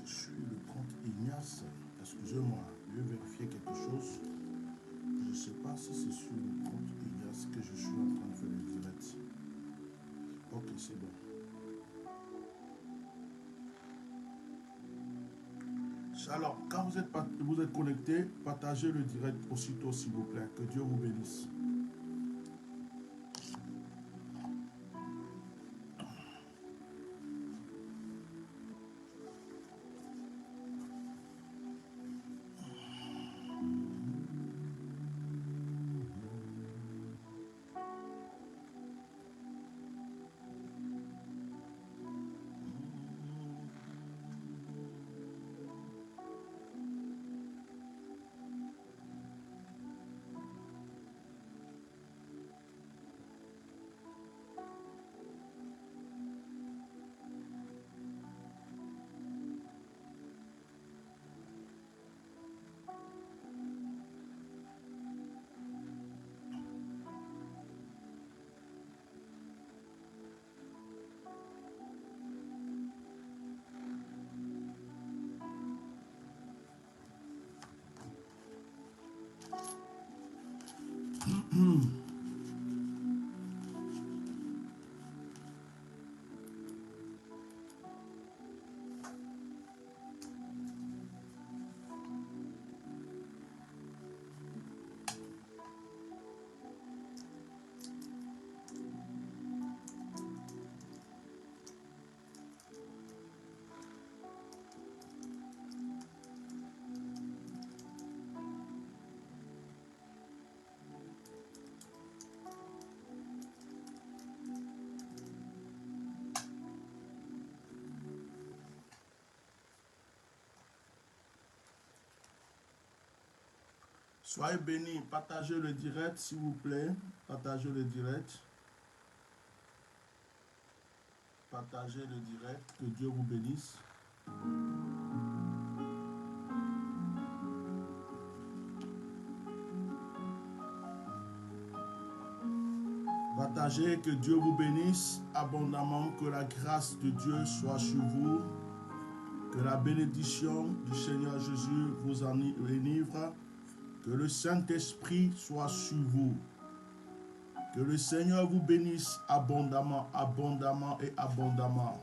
c'est sur le compte Ignace. Excusez-moi, je vais vérifier quelque chose. Je ne sais pas si c'est sur le compte Ignace que je suis en train de faire le direct. Ok, c'est bon. Alors, quand vous êtes connecté, partagez le direct aussitôt, s'il vous plaît. Que Dieu vous bénisse. Soyez bénis, partagez le direct, s'il vous plaît. Partagez le direct. Partagez le direct. Que Dieu vous bénisse. Partagez, que Dieu vous bénisse abondamment, que la grâce de Dieu soit sur vous, que la bénédiction du Seigneur Jésus vous enivre, que le Saint-Esprit soit sur vous, que le Seigneur vous bénisse abondamment, abondamment et abondamment.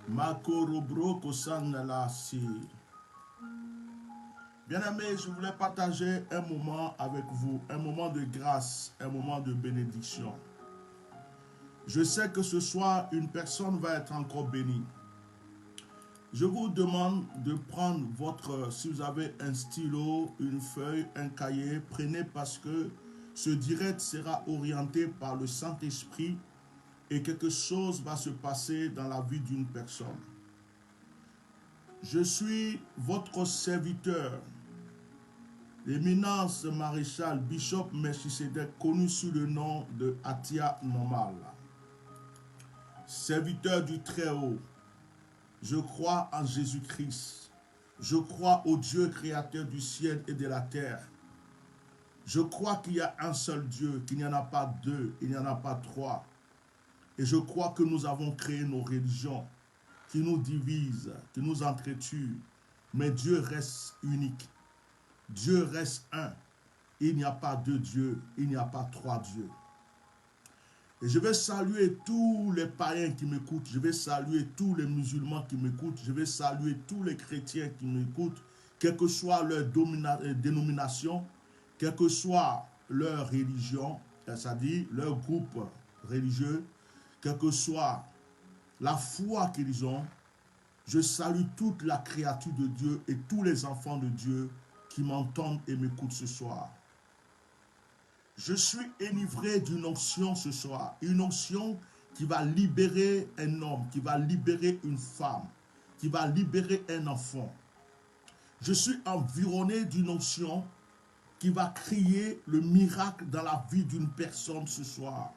Makorobro kosandala si. Bien-aimés, je voulais partager un moment avec vous, un moment de grâce, un moment de bénédiction. Je sais que ce soir, une personne va être encore bénie. Je vous demande de prendre si vous avez un stylo, une feuille, un cahier, prenez parce que ce direct sera orienté par le Saint-Esprit et quelque chose va se passer dans la vie d'une personne. Je suis votre serviteur, l'éminence maréchal Bishop Melchisedec, connu sous le nom de Atia Normal. Serviteur du Très-Haut, je crois en Jésus-Christ. Je crois au Dieu créateur du ciel et de la terre. Je crois qu'il y a un seul Dieu, qu'il n'y en a pas deux, il n'y en a pas trois. Et je crois que nous avons créé nos religions qui nous divisent, qui nous entretuent. Mais Dieu reste unique. Dieu reste un. Il n'y a pas deux dieux, il n'y a pas trois dieux. Et je vais saluer tous les païens qui m'écoutent, je vais saluer tous les musulmans qui m'écoutent, je vais saluer tous les chrétiens qui m'écoutent, quelle que soit leur dénomination, quelle que soit leur religion, c'est-à-dire leur groupe religieux, quelle que soit la foi qu'ils ont. Je salue toute la créature de Dieu et tous les enfants de Dieu qui m'entendent et m'écoutent ce soir. Je suis enivré d'une onction ce soir, une onction qui va libérer un homme, qui va libérer une femme, qui va libérer un enfant. Je suis environné d'une onction qui va créer le miracle dans la vie d'une personne ce soir.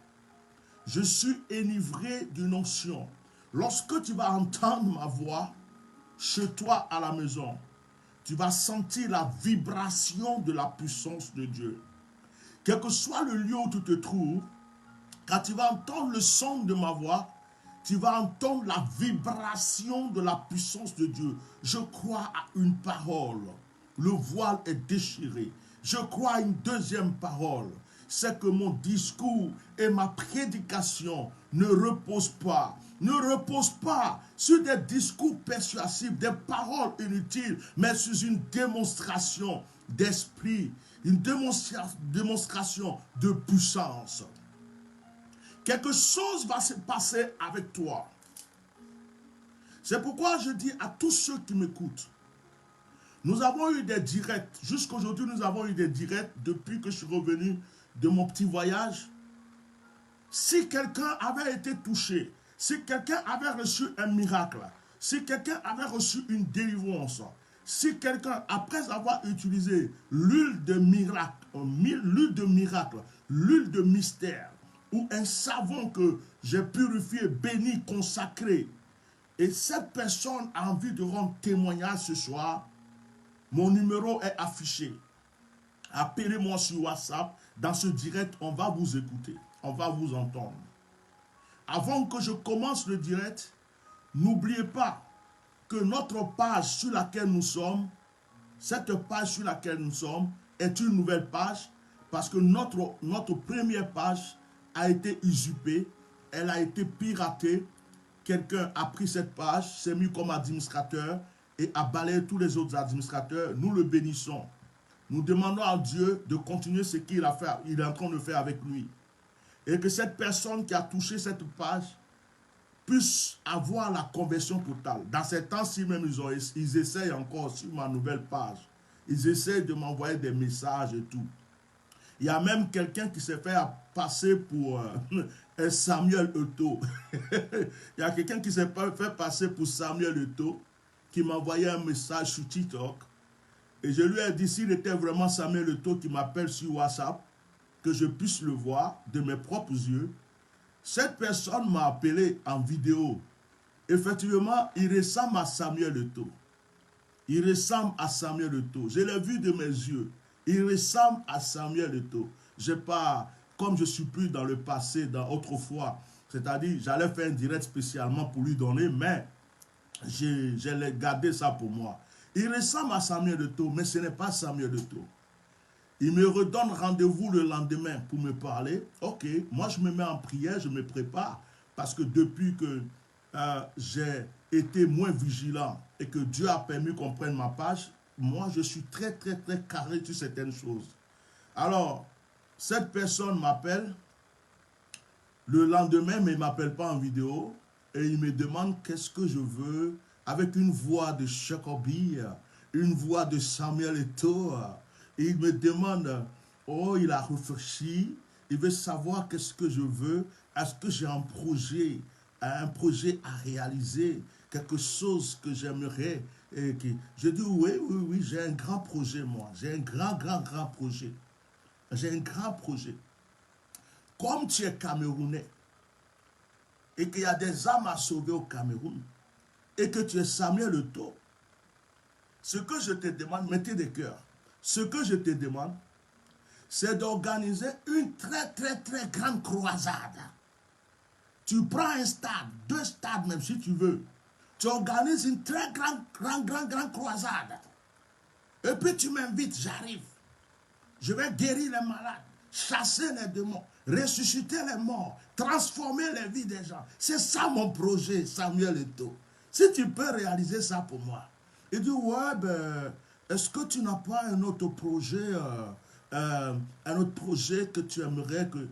Je suis enivré d'une onction. Lorsque tu vas entendre ma voix, chez toi à la maison, tu vas sentir la vibration de la puissance de Dieu. Quel que soit le lieu où tu te trouves, quand tu vas entendre le son de ma voix, tu vas entendre la vibration de la puissance de Dieu. Je crois à une parole. Le voile est déchiré. Je crois à une deuxième parole. C'est que mon discours et ma prédication ne reposent pas sur des discours persuasifs, des paroles inutiles, mais sur une démonstration d'esprit, une démonstration de puissance. Quelque chose va se passer avec toi. C'est pourquoi je dis à tous ceux qui m'écoutent, nous avons eu des directs. Jusqu'aujourd'hui, nous avons eu des directs depuis que je suis revenu de mon petit voyage. Si quelqu'un avait été touché, si quelqu'un avait reçu un miracle, si quelqu'un avait reçu une délivrance, si quelqu'un, après avoir utilisé l'huile de miracle, l'huile de mystère, ou un savon que j'ai purifié, béni, consacré, et cette personne a envie de rendre témoignage ce soir, mon numéro est affiché. Appelez-moi sur WhatsApp. Dans ce direct, on va vous écouter. On va vous entendre. Avant que je commence le direct, n'oubliez pas que notre page sur laquelle nous sommes, cette page sur laquelle nous sommes, est une nouvelle page parce que notre première page a été usurpée, elle a été piratée. Quelqu'un a pris cette page, s'est mis comme administrateur et a balayé tous les autres administrateurs. Nous le bénissons. Nous demandons à Dieu de continuer ce qu'il a fait, il est en train de faire avec lui. Et que cette personne qui a touché cette page puisse avoir la conversion totale. Dans ces temps-ci même, ils essayent encore sur ma nouvelle page. Ils essayent de m'envoyer des messages et tout. Il y a même quelqu'un qui s'est fait passer pour Samuel Eto'o. Il y a quelqu'un qui s'est fait passer pour Samuel Eto'o, qui m'a envoyé un message sur TikTok. Et je lui ai dit, s'il était vraiment Samuel Eto'o qui m'appelle sur WhatsApp, que je puisse le voir de mes propres yeux. Cette personne m'a appelé en vidéo. Effectivement, il ressemble à Samuel Eto'o. Il ressemble à Samuel Eto'o. Je l'ai vu de mes yeux. Il ressemble à Samuel Eto'o. J'ai pas, comme je suis plus dans le passé, dans autrefois, c'est-à-dire, j'allais faire un direct spécialement pour lui donner, mais j'ai gardé ça pour moi. Il ressemble à Samuel Eto'o, mais ce n'est pas Samuel Eto'o. Il me redonne rendez-vous le lendemain pour me parler. Ok, moi je me mets en prière, je me prépare, parce que depuis que j'ai été moins vigilant et que Dieu a permis qu'on prenne ma page, moi je suis très carré sur certaines choses. Alors, cette personne m'appelle le lendemain, mais il ne m'appelle pas en vidéo, et il me demande qu'est-ce que je veux, avec une voix de Jacobi, une voix de Samuel Eto'o. Et il me demande, oh, il a réfléchi, il veut savoir qu'est-ce que je veux, est-ce que j'ai un projet à réaliser, quelque chose que j'aimerais. Je dis, oui, j'ai un grand projet, moi. J'ai un grand projet. J'ai un grand projet. Comme tu es Camerounais, et qu'il y a des âmes à sauver au Cameroun, et que tu es Samuel Eto'o, ce que je te demande, mettez des cœurs. Ce que je te demande, c'est d'organiser une très grande croisade. Tu prends un stade, 2 stades même si tu veux. Tu organises une très grande croisade. Et puis tu m'invites, j'arrive. Je vais guérir les malades, chasser les démons, ressusciter les morts, transformer les vies des gens. C'est ça mon projet, Samuel Eto'o. Si tu peux réaliser ça pour moi. Il dit, ouais, ben... est-ce que tu n'as pas un autre projet que tu aimerais que...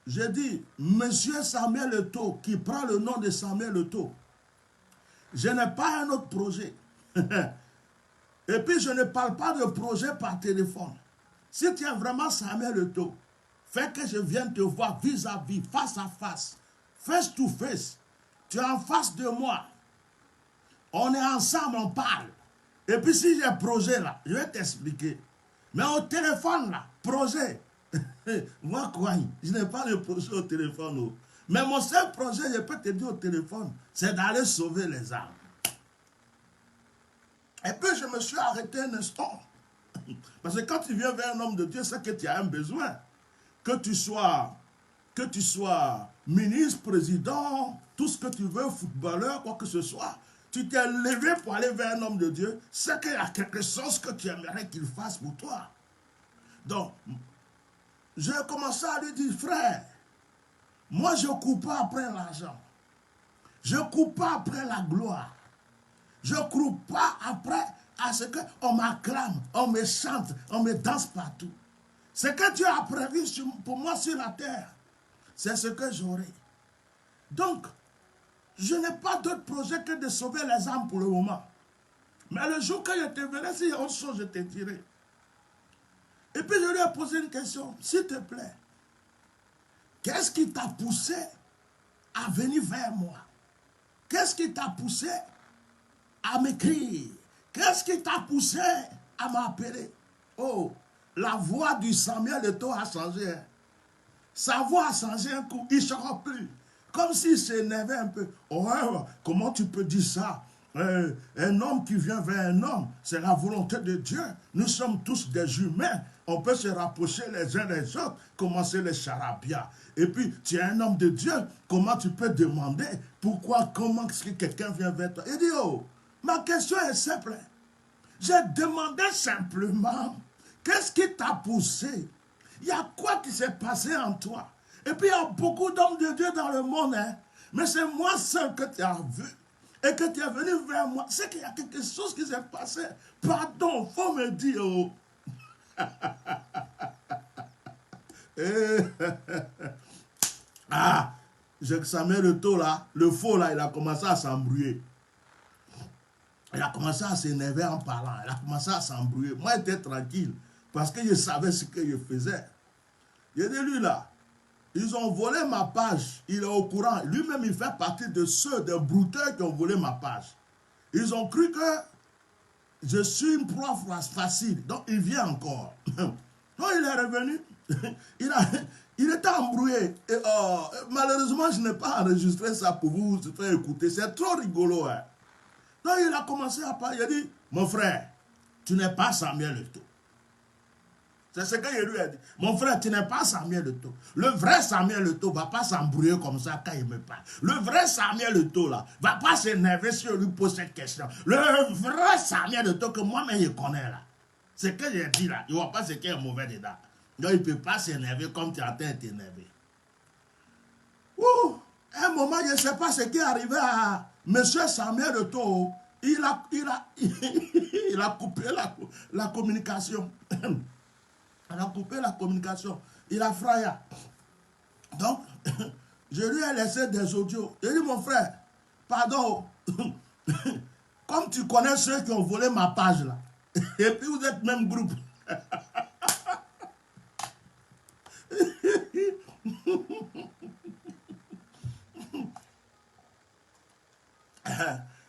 J'ai dit, monsieur Samuel Eto'o, qui prend le nom de Samuel Eto'o, je n'ai pas un autre projet. Et puis, je ne parle pas de projet par téléphone. Si tu es vraiment Samuel Eto'o, fais que je vienne te voir vis-à-vis, face à face to face. Tu es en face de moi. On est ensemble, on parle. Et puis si j'ai un projet là, je vais t'expliquer. Mais au téléphone là, projet. Moi quoi, je n'ai pas le projet au téléphone. Oh. Mais mon seul projet, je peux te dire au téléphone, c'est d'aller sauver les âmes. Et puis je me suis arrêté un instant. Parce que quand tu viens vers un homme de Dieu, c'est que tu as un besoin. Que tu sois que tu sois ministre, président, tout ce que tu veux, footballeur, quoi que ce soit, tu t'es levé pour aller vers un homme de Dieu, c'est qu'il y a quelque chose que tu aimerais qu'il fasse pour toi. Donc, j'ai commencé à lui dire, frère, moi je ne cours pas après l'argent. Je ne cours pas après la gloire. Je ne cours pas après à ce qu'on m'acclame, on me chante, on me danse partout. Ce que Dieu a prévu pour moi sur la terre, c'est ce que j'aurai. Donc, je n'ai pas d'autre projet que de sauver les âmes pour le moment. Mais le jour que je te verrai, s'il y a autre chose, je te dirai. Et puis je lui ai posé une question, s'il te plaît, qu'est-ce qui t'a poussé à venir vers moi? Qu'est-ce qui t'a poussé à m'écrire? Qu'est-ce qui t'a poussé à m'appeler? Oh, la voix du Samuel Eto'o a changé. Hein. Sa voix a changé un coup, il ne chante plus. Comme s'il s'énervait un peu. Oh, comment tu peux dire ça? Un homme qui vient vers un homme, c'est la volonté de Dieu. Nous sommes tous des humains. On peut se rapprocher les uns des autres, commencer les charabia. Et puis, tu es un homme de Dieu, comment tu peux demander pourquoi, comment est-ce que quelqu'un vient vers toi? Il dit, oh, ma question est simple. J'ai demandé simplement, qu'est-ce qui t'a poussé? Il y a quoi qui s'est passé en toi? Et puis, il y a beaucoup d'hommes de Dieu dans le monde, hein? Mais c'est moi seul que tu as vu. Et que tu es venu vers moi, c'est qu'il y a quelque chose qui s'est passé. Pardon, il faut me dire. Oh. Ah, Samuel Eto'o là, le faux là, il a commencé à s'embrouiller. Il a commencé à s'énerver en parlant. Il a commencé à s'embrouiller. Moi, j'étais tranquille parce que je savais ce que je faisais. Il dit, lui là, ils ont volé ma page. Il est au courant. Lui-même, il fait partie de ceux, des brouteurs qui ont volé ma page. Ils ont cru que je suis une proie facile. Donc, il vient encore. Donc, il est revenu. Il était embrouillé. Et, malheureusement, je n'ai pas enregistré ça pour vous faire écouter. C'est trop rigolo. Hein. Donc, il a commencé à parler. Il a dit, mon frère, tu n'es pas Samuel Eto'o. C'est ce que je lui ai dit. Mon frère, tu n'es pas Samuel Eto'o. Le vrai Samuel Eto'o ne va pas s'embrouiller comme ça quand il me parle. Le vrai Samuel Eto'o là, ne va pas s'énerver si on lui pose cette question. Le vrai Samuel Eto'o que moi-même je connais là. Ce que j'ai dit là, il ne voit pas ce qui est mauvais dedans. Donc il ne peut pas s'énerver comme tu es en train de t'énerver. À un moment, je ne sais pas ce qui est arrivé à M. Samuel Eto'o. Il a coupé la communication. Il a coupé la communication. Il a frayé. Donc, je lui ai laissé des audios. J'ai dit, mon frère, pardon, comme tu connais ceux qui ont volé ma page là, et puis vous êtes même groupe.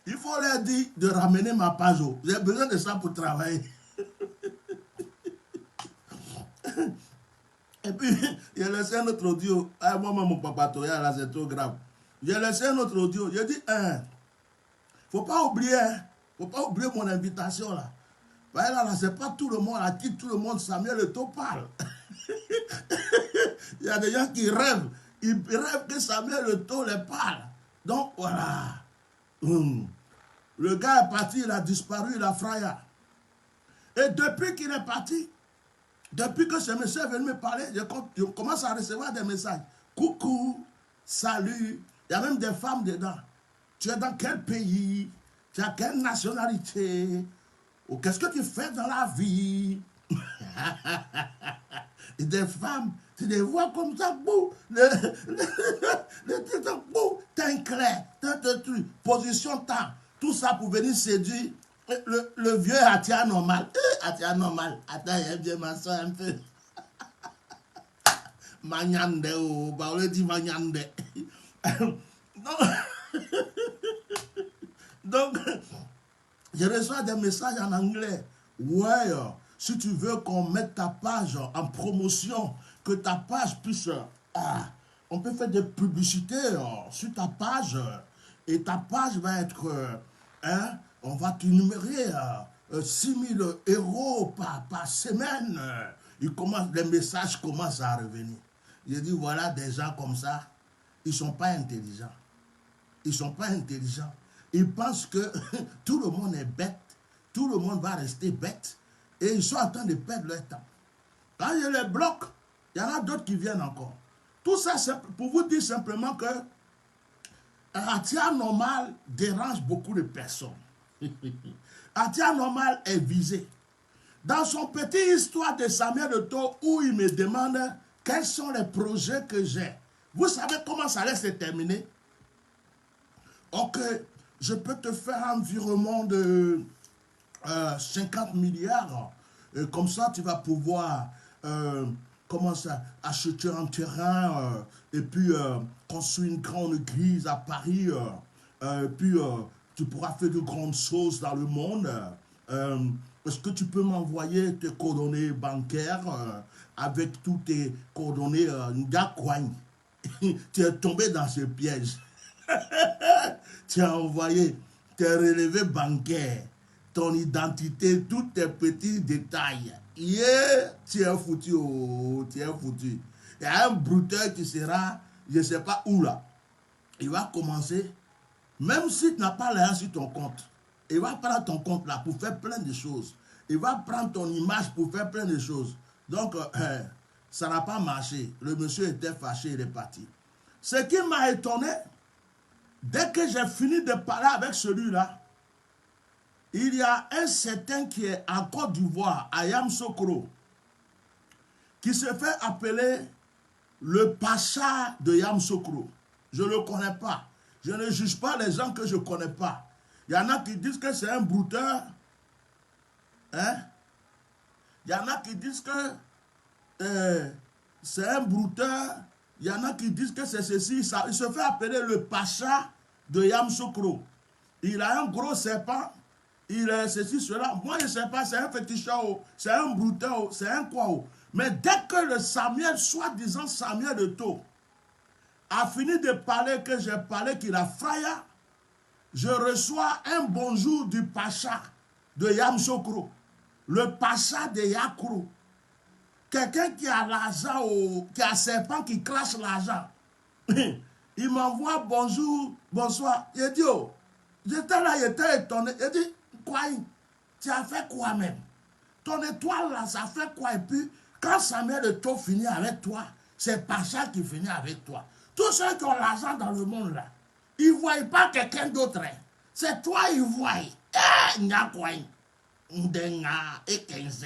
Il faut leur dire de ramener ma page. J'ai besoin de ça pour travailler. Et puis, il a laissé un autre audio. Ah, moi, mon papa, là, c'est trop grave. J'ai laissé un autre audio. J'ai dit, faut pas oublier mon invitation là. Parce que là, c'est pas tout le monde à qui tout le monde Samuel Eto'o parle. Il y a des gens qui rêvent. Ils rêvent que Samuel Eto'o les parle. Donc voilà. Le gars est parti, il a disparu, il a frayé. Et depuis qu'il est parti, depuis que ce monsieur est venu me parler, je commence à recevoir des messages. Coucou, salut. Il y a même des femmes dedans. Tu es dans quel pays? Tu as quelle nationalité? Ou qu'est-ce que tu fais dans la vie? Et des femmes, tu les vois comme ça, bouh, teint clair, position temps, tout ça pour venir séduire le vieux Atia normal. Atia normal, attends, il bien m'asseoir un peu. Magnande, bah on le dit magnande. Donc, je reçois des messages en anglais. Ouais, si tu veux qu'on mette ta page en promotion, que ta page puisse... on peut faire des publicités sur ta page. Et ta page va être... on va t'énumérer 6 000 € par semaine. Les messages commencent à revenir. Je dis, voilà des gens comme ça, ils ne sont pas intelligents. Ils ne sont pas intelligents. Ils pensent que tout le monde est bête, tout le monde va rester bête, et ils sont en train de perdre leur temps. Quand je les bloque, il y en a d'autres qui viennent encore. Tout ça, c'est pour vous dire simplement que Atia normal dérange beaucoup de personnes. Atia normal est visé. Dans son petite histoire de Samuel de Tau, où il me demande quels sont les projets que j'ai. Vous savez comment ça allait se terminer? Ok, je peux te faire environ de 50 milliards. Comme ça, tu vas pouvoir comment ça, acheter un terrain et puis construire une grande église à Paris. Puis tu pourras faire de grandes choses dans le monde. Est-ce que tu peux m'envoyer tes coordonnées bancaires avec toutes tes coordonnées Ngakouagne? Tu es tombé dans ce piège. Tu as envoyé tes relevés bancaires, ton identité, tous tes petits détails. Yeah, tu es foutu, oh, tu es foutu. Il y a un brouteur qui sera, je ne sais pas où là. Il va commencer, même si tu n'as pas l'argent sur ton compte, il va prendre ton compte là pour faire plein de choses. Il va prendre ton image pour faire plein de choses. Donc, ça n'a pas marché. Le monsieur était fâché, il est parti. Ce qui m'a étonné, dès que j'ai fini de parler avec celui-là, il y a un certain qui est en Côte d'Ivoire, à Yamoussoukro, qui se fait appeler le Pacha de Yamoussoukro. Je ne le connais pas. Je ne juge pas les gens que je ne connais pas. Il y en a qui disent que c'est un brouteur. Hein? Il y en a qui disent que c'est un brouteur. Il y en a qui disent que c'est ceci. Ça. Il se fait appeler le Pacha de Yamoussoukro. Il a un gros serpent. Il est ceci, cela. Moi, je ne sais pas, c'est un féticheur, c'est un brouteur, c'est un quoi. Mais dès que le Samuel, soi-disant Samuel de Tau, a fini de parler, que j'ai parlé qu'il a fraya, je reçois un bonjour du Pacha de Yamoussoukro, le Pacha de Yakourou. Quelqu'un qui a l'argent, qui a serpent qui crache l'argent. Il m'envoie bonjour, bonsoir. Il dit, oh, j'étais là, j'étais étonné. Il dit, quoi, tu as fait quoi même? Ton étoile là, ça fait quoi? Et puis, quand Samuel de Tau finit avec toi, c'est Pacha qui finit avec toi. Tous ceux qui ont l'argent dans le monde là, ils ne voient pas quelqu'un d'autre. C'est toi, ils voient. Eh, il y a quoi? Et 15.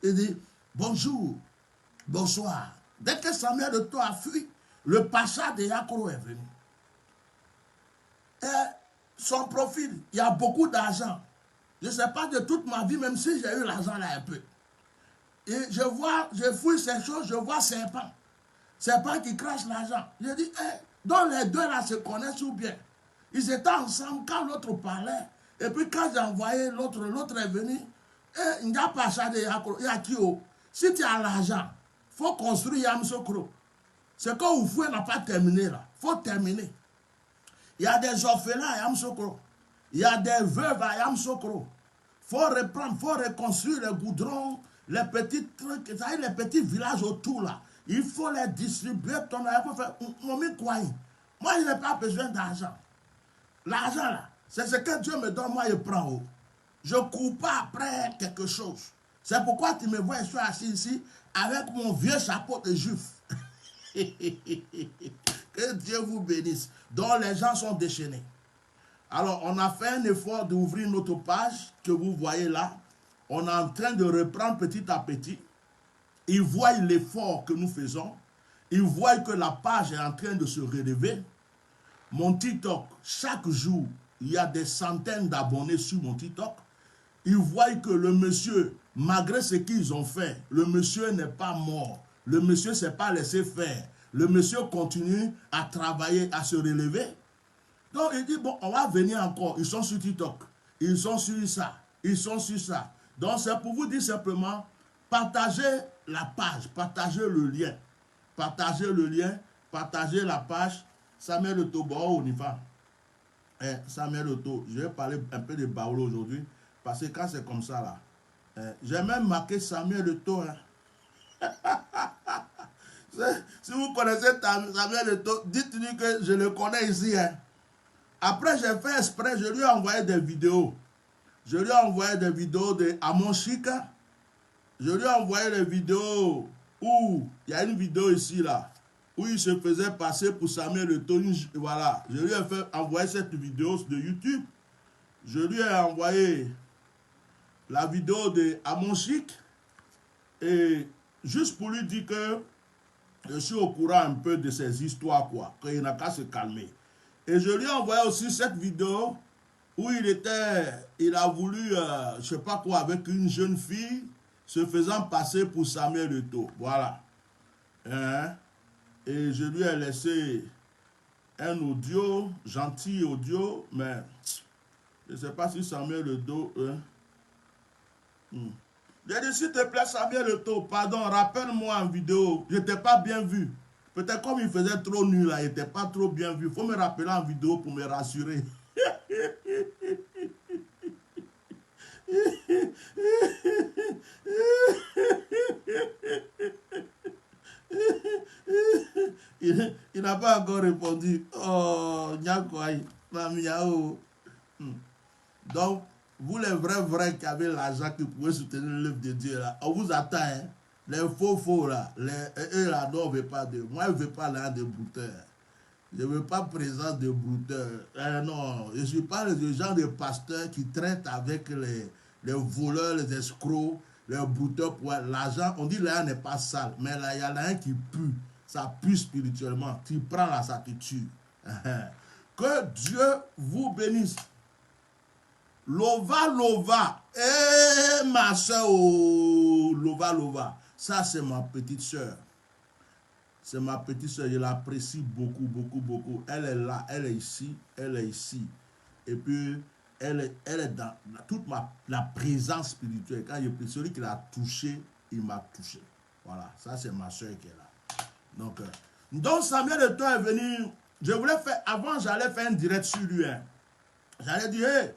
Il dit, bonjour, bonsoir. Dès que Samuel de Tau a fui, le Pacha de Yakourou est venu. Et son profil, il y a beaucoup d'argent. Je ne sais pas de toute ma vie, même si j'ai eu l'argent là un peu. Et je fouille ces choses, je vois serpent. Serpent qui crache l'argent. Je dis, donc les deux là se connaissent ou bien. Ils étaient ensemble quand l'autre parlait. Et puis quand j'ai envoyé l'autre est venu. Il n'y a pas ça de Yakourou. Il y a qui? Si tu as l'argent, il faut construire Yamoussoukro. Ce que vous fouillez n'a pas terminé là. Il faut terminer. Il y a des orphelins à Yamoussoukro. Il y a des veuves à Yamoussoukro. Il faut reprendre, il faut reconstruire les goudrons, les petits trucs, les petits villages autour là. Il faut les distribuer. Moi, je n'ai pas besoin d'argent. L'argent là, c'est ce que Dieu me donne, moi je prends. Je ne cours pas après quelque chose. C'est pourquoi tu me vois, je suis assis ici avec mon vieux chapeau de juif. Que Dieu vous bénisse. Donc les gens sont déchaînés. Alors on a fait un effort d'ouvrir notre page que vous voyez là. On est en train de reprendre petit à petit. Ils voient l'effort que nous faisons. Ils voient que la page est en train de se relever. Mon TikTok, chaque jour, il y a des centaines d'abonnés sur mon TikTok. Ils voient que le monsieur, malgré ce qu'ils ont fait, le monsieur n'est pas mort. Le monsieur ne s'est pas laissé faire. Le monsieur continue à travailler, à se relever. Donc il dit, bon, on va venir encore. Ils sont sur TikTok. Ils sont sur ça. Ils sont sur ça. Donc c'est pour vous dire simplement, partagez la page, partagez le lien. Partagez le lien, partagez la page. Samuel de Tau, on y va. Samuel de Tau, je vais parler un peu de Baolo aujourd'hui. Parce que quand c'est comme ça là, J'ai même marqué Samuel Eto'o. Hein. Si vous connaissez Samuel Eto'o, dites-lui que je le connais ici. Hein. Après, j'ai fait exprès, je lui ai envoyé des vidéos. Je lui ai envoyé des vidéos de Amon Chika. Je lui ai envoyé des vidéos où il y a une vidéo ici, là, où il se faisait passer pour Samuel Eto'o. Voilà, je lui ai fait envoyer cette vidéo de YouTube. Je lui ai envoyé la vidéo de Amon Chik. Et juste pour lui dire que je suis au courant un peu de ces histoires, quoi, qu'il n'a qu'à se calmer. Et je lui ai envoyé aussi cette vidéo où il a voulu, je ne sais pas quoi, avec une jeune fille, se faisant passer pour Samuel Eto'o. Voilà. Hein? Et je lui ai laissé un audio, gentil audio, mais je ne sais pas si Samuel Eto'o... J'ai dit, s'il te plaît, Samuel Eto'o, pardon, rappelle-moi en vidéo, je n'étais pas bien vu. Peut-être comme il faisait trop nul, là, il n'était pas trop bien vu. Il faut me rappeler en vidéo pour me rassurer. Il n'a pas encore répondu. Oh, Nyakwai, Mamiao. Donc, vous les vrais qui avez l'argent qui pouvaient soutenir l'œuvre de Dieu, là, on vous attend. Hein? Les faux, là, eux là, non, on ne veut pas de. Moi, je ne veux pas là de brouteurs. Je ne veux pas présence de brouteurs. Non, je ne suis pas le genre de pasteur qui traite avec les voleurs, les escrocs, les brouteurs pour l'argent. On dit là n'est pas sale, mais là, il y en a un qui pue. Ça pue spirituellement. Tu prends là, ça te tue. Que Dieu vous bénisse. Lova. Eh, ma soeur, oh, Lova. Ça, c'est ma petite soeur. C'est ma petite soeur, je l'apprécie beaucoup. Elle est là, elle est ici. Et puis, elle est dans toute la présence spirituelle. Quand celui qui l'a touché, il m'a touché. Voilà, ça c'est ma soeur qui est là. Donc Samuel Eto'o est venu. Je voulais faire, avant j'allais faire un direct sur lui. Hein. J'allais dire, hey,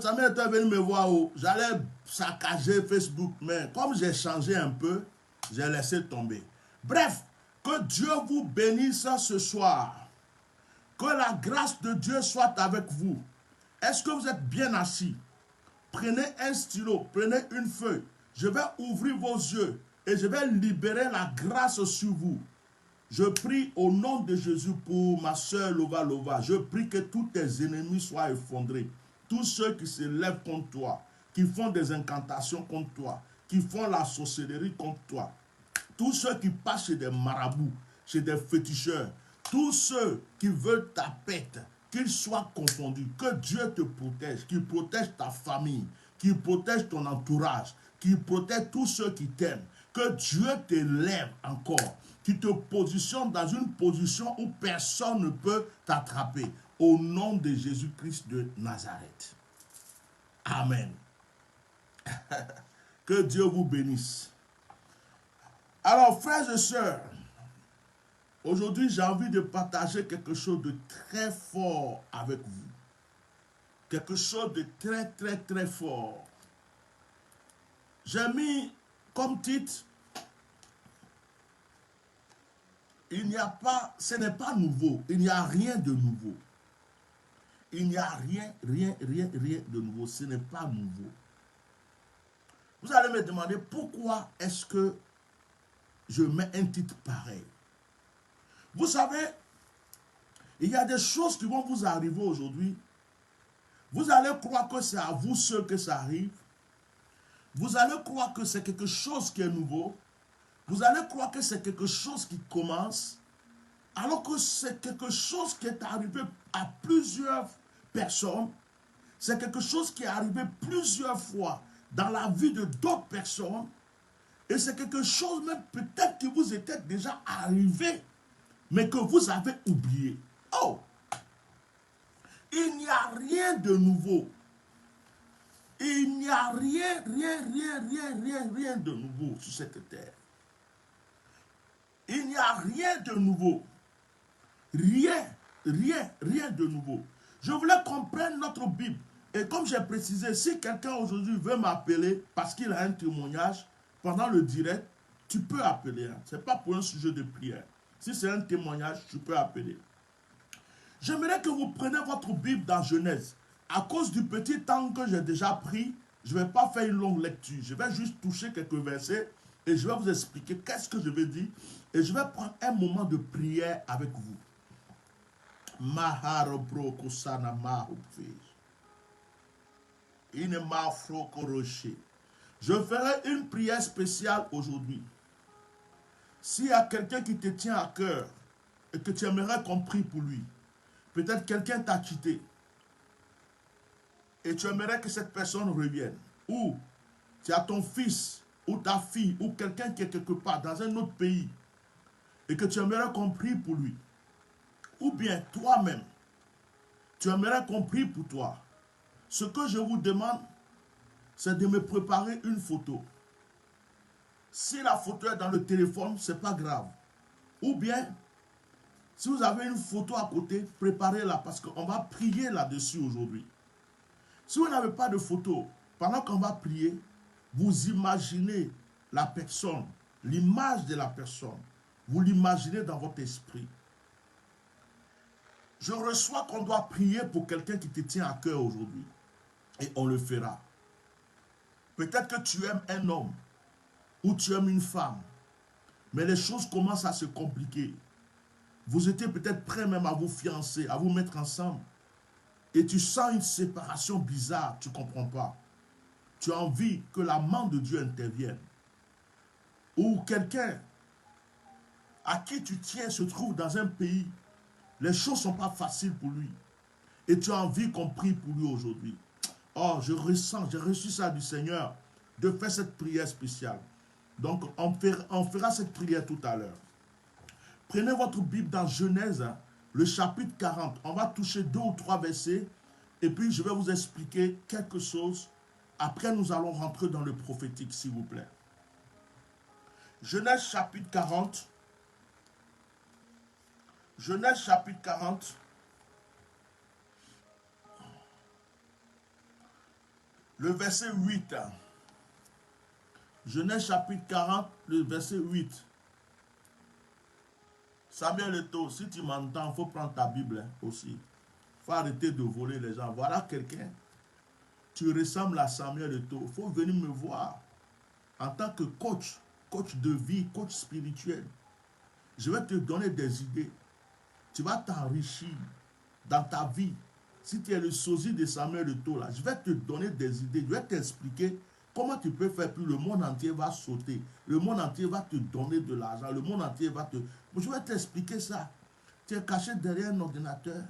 Samuel Eto'o est venu me voir. Oh. J'allais saccager Facebook, mais comme j'ai changé un peu, j'ai laissé tomber. Bref, que Dieu vous bénisse ce soir. Que la grâce de Dieu soit avec vous. Est-ce que vous êtes bien assis? Prenez un stylo, prenez une feuille. Je vais ouvrir vos yeux et je vais libérer la grâce sur vous. Je prie au nom de Jésus pour ma soeur Lova. Je prie que tous tes ennemis soient effondrés. Tous ceux qui se lèvent contre toi, qui font des incantations contre toi, qui font la sorcellerie contre toi. Tous ceux qui passent chez des marabouts, chez des féticheurs, tous ceux qui veulent ta pète, qu'ils soient confondus, que Dieu te protège, qu'il protège ta famille, qu'il protège ton entourage, qu'il protège tous ceux qui t'aiment, que Dieu te lève encore, qu'il te positionne dans une position où personne ne peut t'attraper, au nom de Jésus-Christ de Nazareth. Amen. Que Dieu vous bénisse. Alors, frères et sœurs, aujourd'hui, j'ai envie de partager quelque chose de très fort avec vous. Quelque chose de très fort. J'ai mis comme titre, ce n'est pas nouveau, il n'y a rien de nouveau. Il n'y a rien de nouveau, ce n'est pas nouveau. Vous allez me demander pourquoi est-ce que je mets un titre pareil. Vous savez, il y a des choses qui vont vous arriver aujourd'hui. Vous allez croire que c'est à vous seul que ça arrive. Vous allez croire que c'est quelque chose qui est nouveau. Vous allez croire que c'est quelque chose qui commence. Alors que c'est quelque chose qui est arrivé à plusieurs personnes. C'est quelque chose qui est arrivé plusieurs fois dans la vie de d'autres personnes. Et c'est quelque chose même peut-être qui vous était déjà arrivé, mais que vous avez oublié. Oh! Il n'y a rien de nouveau. Il n'y a rien de nouveau sur cette terre. Il n'y a rien de nouveau. Rien de nouveau. Je voulais qu'on prenne notre Bible. Et comme j'ai précisé, si quelqu'un aujourd'hui veut m'appeler parce qu'il a un témoignage pendant le direct, tu peux appeler. Hein. Ce n'est pas pour un sujet de prière. Si c'est un témoignage, tu peux appeler. J'aimerais que vous preniez votre Bible dans Genèse. À cause du petit temps que j'ai déjà pris, je ne vais pas faire une longue lecture. Je vais juste toucher quelques versets et je vais vous expliquer qu'est-ce que je vais dire. Et je vais prendre un moment de prière avec vous. Je ferai une prière spéciale aujourd'hui. S'il y a quelqu'un qui te tient à cœur et que tu aimerais qu'on prie pour lui, peut-être quelqu'un t'a quitté et tu aimerais que cette personne revienne. Ou tu as ton fils ou ta fille ou quelqu'un qui est quelque part dans un autre pays et que tu aimerais qu'on prie pour lui. Ou bien toi-même, tu aimerais qu'on prie pour toi. Ce que je vous demande, c'est de me préparer une photo. Si la photo est dans le téléphone, ce n'est pas grave. Ou bien, si vous avez une photo à côté, préparez-la parce qu'on va prier là-dessus aujourd'hui. Si vous n'avez pas de photo, pendant qu'on va prier, vous imaginez la personne, l'image de la personne. Vous l'imaginez dans votre esprit. Je reçois qu'on doit prier pour quelqu'un qui te tient à cœur aujourd'hui. Et on le fera. Peut-être que tu aimes un homme ou tu aimes une femme, mais les choses commencent à se compliquer. Vous étiez peut-être prêt même à vous fiancer, à vous mettre ensemble. Et tu sens une séparation bizarre, tu ne comprends pas. Tu as envie que la main de Dieu intervienne. Ou quelqu'un à qui tu tiens se trouve dans un pays, les choses ne sont pas faciles pour lui. Et tu as envie qu'on prie pour lui aujourd'hui. Oh, je ressens, j'ai reçu ça du Seigneur, de faire cette prière spéciale. Donc, on fera cette prière tout à l'heure. Prenez votre Bible dans Genèse, le chapitre 40. On va toucher 2 ou 3 versets. Et puis, je vais vous expliquer quelque chose. Après, nous allons rentrer dans le prophétique, s'il vous plaît. Genèse chapitre 40. Genèse chapitre 40. Le verset 8. Genèse chapitre 40, le verset 8. Samuel Eto'o, si tu m'entends, il faut prendre ta Bible aussi. Il faut arrêter de voler les gens. Voilà quelqu'un. Tu ressembles à Samuel Eto'o. Il faut venir me voir en tant que coach, coach de vie, coach spirituel. Je vais te donner des idées. Tu vas t'enrichir dans ta vie. Si tu es le sosie de Samuel Eto'o, là, je vais te donner des idées. Je vais t'expliquer comment tu peux faire, puis le monde entier va sauter. Le monde entier va te donner de l'argent. Le monde entier va te... Je vais t'expliquer ça. Tu es caché derrière un ordinateur.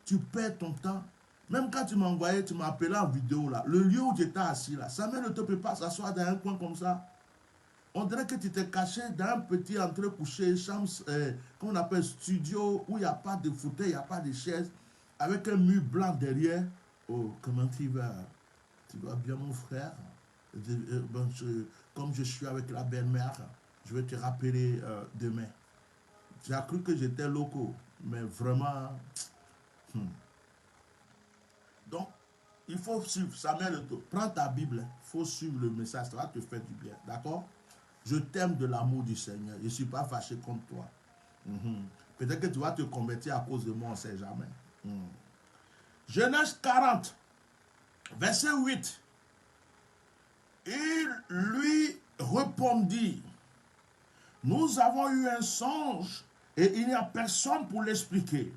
Tu perds ton temps. Même quand tu m'as envoyé, tu m'as appelé en vidéo, là. Le lieu où tu étais assis, là. Samuel ne te peut pas s'asseoir dans un coin comme ça. On dirait que tu t'es caché dans un petit entre-couché, chambre, qu'on appelle studio, où il n'y a pas de fauteuil, il n'y a pas de chaise, avec un mur blanc derrière. Oh, comment tu vas? Tu vas bien, mon frère? Comme je suis avec la belle-mère, je vais te rappeler demain. Tu as cru que j'étais loco, mais vraiment... Donc, il faut suivre. Samuel, prends ta Bible, il faut suivre le message, ça va te faire du bien, d'accord? Je t'aime de l'amour du Seigneur, je ne suis pas fâché contre toi. Peut-être que tu vas te convertir à cause de moi, on ne sait jamais. Genèse 40, verset 8. Il lui répondit, nous avons eu un songe et il n'y a personne pour l'expliquer.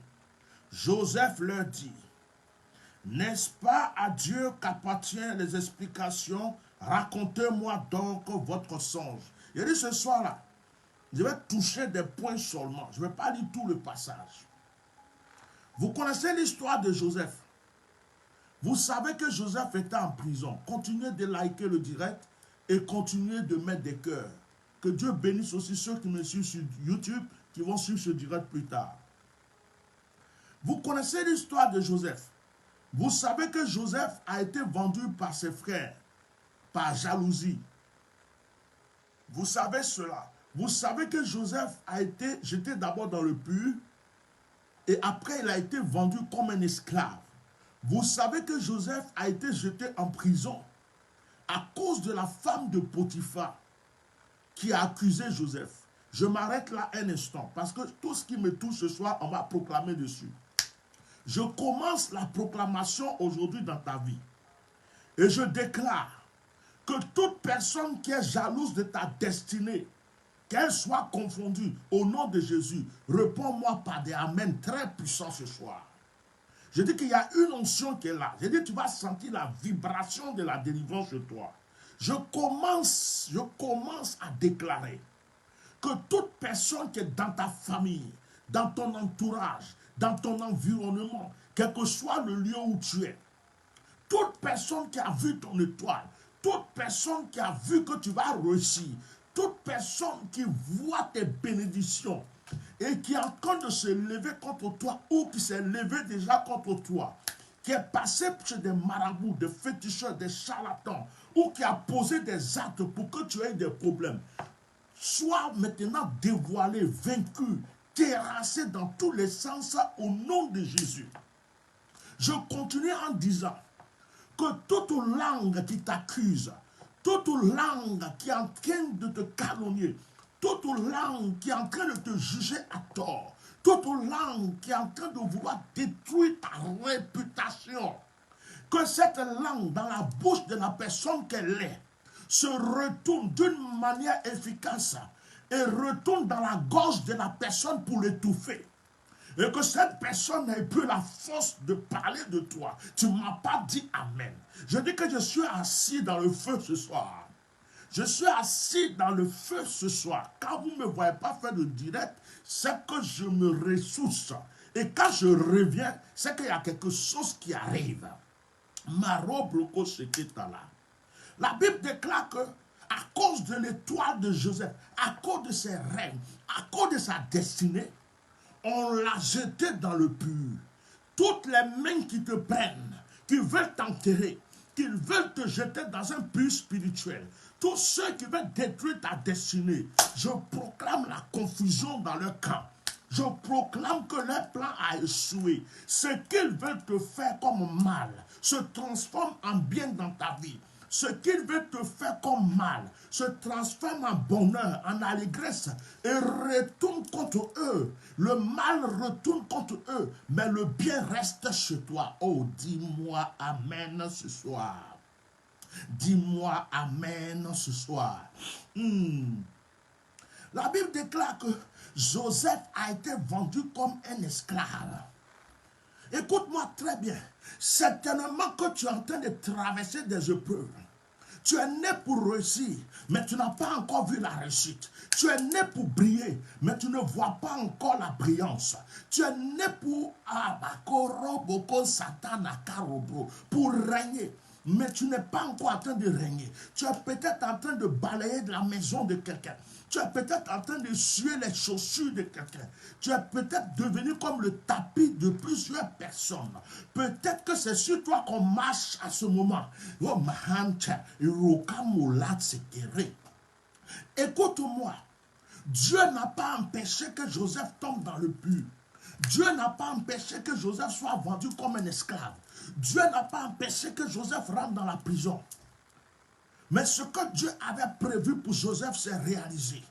Joseph leur dit, n'est-ce pas à Dieu qu'appartiennent les explications? Racontez-moi donc votre songe. Il dit ce soir-là, je vais toucher des points seulement. Je ne vais pas lire tout le passage. Vous connaissez l'histoire de Joseph. Vous savez que Joseph était en prison. Continuez de liker le direct et continuez de mettre des cœurs. Que Dieu bénisse aussi ceux qui me suivent sur YouTube, qui vont suivre ce direct plus tard. Vous connaissez l'histoire de Joseph. Vous savez que Joseph a été vendu par ses frères, par jalousie. Vous savez cela. Vous savez que Joseph a été jeté d'abord dans le puits et après il a été vendu comme un esclave. Vous savez que Joseph a été jeté en prison à cause de la femme de Potiphar qui a accusé Joseph. Je m'arrête là un instant parce que tout ce qui me touche ce soir, on va proclamer dessus. Je commence la proclamation aujourd'hui dans ta vie et je déclare que toute personne qui est jalouse de ta destinée, qu'elle soit confondue, au nom de Jésus, réponds-moi par des amens très puissants ce soir. Je dis qu'il y a une onction qui est là. Je dis tu vas sentir la vibration de la délivrance chez toi. Je commence à déclarer que toute personne qui est dans ta famille, dans ton entourage, dans ton environnement, quel que soit le lieu où tu es, toute personne qui a vu ton étoile, toute personne qui a vu que tu vas réussir, toute personne qui voit tes bénédictions et qui est en train de se lever contre toi ou qui s'est levé déjà contre toi, qui est passé chez des marabouts, des féticheurs, des charlatans, ou qui a posé des actes pour que tu aies des problèmes, sois maintenant dévoilé, vaincu, terrassé dans tous les sens au nom de Jésus. Je continue en disant que toute langue qui t'accuse, toute langue qui est en train de te calomnier, toute langue qui est en train de te juger à tort, toute langue qui est en train de vouloir détruire ta réputation, que cette langue dans la bouche de la personne qu'elle est se retourne d'une manière efficace et retourne dans la gorge de la personne pour l'étouffer. Et que cette personne n'ait plus la force de parler de toi. Tu ne m'as pas dit Amen. Je dis que je suis assis dans le feu ce soir. Je suis assis dans le feu ce soir. Quand vous ne me voyez pas faire de direct, c'est que je me ressource. Et quand je reviens, c'est qu'il y a quelque chose qui arrive. La Bible déclare que à cause de l'étoile de Joseph, à cause de ses rêves, à cause de sa destinée, on l'a jeté dans le puits. Toutes les mains qui te prennent, qui veulent t'enterrer, qui veulent te jeter dans un puits spirituel, tous ceux qui veulent détruire ta destinée, je proclame la confusion dans leur camp. Je proclame que leur plan a échoué. Ce qu'ils veulent te faire comme mal se transforme en bien dans ta vie. Ce qu'ils veulent te faire comme mal se transforme en bonheur, en allégresse et retourne contre eux. Le mal retourne contre eux, mais le bien reste chez toi. Oh, dis-moi Amen ce soir. Dis-moi Amen ce soir. La Bible déclare que Joseph a été vendu comme un esclave. Écoute-moi très bien. Certainement que tu es en train de traverser des épreuves. Tu es né pour réussir, mais tu n'as pas encore vu la réussite. Tu es né pour briller, mais tu ne vois pas encore la brillance. Tu es né pour régner, mais tu n'es pas encore en train de régner. Tu es peut-être en train de balayer de la maison de quelqu'un. Tu es peut-être en train de suer les chaussures de quelqu'un. Tu es peut-être devenu comme le tapis de plusieurs personnes. Peut-être que c'est sur toi qu'on marche à ce moment. Écoute-moi. Dieu n'a pas empêché que Joseph tombe dans le puits. Dieu n'a pas empêché que Joseph soit vendu comme un esclave. Dieu n'a pas empêché que Joseph rentre dans la prison. Mais ce que Dieu avait prévu pour Joseph s'est réalisé.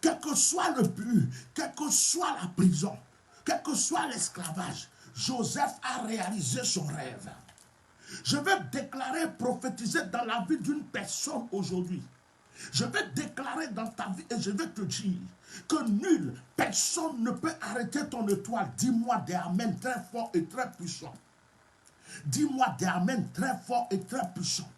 Quel que soit le but, quelle que soit la prison, quel que soit l'esclavage, Joseph a réalisé son rêve. Je vais déclarer, prophétiser dans la vie d'une personne aujourd'hui. Je vais déclarer dans ta vie et je vais te dire que nul, personne ne peut arrêter ton étoile. Dis-moi des amens très forts et très puissants. Dis-moi des amens très forts et très puissants.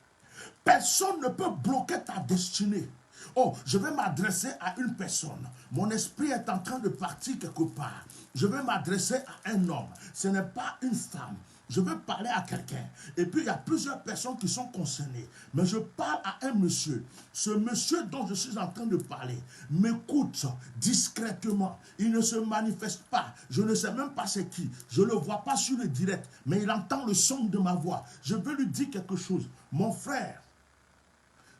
Personne ne peut bloquer ta destinée. Oh, je vais m'adresser à une personne. Mon esprit est en train de partir quelque part. Je vais m'adresser à un homme. Ce n'est pas une femme. Je veux parler à quelqu'un. Et puis, il y a plusieurs personnes qui sont concernées. Mais je parle à un monsieur. Ce monsieur dont je suis en train de parler m'écoute discrètement. Il ne se manifeste pas. Je ne sais même pas c'est qui. Je ne le vois pas sur le direct. Mais il entend le son de ma voix. Je veux lui dire quelque chose. Mon frère,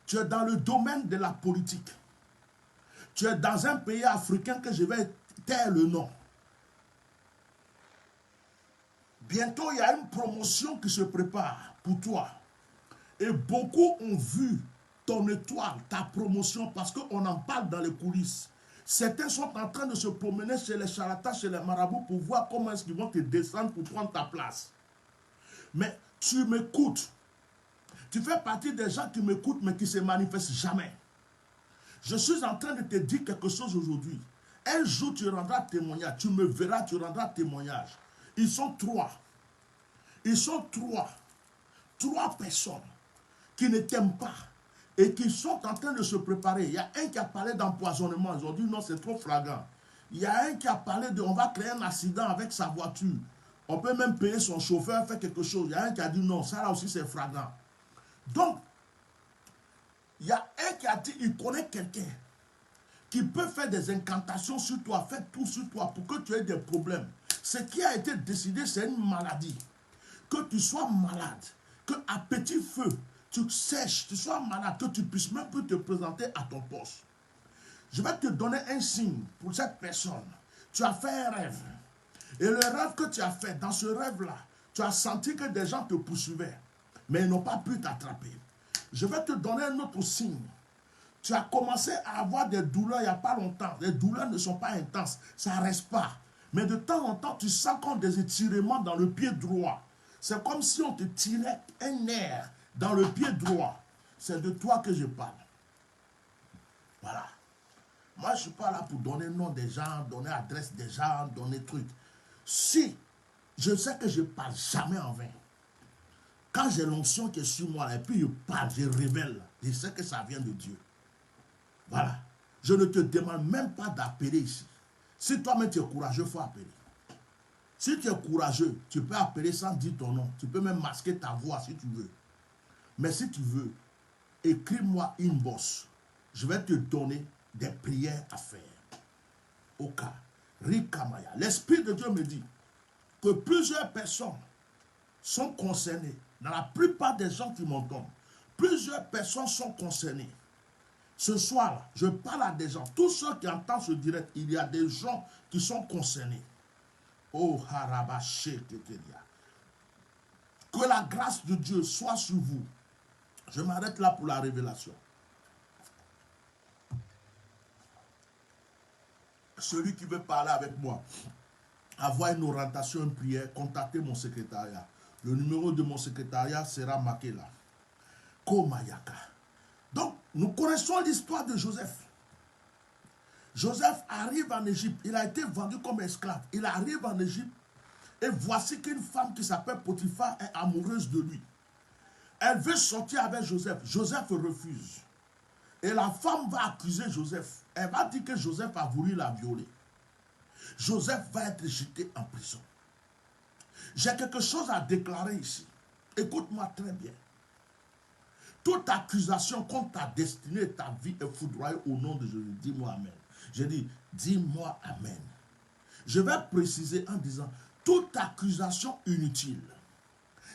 tu es dans le domaine de la politique. Tu es dans un pays africain que je vais taire le nom. Bientôt, il y a une promotion qui se prépare pour toi. Et beaucoup ont vu ton étoile, ta promotion, parce qu'on en parle dans les coulisses. Certains sont en train de se promener chez les charlatans, chez les marabouts, pour voir comment est-ce qu'ils vont te descendre pour prendre ta place. Mais tu m'écoutes. Tu fais partie des gens qui m'écoutent, mais qui ne se manifestent jamais. Je suis en train de te dire quelque chose aujourd'hui. Un jour, tu rendras témoignage. Tu me verras, tu rendras témoignage. Ils sont trois. Ils sont trois. Trois personnes qui ne t'aiment pas et qui sont en train de se préparer. Il y a un qui a parlé d'empoisonnement. Ils ont dit non, c'est trop flagrant. Il y a un qui a parlé de on va créer un accident avec sa voiture. On peut même payer son chauffeur, faire quelque chose. Il y a un qui a dit non, ça là aussi c'est flagrant. Donc, il y a un qui a dit il connaît quelqu'un qui peut faire des incantations sur toi, faire tout sur toi pour que tu aies des problèmes. Ce qui a été décidé, c'est une maladie. Que tu sois malade, qu'à petit feu, tu sèches, tu sois malade, que tu puisses même plus te présenter à ton poste. Je vais te donner un signe pour cette personne. Tu as fait un rêve. Et le rêve que tu as fait, dans ce rêve-là, tu as senti que des gens te poursuivaient, mais ils n'ont pas pu t'attraper. Je vais te donner un autre signe. Tu as commencé à avoir des douleurs il n'y a pas longtemps. Les douleurs ne sont pas intenses, ça ne reste pas. Mais de temps en temps, tu sens comme des étirements dans le pied droit. C'est comme si on te tirait un nerf dans le pied droit. C'est de toi que je parle. Voilà. Moi, je ne suis pas là pour donner nom des gens, donner adresse des gens, donner trucs. Si je sais que je ne parle jamais en vain. Quand j'ai l'onction qui est sur moi, et puis je parle, je révèle, je sais que ça vient de Dieu. Voilà. Je ne te demande même pas d'appeler ici. Si toi-même tu es courageux, il faut appeler. Si tu es courageux, tu peux appeler sans dire ton nom. Tu peux même masquer ta voix si tu veux. Mais si tu veux, écris-moi inbox. Je vais te donner des prières à faire. Au cas. Rikamaya. L'Esprit de Dieu me dit que plusieurs personnes sont concernées. Dans la plupart des gens qui m'entendent, plusieurs personnes sont concernées. Ce soir, je parle à des gens. Tous ceux qui entendent ce direct, il y a des gens qui sont concernés. Oh, Harabaché Teteria. Que la grâce de Dieu soit sur vous. Je m'arrête là pour la révélation. Celui qui veut parler avec moi, avoir une orientation, une prière, contactez mon secrétariat. Le numéro de mon secrétariat sera marqué là. Komayaka. Donc, nous connaissons l'histoire de Joseph. Joseph arrive en Égypte. Il a été vendu comme esclave. Il arrive en Égypte. Et voici qu'une femme qui s'appelle Potiphar est amoureuse de lui. Elle veut sortir avec Joseph. Joseph refuse. Et la femme va accuser Joseph. Elle va dire que Joseph a voulu la violer. Joseph va être jeté en prison. J'ai quelque chose à déclarer ici. Écoute-moi très bien. Toute accusation contre ta destinée et ta vie est foudroyée au nom de Jésus. Dis-moi Amen. Je dis, dis-moi Amen. Je vais préciser en disant, toute accusation inutile.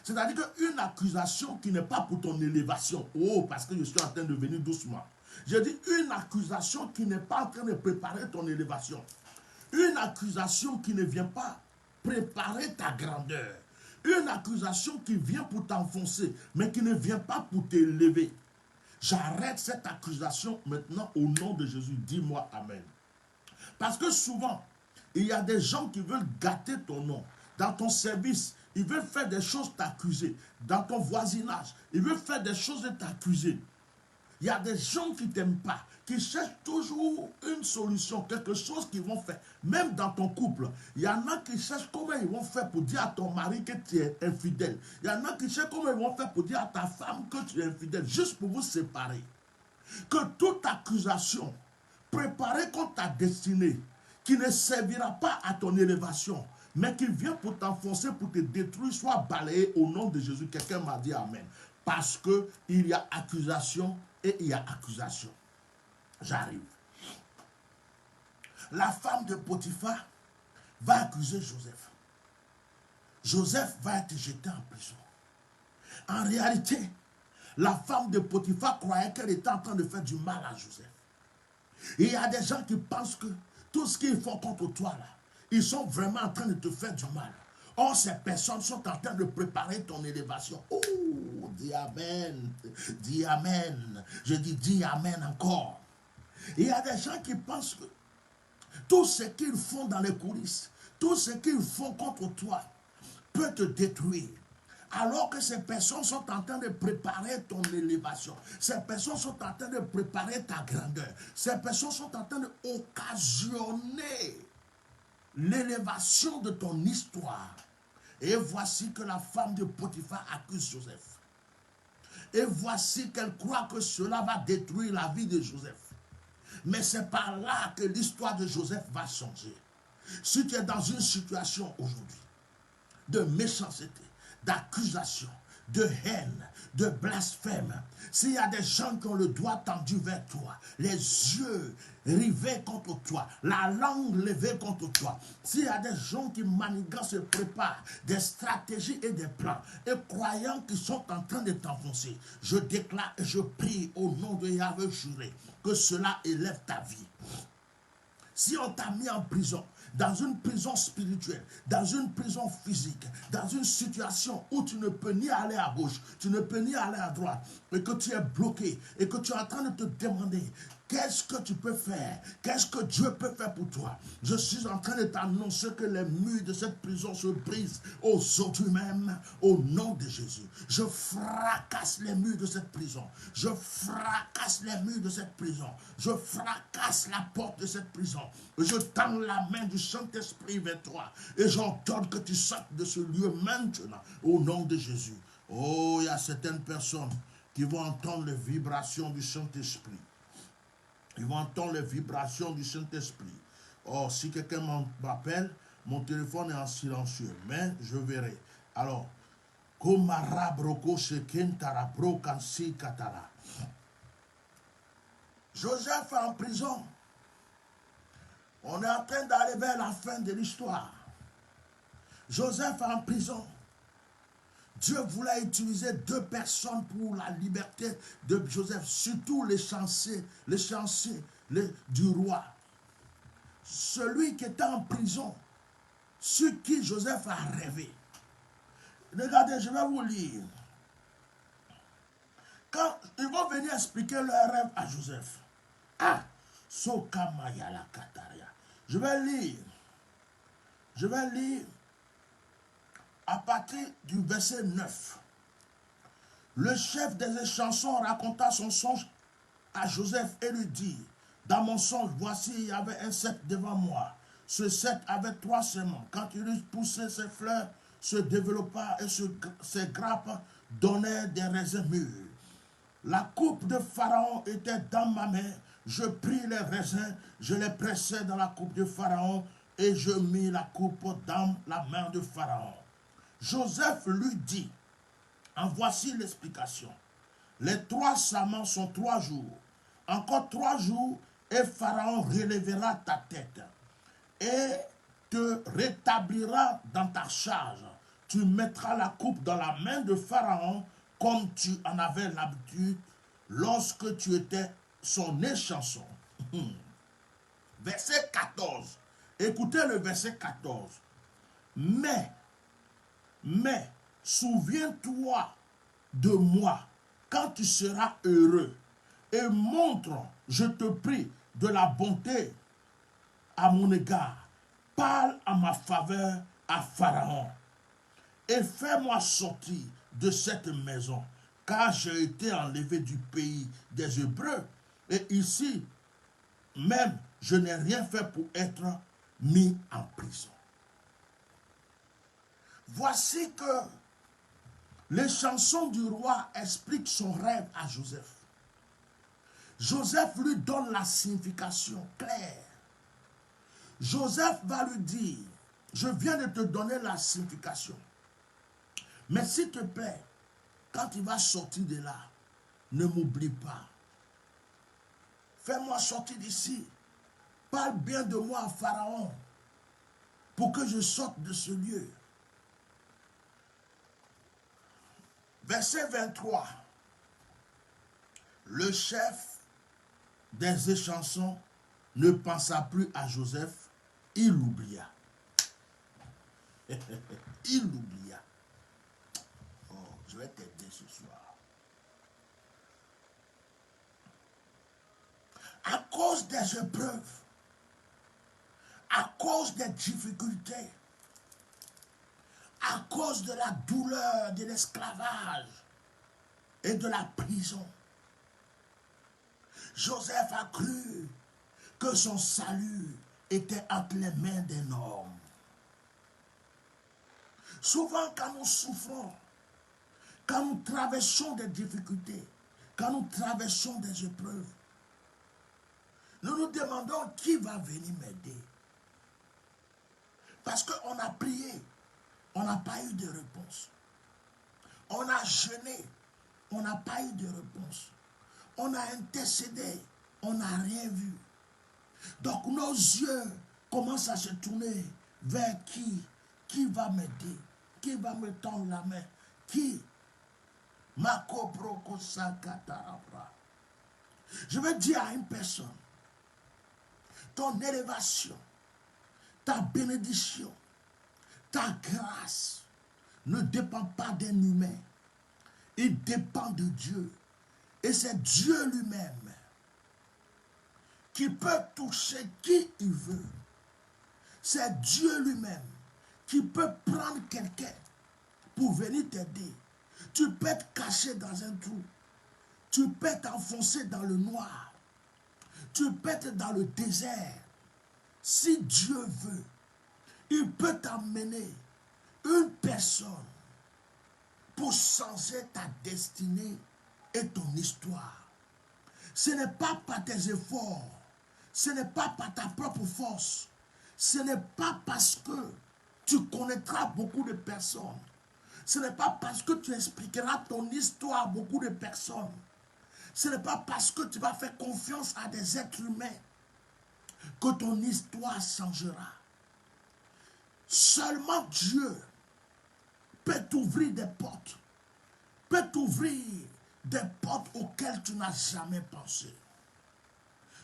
C'est-à-dire qu'une accusation qui n'est pas pour ton élévation. Oh, parce que je suis en train de venir doucement. Je dis une accusation qui n'est pas en train de préparer ton élévation. Une accusation qui ne vient pas préparer ta grandeur. Une accusation qui vient pour t'enfoncer, mais qui ne vient pas pour t'élever. J'arrête cette accusation maintenant au nom de Jésus. Dis-moi Amen. Parce que souvent, il y a des gens qui veulent gâter ton nom. Dans ton service, ils veulent faire des choses t'accuser. Dans ton voisinage, ils veulent faire des choses t'accuser. Il y a des gens qui ne t'aiment pas, qui cherchent toujours une solution, quelque chose qu'ils vont faire. Même dans ton couple, il y en a qui cherchent comment ils vont faire pour dire à ton mari que tu es infidèle. Il y en a qui cherchent comment ils vont faire pour dire à ta femme que tu es infidèle, juste pour vous séparer. Que toute accusation préparée contre ta destinée, qui ne servira pas à ton élévation, mais qui vient pour t'enfoncer, pour te détruire, soit balayée au nom de Jésus. Quelqu'un m'a dit Amen. Parce qu'il y a accusation et il y a accusation. J'arrive. La femme de Potiphar va accuser Joseph. Joseph va être jeté en prison. En réalité, la femme de Potiphar croyait qu'elle était en train de faire du mal à Joseph. Et il y a des gens qui pensent que tout ce qu'ils font contre toi là, ils sont vraiment en train de te faire du mal. Or, ces personnes sont en train de préparer ton élévation. Oh, dis Amen. Dis Amen. Je dis Amen encore. Il y a des gens qui pensent que tout ce qu'ils font dans les coulisses, tout ce qu'ils font contre toi, peut te détruire. Alors que ces personnes sont en train de préparer ton élévation. Ces personnes sont en train de préparer ta grandeur. Ces personnes sont en train d'occasionner l'élévation de ton histoire. Et voici que la femme de Potiphar accuse Joseph. Et voici qu'elle croit que cela va détruire la vie de Joseph. Mais c'est par là que l'histoire de Joseph va changer. Si tu es dans une situation aujourd'hui de méchanceté, d'accusation, de haine, de blasphème, s'il y a des gens qui ont le doigt tendu vers toi, les yeux rivés contre toi, la langue levée contre toi, s'il y a des gens qui maniganent, se préparent des stratégies et des plans, et croyants qui sont en train de t'enfoncer, je déclare et je prie au nom de Yahweh juré que cela élève ta vie. Si on t'a mis en prison, dans une prison spirituelle, dans une prison physique, dans une situation où tu ne peux ni aller à gauche, tu ne peux ni aller à droite, et que tu es bloqué, et que tu es en train de te demander, qu'est-ce que tu peux faire? Qu'est-ce que Dieu peut faire pour toi? Je suis en train de t'annoncer que les murs de cette prison se brisent aujourd'hui même, au nom de Jésus. Je fracasse les murs de cette prison. Je fracasse les murs de cette prison. Je fracasse la porte de cette prison. Je tends la main du Saint-Esprit vers toi et j'ordonne que tu sortes de ce lieu maintenant, au nom de Jésus. Oh, il y a certaines personnes qui vont entendre les vibrations du Saint-Esprit. Ils vont entendre les vibrations du Saint-Esprit. Oh, si quelqu'un m'appelle, mon téléphone est en silencieux, mais je verrai. Alors, Joseph est en prison. On est en train d'aller vers la fin de l'histoire. Joseph est en prison. Dieu voulait utiliser 2 personnes pour la liberté de Joseph, surtout les chanciers du roi. Celui qui était en prison, sur qui Joseph a rêvé. Regardez, je vais vous lire. Quand ils vont venir expliquer leur rêve à Joseph. Ah, Sokamayala Kataria. Je vais lire à partir du verset 9. Le chef des échansons raconta son songe à Joseph et lui dit, dans mon songe, voici, il y avait un cep devant moi. Ce cep avait 3 sements. Quand il eut poussé, ses fleurs se développa et ses grappes donnaient des raisins mûrs. La coupe de Pharaon était dans ma main. Je pris les raisins, je les pressai dans la coupe de Pharaon et je mis la coupe dans la main de Pharaon. Joseph lui dit, en voici l'explication. Les 3 serments sont 3 jours. Encore 3 jours et Pharaon relèvera ta tête et te rétablira dans ta charge. Tu mettras la coupe dans la main de Pharaon comme tu en avais l'habitude lorsque tu étais son échanson. Verset 14. Écoutez le verset 14. Mais, souviens-toi de moi quand tu seras heureux et montre, je te prie, de la bonté à mon égard. Parle en ma faveur à Pharaon et fais-moi sortir de cette maison, car j'ai été enlevé du pays des Hébreux et ici même je n'ai rien fait pour être mis en prison. Voici que les chansons du roi expliquent son rêve à Joseph. Joseph lui donne la signification claire. Joseph va lui dire, je viens de te donner la signification. Mais s'il te plaît, quand tu vas sortir de là, ne m'oublie pas. Fais-moi sortir d'ici. Parle bien de moi à Pharaon pour que je sorte de ce lieu. Verset 23. Le chef des échansons ne pensa plus à Joseph, il l'oublia. Il l'oublia. Oh, je vais t'aider ce soir. À cause des épreuves, à cause des difficultés, à cause de la douleur de l'esclavage et de la prison, Joseph a cru que son salut était entre les mains d'un homme. Souvent, quand nous souffrons, quand nous traversons des difficultés, quand nous traversons des épreuves, nous nous demandons qui va venir m'aider. Parce qu'on a prié, on n'a pas eu de réponse. On a jeûné, on n'a pas eu de réponse. On a intercédé, on n'a rien vu. Donc nos yeux commencent à se tourner vers qui va m'aider, qui va me tendre la main, qui. Je veux dire à une personne, ton élévation, ta bénédiction, ta grâce ne dépend pas d'un humain. Il dépend de Dieu. Et c'est Dieu lui-même qui peut toucher qui il veut. C'est Dieu lui-même qui peut prendre quelqu'un pour venir t'aider. Tu peux être caché dans un trou. Tu peux t'enfoncer dans le noir. Tu peux être dans le désert. Si Dieu veut, il peut t'emmener une personne pour changer ta destinée et ton histoire. Ce n'est pas par tes efforts, ce n'est pas par ta propre force, ce n'est pas parce que tu connaîtras beaucoup de personnes, ce n'est pas parce que tu expliqueras ton histoire à beaucoup de personnes, ce n'est pas parce que tu vas faire confiance à des êtres humains que ton histoire changera. Seulement Dieu peut t'ouvrir des portes, peut t'ouvrir des portes auxquelles tu n'as jamais pensé.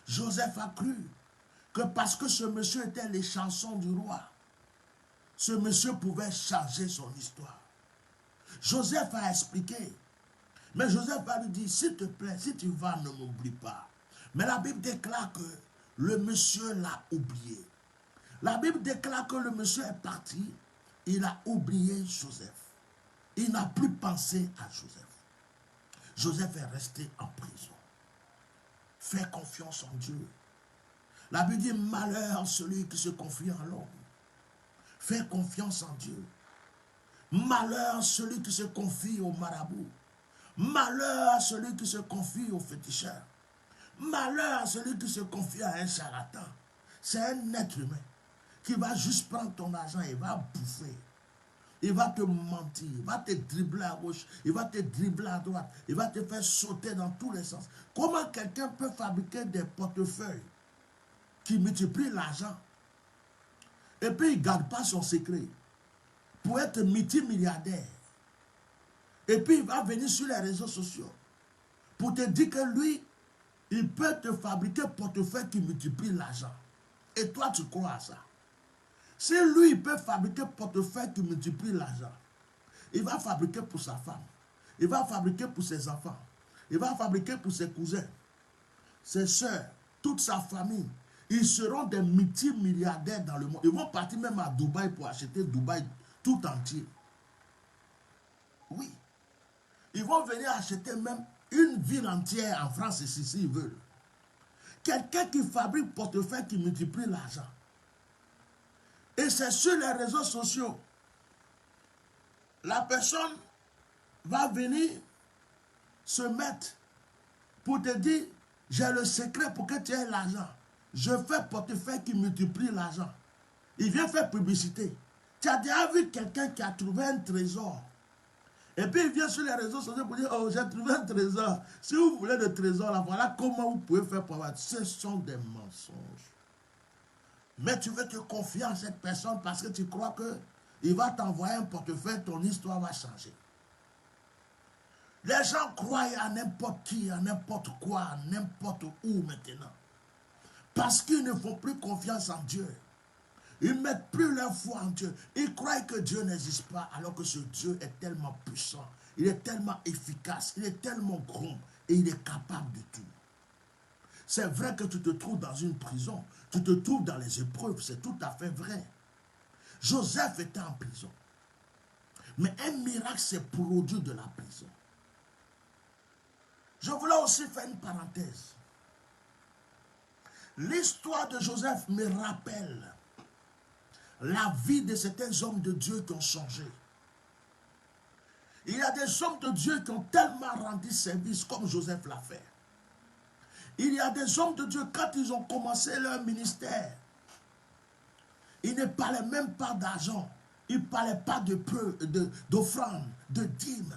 Joseph a cru que parce que ce monsieur était les chansons du roi, ce monsieur pouvait changer son histoire. Joseph a expliqué, mais Joseph a lui dit, s'il te plaît, si tu vas, ne m'oublie pas. Mais la Bible déclare que le monsieur l'a oublié. La Bible déclare que le monsieur est parti, il a oublié Joseph. Il n'a plus pensé à Joseph. Joseph est resté en prison. Fais confiance en Dieu. La Bible dit, malheur à celui qui se confie en l'homme. Fais confiance en Dieu. Malheur à celui qui se confie au marabout. Malheur à celui qui se confie au féticheur. Malheur à celui qui se confie à un charlatan. C'est un être humain qui va juste prendre ton argent et va bouffer. Il va te mentir, il va te dribbler à gauche, il va te dribbler à droite, il va te faire sauter dans tous les sens. Comment quelqu'un peut fabriquer des portefeuilles qui multiplient l'argent et puis il ne garde pas son secret pour être multimilliardaire? Et puis il va venir sur les réseaux sociaux pour te dire que lui, il peut te fabriquer un portefeuille qui multiplie l'argent. Et toi, tu crois à ça? Si lui, il peut fabriquer un portefeuille qui multiplie l'argent, il va fabriquer pour sa femme, il va fabriquer pour ses enfants, il va fabriquer pour ses cousins, ses soeurs, toute sa famille. Ils seront des multimilliardaires dans le monde. Ils vont partir même à Dubaï pour acheter Dubaï tout entier. Oui. Ils vont venir acheter même une ville entière en France ici, s'ils veulent. Quelqu'un qui fabrique un portefeuille qui multiplie l'argent. Et c'est sur les réseaux sociaux. La personne va venir se mettre pour te dire, j'ai le secret pour que tu aies l'argent. Je fais portefeuille qui multiplie l'argent. Il vient faire publicité. Tu as déjà vu quelqu'un qui a trouvé un trésor. Et puis il vient sur les réseaux sociaux pour dire, oh, j'ai trouvé un trésor. Si vous voulez le trésor, là, voilà comment vous pouvez faire pour avoir. Ce sont des mensonges. Mais tu veux te confier en cette personne parce que tu crois qu'il va t'envoyer un portefeuille, ton histoire va changer. Les gens croient à n'importe qui, à n'importe quoi, à n'importe où maintenant. Parce qu'ils ne font plus confiance en Dieu. Ils ne mettent plus leur foi en Dieu. Ils croient que Dieu n'existe pas, alors que ce Dieu est tellement puissant, il est tellement efficace, il est tellement grand et il est capable de tout. C'est vrai que tu te trouves dans une prison, tu te trouves dans les épreuves, c'est tout à fait vrai. Joseph était en prison. Mais un miracle s'est produit de la prison. Je voulais aussi faire une parenthèse. L'histoire de Joseph me rappelle la vie de certains hommes de Dieu qui ont changé. Il y a des hommes de Dieu qui ont tellement rendu service comme Joseph l'a fait. Il y a des hommes de Dieu, quand ils ont commencé leur ministère, ils ne parlaient même pas d'argent. Ils ne parlaient pas d'offrande, de dîmes.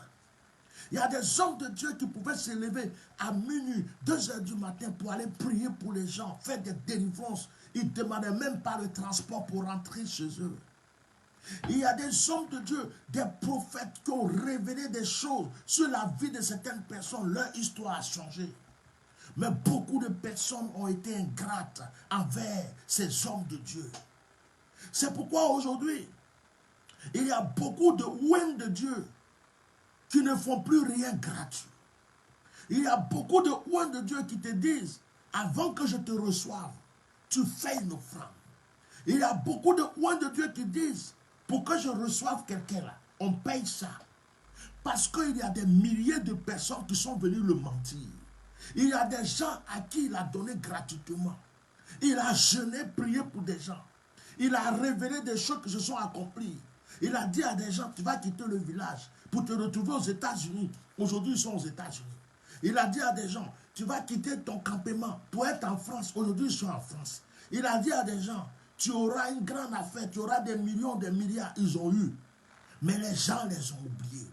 Il y a des hommes de Dieu qui pouvaient se lever à minuit, 2 heures du matin pour aller prier pour les gens, faire des délivrances. Ils ne demandaient même pas le transport pour rentrer chez eux. Il y a des hommes de Dieu, des prophètes qui ont révélé des choses sur la vie de certaines personnes. Leur histoire a changé. Mais beaucoup de personnes ont été ingrates envers ces hommes de Dieu. C'est pourquoi aujourd'hui, il y a beaucoup de ouins de Dieu qui ne font plus rien gratuit. Il y a beaucoup de ouins de Dieu qui te disent, avant que je te reçoive, tu fais une offrande. Il y a beaucoup de ouins de Dieu qui disent, pour que je reçoive quelqu'un là, on paye ça. Parce qu'il y a des milliers de personnes qui sont venues le mentir. Il y a des gens à qui il a donné gratuitement. Il a jeûné, prié pour des gens. Il a révélé des choses qui se sont accomplies. Il a dit à des gens, tu vas quitter le village pour te retrouver aux États-Unis. Aujourd'hui, ils sont aux États-Unis. Il a dit à des gens, tu vas quitter ton campement pour être en France. Aujourd'hui, ils sont en France. Il a dit à des gens, tu auras une grande affaire, tu auras des millions, des milliards. Ils ont eu. Mais les gens les ont oubliés.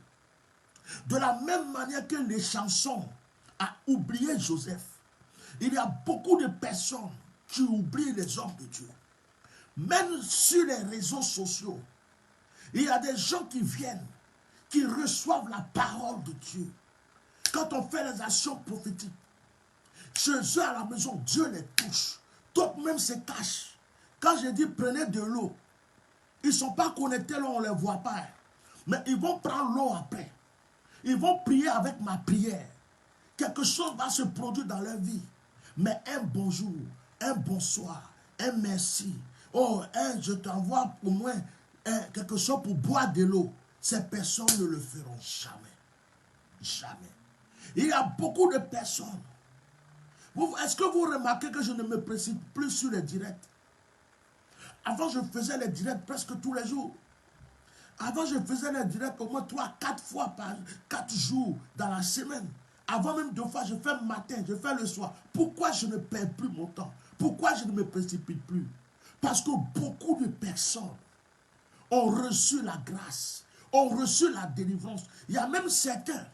De la même manière que les chansons ont oublié Joseph, il y a beaucoup de personnes qui oublient les hommes de Dieu. Même sur les réseaux sociaux, il y a des gens qui viennent, qui reçoivent la parole de Dieu. Quand on fait les actions prophétiques, chez eux à la maison, Dieu les touche. D'autres même se cachent. Quand je dis prenez de l'eau, ils ne sont pas connectés là, on ne les voit pas. Mais ils vont prendre l'eau après. Ils vont prier avec ma prière. Quelque chose va se produire dans leur vie. Mais un bonjour, un bonsoir, un merci. Oh, je t'envoie au moins quelque chose pour boire de l'eau. Ces personnes ne le feront jamais. Jamais. Il y a beaucoup de personnes. Est-ce que vous remarquez que je ne me précipite plus sur les directs? Avant, je faisais les directs presque tous les jours. Avant, je faisais les directs au moins 3-4 fois par 4 jours dans la semaine. Avant même 2 fois, je fais le matin, je fais le soir. Pourquoi je ne perds plus mon temps? Pourquoi je ne me précipite plus? Parce que beaucoup de personnes ont reçu la grâce, ont reçu la délivrance. Il y a même certains,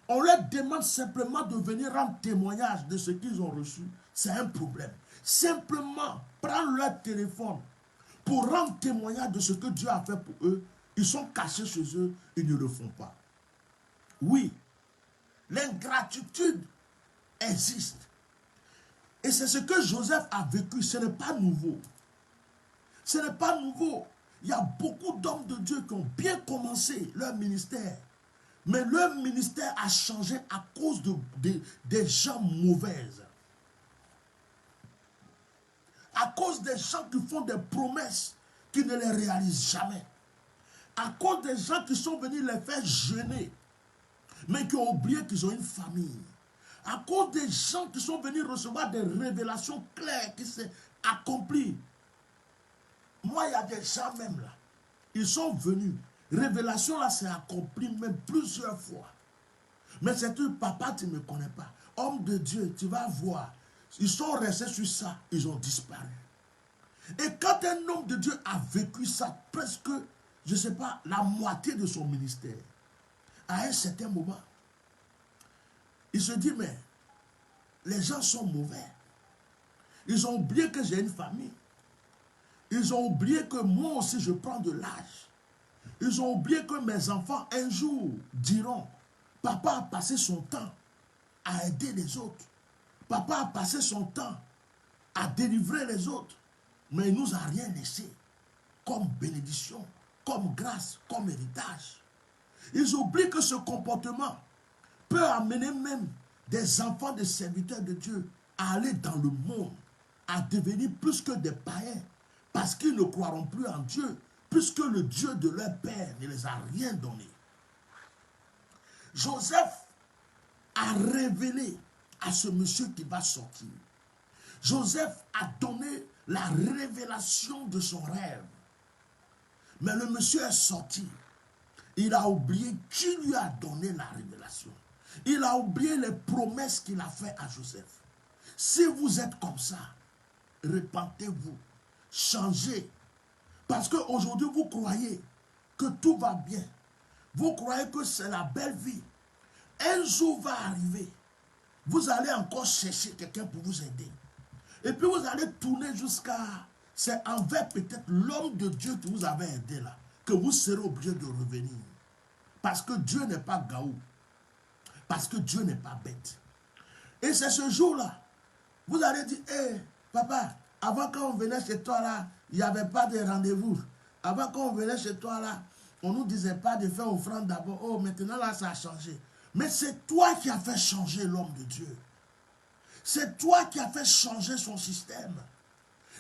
on leur demande simplement de venir rendre témoignage de ce qu'ils ont reçu. C'est un problème. Simplement prendre leur téléphone pour rendre témoignage de ce que Dieu a fait pour eux. Ils sont cachés chez eux, ils ne le font pas. Oui, l'ingratitude existe. Et c'est ce que Joseph a vécu. Ce n'est pas nouveau. Ce n'est pas nouveau. Il y a beaucoup d'hommes de Dieu qui ont bien commencé leur ministère. Mais leur ministère a changé à cause des gens mauvaises. À cause des gens qui font des promesses qui ne les réalisent jamais. À cause des gens qui sont venus les faire jeûner, mais qui ont oublié qu'ils ont une famille. À cause des gens qui sont venus recevoir des révélations claires qui s'est accomplies. Moi, il y a des gens même là, ils sont venus. Révélation là s'est accomplie même plusieurs fois. Mais c'est tout, papa, tu ne me connais pas. Homme de Dieu, tu vas voir. Ils sont restés sur ça, ils ont disparu. Et quand un homme de Dieu a vécu ça, presque, je ne sais pas, la moitié de son ministère, à un certain moment, il se dit, mais les gens sont mauvais. Ils ont oublié que j'ai une famille. Ils ont oublié que moi aussi je prends de l'âge. Ils ont oublié que mes enfants un jour diront, papa a passé son temps à aider les autres. Papa a passé son temps à délivrer les autres. Mais il ne nous a rien laissé comme bénédiction, comme grâce, comme héritage. Ils oublient que ce comportement peut amener même des enfants des serviteurs de Dieu à aller dans le monde, à devenir plus que des païens, parce qu'ils ne croiront plus en Dieu, puisque le Dieu de leur père ne les a rien donné. Joseph a révélé à ce monsieur qui va sortir. Joseph a donné la révélation de son rêve. Mais le monsieur est sorti. Il a oublié qui lui a donné la révélation. Il a oublié les promesses qu'il a faites à Joseph. Si vous êtes comme ça, repentez-vous, changez. Parce qu'aujourd'hui, vous croyez que tout va bien. Vous croyez que c'est la belle vie. Un jour va arriver. Vous allez encore chercher quelqu'un pour vous aider. Et puis vous allez tourner jusqu'à... C'est envers peut-être l'homme de Dieu qui vous avait aidé là, que vous serez obligé de revenir. Parce que Dieu n'est pas gaou. Parce que Dieu n'est pas bête. Et c'est ce jour-là, vous allez dire, hé, papa, avant quand on venait chez toi là, il n'y avait pas de rendez-vous. Avant quand on venait chez toi là, on ne nous disait pas de faire offrande d'abord. Oh, maintenant là, ça a changé. Mais c'est toi qui as fait changer l'homme de Dieu. C'est toi qui as fait changer son système.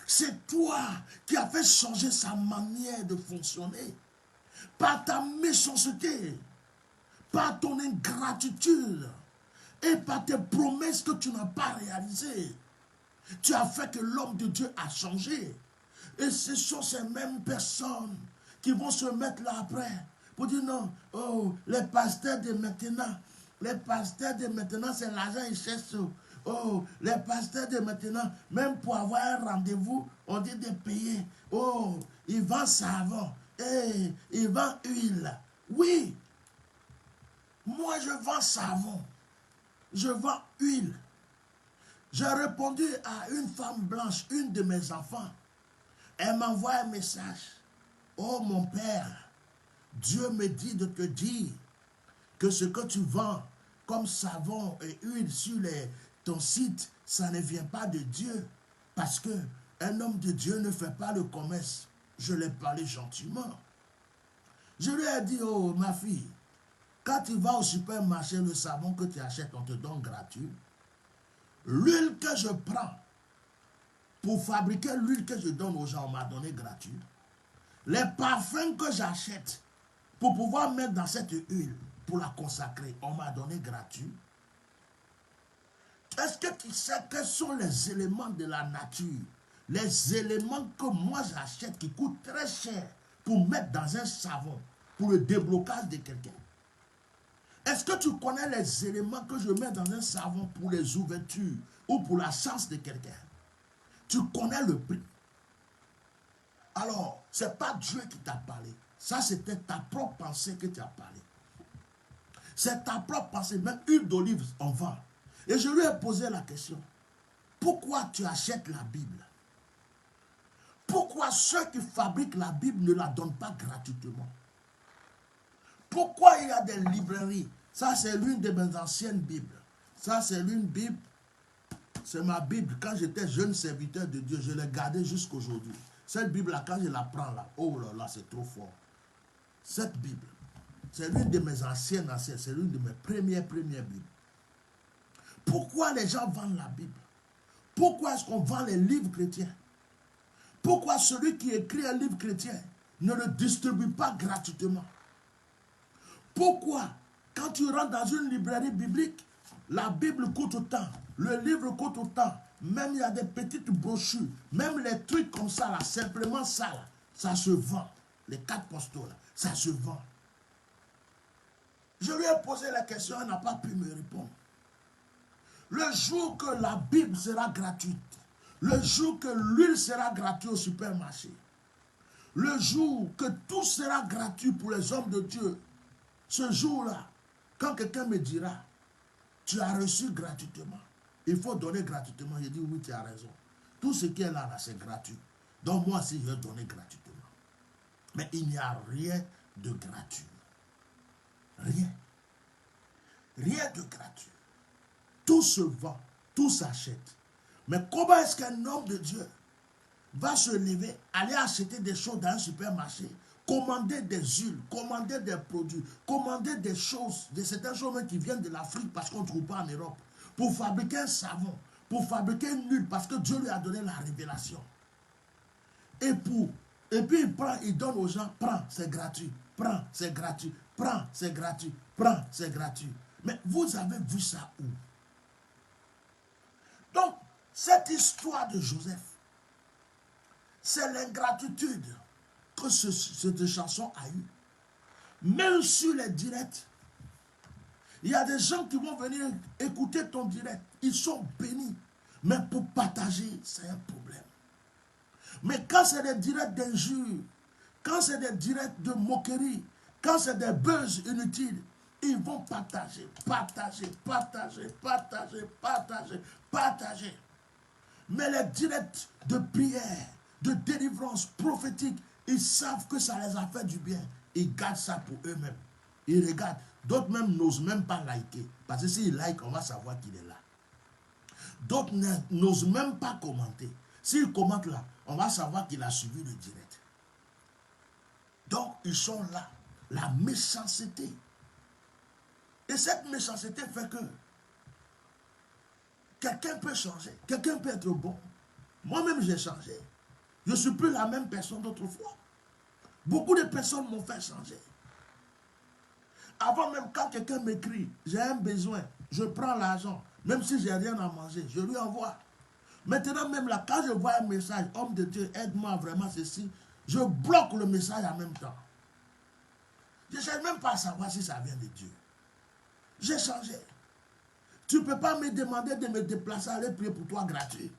C'est toi qui as fait changer sa manière de fonctionner. Par ta méchanceté, par ton ingratitude et par tes promesses que tu n'as pas réalisées. Tu as fait que l'homme de Dieu a changé. Et ce sont ces mêmes personnes qui vont se mettre là après pour dire non, oh, les pasteurs de maintenant, c'est l'argent ils cherchent. Oh, les pasteurs de maintenant, même pour avoir un rendez-vous, on dit de payer. Oh, ils vendent savon, hey, ils vendent huile. Oui, moi je vends savon, je vends huile. J'ai répondu à une femme blanche, une de mes enfants. Elle m'envoie un message. Oh mon père, Dieu me dit de te dire que ce que tu vends comme savon et huile sur ton site, ça ne vient pas de Dieu. Parce que un homme de Dieu ne fait pas le commerce. Je l'ai parlé gentiment. Je lui ai dit, oh ma fille, quand tu vas au supermarché, le savon que tu achètes, on te donne gratuit. L'huile que je prends pour fabriquer l'huile que je donne aux gens, on m'a donné gratuit. Les parfums que j'achète pour pouvoir mettre dans cette huile, pour la consacrer, on m'a donné gratuit. Est-ce que tu sais quels sont les éléments de la nature? Les éléments que moi j'achète qui coûtent très cher pour mettre dans un savon, pour le déblocage de quelqu'un. Est-ce que tu connais les éléments que je mets dans un savon pour les ouvertures ou pour la chance de quelqu'un? Tu connais le prix. Alors, ce n'est pas Dieu qui t'a parlé. Ça, c'était ta propre pensée que tu as parlé. C'est ta propre pensée. Même huile d'olive, on vend. Et je lui ai posé la question. Pourquoi tu achètes la Bible? Pourquoi ceux qui fabriquent la Bible ne la donnent pas gratuitement? Pourquoi il y a des librairies? Ça, c'est l'une de mes anciennes Bibles. Ça, c'est l'une Bible. C'est ma Bible. Quand j'étais jeune serviteur de Dieu, je l'ai gardée jusqu'aujourd'hui. Cette Bible-là, quand je la prends là, oh là là, c'est trop fort. Cette Bible, c'est l'une de mes anciennes, c'est l'une de mes premières Bibles. Pourquoi les gens vendent la Bible? Pourquoi est-ce qu'on vend les livres chrétiens? Pourquoi celui qui écrit un livre chrétien ne le distribue pas gratuitement? Pourquoi, quand tu rentres dans une librairie biblique, la Bible coûte autant, le livre coûte autant, même il y a des petites brochures, même les trucs comme ça, là, simplement ça, là, ça se vend. Les 4 postaux, là, ça se vend. Je lui ai posé la question, elle n'a pas pu me répondre. Le jour que la Bible sera gratuite, le jour que l'huile sera gratuite au supermarché, le jour que tout sera gratuit pour les hommes de Dieu, ce jour-là, quand quelqu'un me dira, tu as reçu gratuitement, il faut donner gratuitement, je dis oui, tu as raison. Tout ce qui est là, c'est gratuit. Donc moi aussi, je vais donner gratuitement. Mais il n'y a rien de gratuit. Rien. Rien de gratuit. Tout se vend, tout s'achète. Mais comment est-ce qu'un homme de Dieu va se lever, aller acheter des choses dans un supermarché, commander des huiles, commander des produits, commander des choses, de certaines choses qui viennent de l'Afrique parce qu'on ne trouve pas en Europe, pour fabriquer un savon, pour fabriquer une huile parce que Dieu lui a donné la révélation. Et puis il prend, il donne aux gens, prends, c'est gratuit, prends, c'est gratuit, prends, c'est gratuit, prends, c'est gratuit. Mais vous avez vu ça où? Donc, cette histoire de Joseph, c'est l'ingratitude que cette chanson a eue. Même sur les directs, il y a des gens qui vont venir écouter ton direct. Ils sont bénis. Mais pour partager, c'est un problème. Mais quand c'est des directs d'injures, quand c'est des directs de moquerie, quand c'est des buzz inutiles, ils vont partager, partager, partager, partager, partager, partager. Mais les directs de prière, de délivrance prophétique, ils savent que ça les a fait du bien. Ils gardent ça pour eux-mêmes. Ils regardent. D'autres même n'osent même pas liker. Parce que s'ils like, on va savoir qu'il est là. D'autres n'osent même pas commenter. S'ils commentent là, on va savoir qu'il a suivi le direct. Donc, ils sont là. La méchanceté. Et cette méchanceté fait que quelqu'un peut changer. Quelqu'un peut être bon. Moi-même, j'ai changé. Je ne suis plus la même personne d'autrefois. Beaucoup de personnes m'ont fait changer. Avant même, quand quelqu'un m'écrit, j'ai un besoin, je prends l'argent, même si je n'ai rien à manger, je lui envoie. Maintenant, même là, quand je vois un message, homme de Dieu, aide-moi vraiment ceci, je bloque le message en même temps. Je ne cherche même pas à savoir si ça vient de Dieu. J'ai changé. Tu ne peux pas me demander de me déplacer, aller prier pour toi gratuit.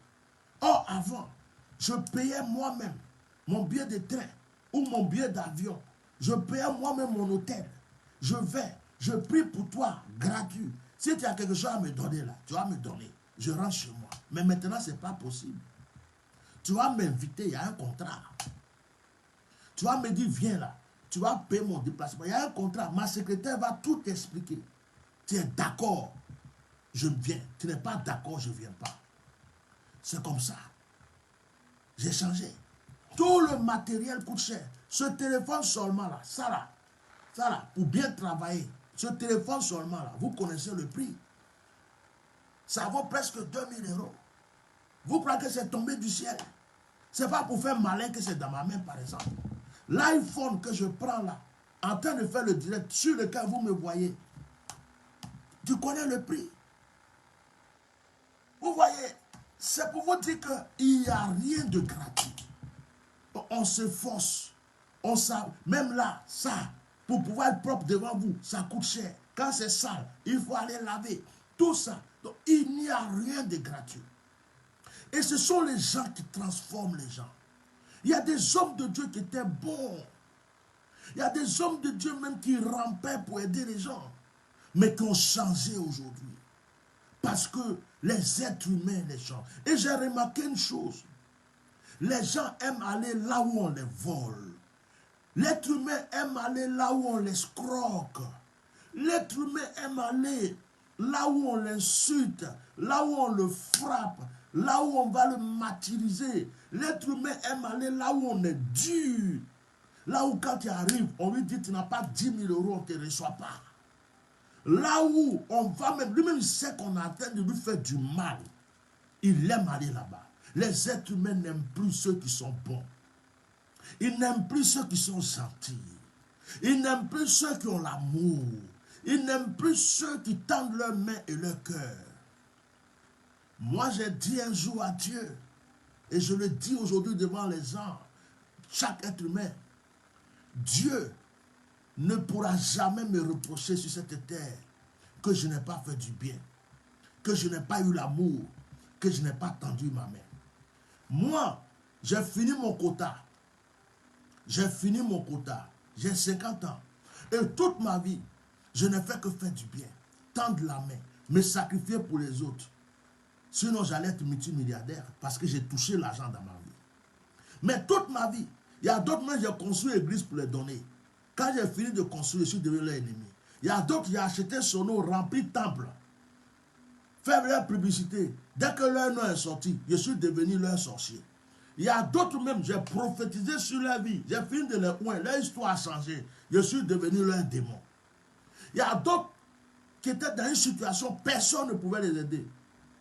Or, avant, je payais moi-même mon billet de train ou mon billet d'avion. Je payais moi-même mon hôtel. Je vais, je prie pour toi gratuit. Si tu as quelque chose à me donner là, tu vas me donner. Je rentre chez moi. Mais maintenant, ce n'est pas possible. Tu vas m'inviter, il y a un contrat. Tu vas me dire, viens là. Tu vas payer mon déplacement. Il y a un contrat. Ma secrétaire va tout expliquer. Tu es d'accord, je viens. Tu n'es pas d'accord, je ne viens pas. C'est comme ça. J'ai changé. Tout le matériel coûte cher. Ce téléphone seulement là, ça là, pour bien travailler, ce téléphone seulement là, vous connaissez le prix. Ça vaut presque 2000 €. Vous croyez que c'est tombé du ciel? Ce n'est pas pour faire malin que c'est dans ma main, par exemple. L'iPhone que je prends là, en train de faire le direct, sur lequel vous me voyez, tu connais le prix. Vous voyez, c'est pour vous dire qu'il n'y a rien de gratuit. On se force. Même là, ça, pour pouvoir être propre devant vous, ça coûte cher. Quand c'est sale, il faut aller laver. Tout ça. Donc, il n'y a rien de gratuit. Et ce sont les gens qui transforment les gens. Il y a des hommes de Dieu qui étaient bons. Il y a des hommes de Dieu même qui rampaient pour aider les gens, mais qui ont changé aujourd'hui. Parce que les êtres humains, les gens. Et j'ai remarqué une chose. Les gens aiment aller là où on les vole. L'être humain aime aller là où on les scroque. L'être humain aime aller là où on l'insulte, là où on le frappe, là où on va le martyriser. L'être humain aime aller là où on est dur. Là où quand tu arrives, on lui dit tu n'as pas 10 000 €, on ne te reçoit pas. Là où on va même, lui-même il sait qu'on est en train de lui faire du mal. Il aime aller là-bas. Les êtres humains n'aiment plus ceux qui sont bons. Ils n'aiment plus ceux qui sont gentils. Ils n'aiment plus ceux qui ont l'amour. Ils n'aiment plus ceux qui tendent leurs mains et leur cœur. Moi, j'ai dit un jour à Dieu, et je le dis aujourd'hui devant les gens, chaque être humain, Dieu ne pourra jamais me reprocher sur cette terre que je n'ai pas fait du bien, que je n'ai pas eu l'amour, que je n'ai pas tendu ma main. Moi, j'ai fini mon quota. J'ai fini mon quota. J'ai 50 ans. Et toute ma vie, je n'ai fait que faire du bien, tendre la main, me sacrifier pour les autres. Sinon, j'allais être multimilliardaire parce que j'ai touché l'argent dans ma vie. Mais toute ma vie, il y a d'autres, moi, j'ai construit l'église pour les donner. Quand j'ai fini de construire, je suis devenu leur ennemi. Il y a d'autres qui ont acheté son nom, rempli de temples. Faire leur publicité. Dès que leur nom est sorti, je suis devenu leur sorcier. Il y a d'autres même, j'ai prophétisé sur leur vie. J'ai fini de les ouer, leur histoire a changé. Je suis devenu leur démon. Il y a d'autres qui étaient dans une situation, personne ne pouvait les aider.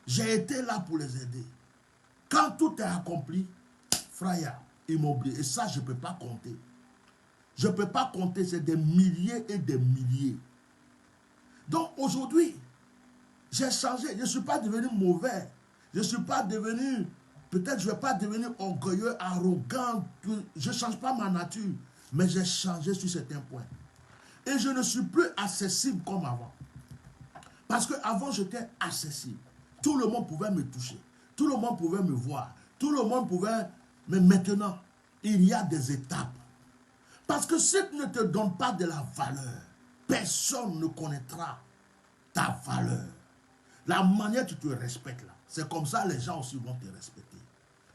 J'ai été là pour les aider. Quand tout est accompli, frère, ils m'ont oublié. Et ça, je ne peux pas compter. Je ne peux pas compter, c'est des milliers et des milliers. Donc aujourd'hui, j'ai changé. Je ne suis pas devenu mauvais. Je ne suis pas devenu, peut-être je ne vais pas devenir orgueilleux, arrogant. Je ne change pas ma nature. Mais j'ai changé sur certains points. Et je ne suis plus accessible comme avant. Parce qu'avant, j'étais accessible. Tout le monde pouvait me toucher. Tout le monde pouvait me voir. Tout le monde pouvait... Mais maintenant, il y a des étapes. Parce que si tu ne te donnes pas de la valeur, personne ne connaîtra ta valeur. La manière dont tu te respectes là, c'est comme ça les gens aussi vont te respecter.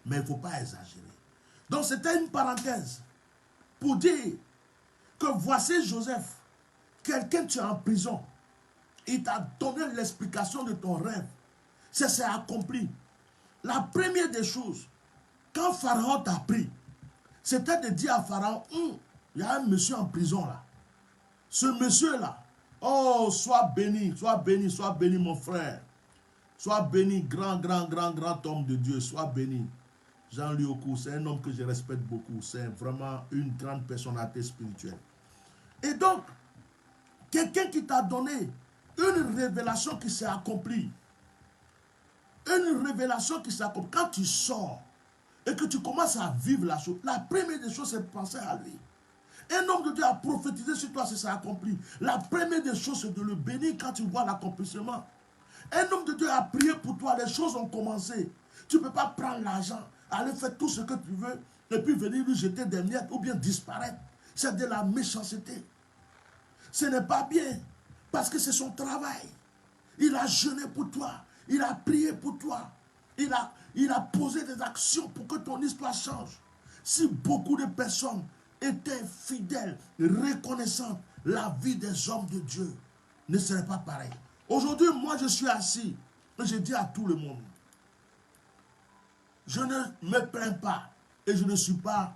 Mais il ne faut pas exagérer. Donc c'était une parenthèse pour dire que voici Joseph, quelqu'un tu es en prison, il t'a donné l'explication de ton rêve. Ça s'est accompli. La première des choses, quand Pharaon t'a pris, c'était de dire à Pharaon, il y a un monsieur en prison là. Ce monsieur-là, oh, sois béni, sois béni, sois béni mon frère. Sois béni, grand homme de Dieu, sois béni. Jean Liokou, c'est un homme que je respecte beaucoup. C'est vraiment une grande personnalité spirituelle. Et donc, quelqu'un qui t'a donné une révélation qui s'est accomplie. Une révélation qui s'est accomplie. Quand tu sors et que tu commences à vivre la chose, la première des choses, c'est de penser à lui. Un homme de Dieu a prophétisé sur toi, si ça accompli. La première des choses, c'est de le bénir quand tu vois l'accomplissement. Un homme de Dieu a prié pour toi, les choses ont commencé. Tu ne peux pas prendre l'argent, aller faire tout ce que tu veux, et puis venir lui jeter des miettes ou bien disparaître. C'est de la méchanceté. Ce n'est pas bien, parce que c'est son travail. Il a jeûné pour toi, il a prié pour toi, il a posé des actions pour que ton histoire change. Si beaucoup de personnes étaient fidèles, reconnaissantes, la vie des hommes de Dieu ne serait pas pareille. Aujourd'hui, moi, je suis assis et je dis à tout le monde, je ne me plains pas et je ne suis pas,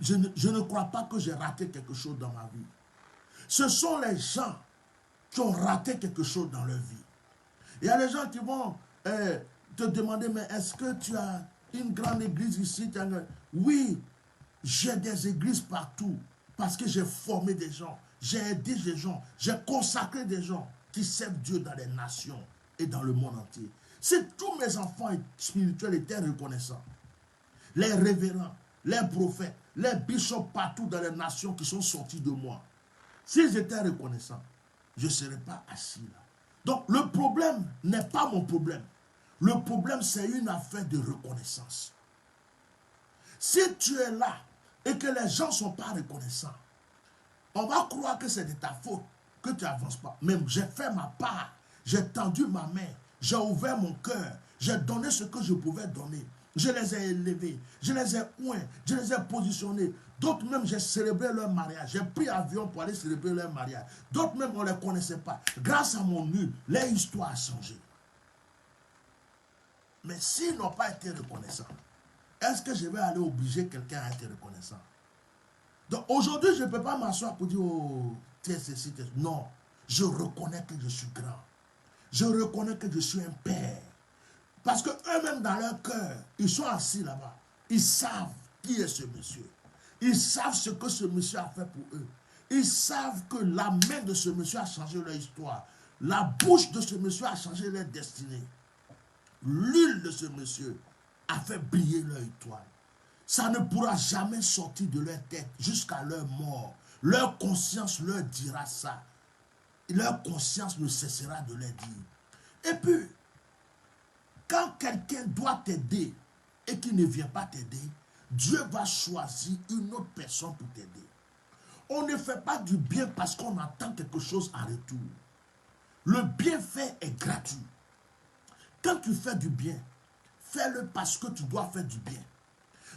je ne crois pas que j'ai raté quelque chose dans ma vie. Ce sont les gens qui ont raté quelque chose dans leur vie. Il y a des gens qui vont te demander, mais est-ce que tu as une grande église ici? Oui, j'ai des églises partout parce que j'ai formé des gens, j'ai aidé des gens, j'ai consacré des gens qui servent Dieu dans les nations et dans le monde entier. Si tous mes enfants spirituels étaient reconnaissants, les révérends, les prophètes, les bishops partout dans les nations qui sont sortis de moi, s'ils étaient reconnaissants, je ne serais pas assis là. Donc le problème n'est pas mon problème. Le problème, c'est une affaire de reconnaissance. Si tu es là et que les gens ne sont pas reconnaissants, on va croire que c'est de ta faute que tu n'avances pas. Même j'ai fait ma part, j'ai tendu ma main, j'ai ouvert mon cœur, j'ai donné ce que je pouvais donner. Je les ai élevés, je les ai oints, je les ai positionnés. D'autres même, j'ai célébré leur mariage. J'ai pris avion pour aller célébrer leur mariage. D'autres même, on ne les connaissait pas. Grâce à mon nul, leur histoire a changé. Mais s'ils n'ont pas été reconnaissants, est-ce que je vais aller obliger quelqu'un à être reconnaissant? Donc aujourd'hui, je ne peux pas m'asseoir pour dire, oh, tu es ceci, tu es... Non, je reconnais que je suis grand. Je reconnais que je suis un père. Parce qu'eux-mêmes, dans leur cœur, ils sont assis là-bas. Ils savent qui est ce monsieur. Ils savent ce que ce monsieur a fait pour eux. Ils savent que la main de ce monsieur a changé leur histoire. La bouche de ce monsieur a changé leur destinée. L'huile de ce monsieur a fait briller leur étoile. Ça ne pourra jamais sortir de leur tête jusqu'à leur mort. Leur conscience leur dira ça. Leur conscience ne cessera de leur dire. Et puis, quand quelqu'un doit t'aider et qu'il ne vient pas t'aider, Dieu va choisir une autre personne pour t'aider. On ne fait pas du bien parce qu'on attend quelque chose en retour. Le bienfait est gratuit. Quand tu fais du bien, fais-le parce que tu dois faire du bien.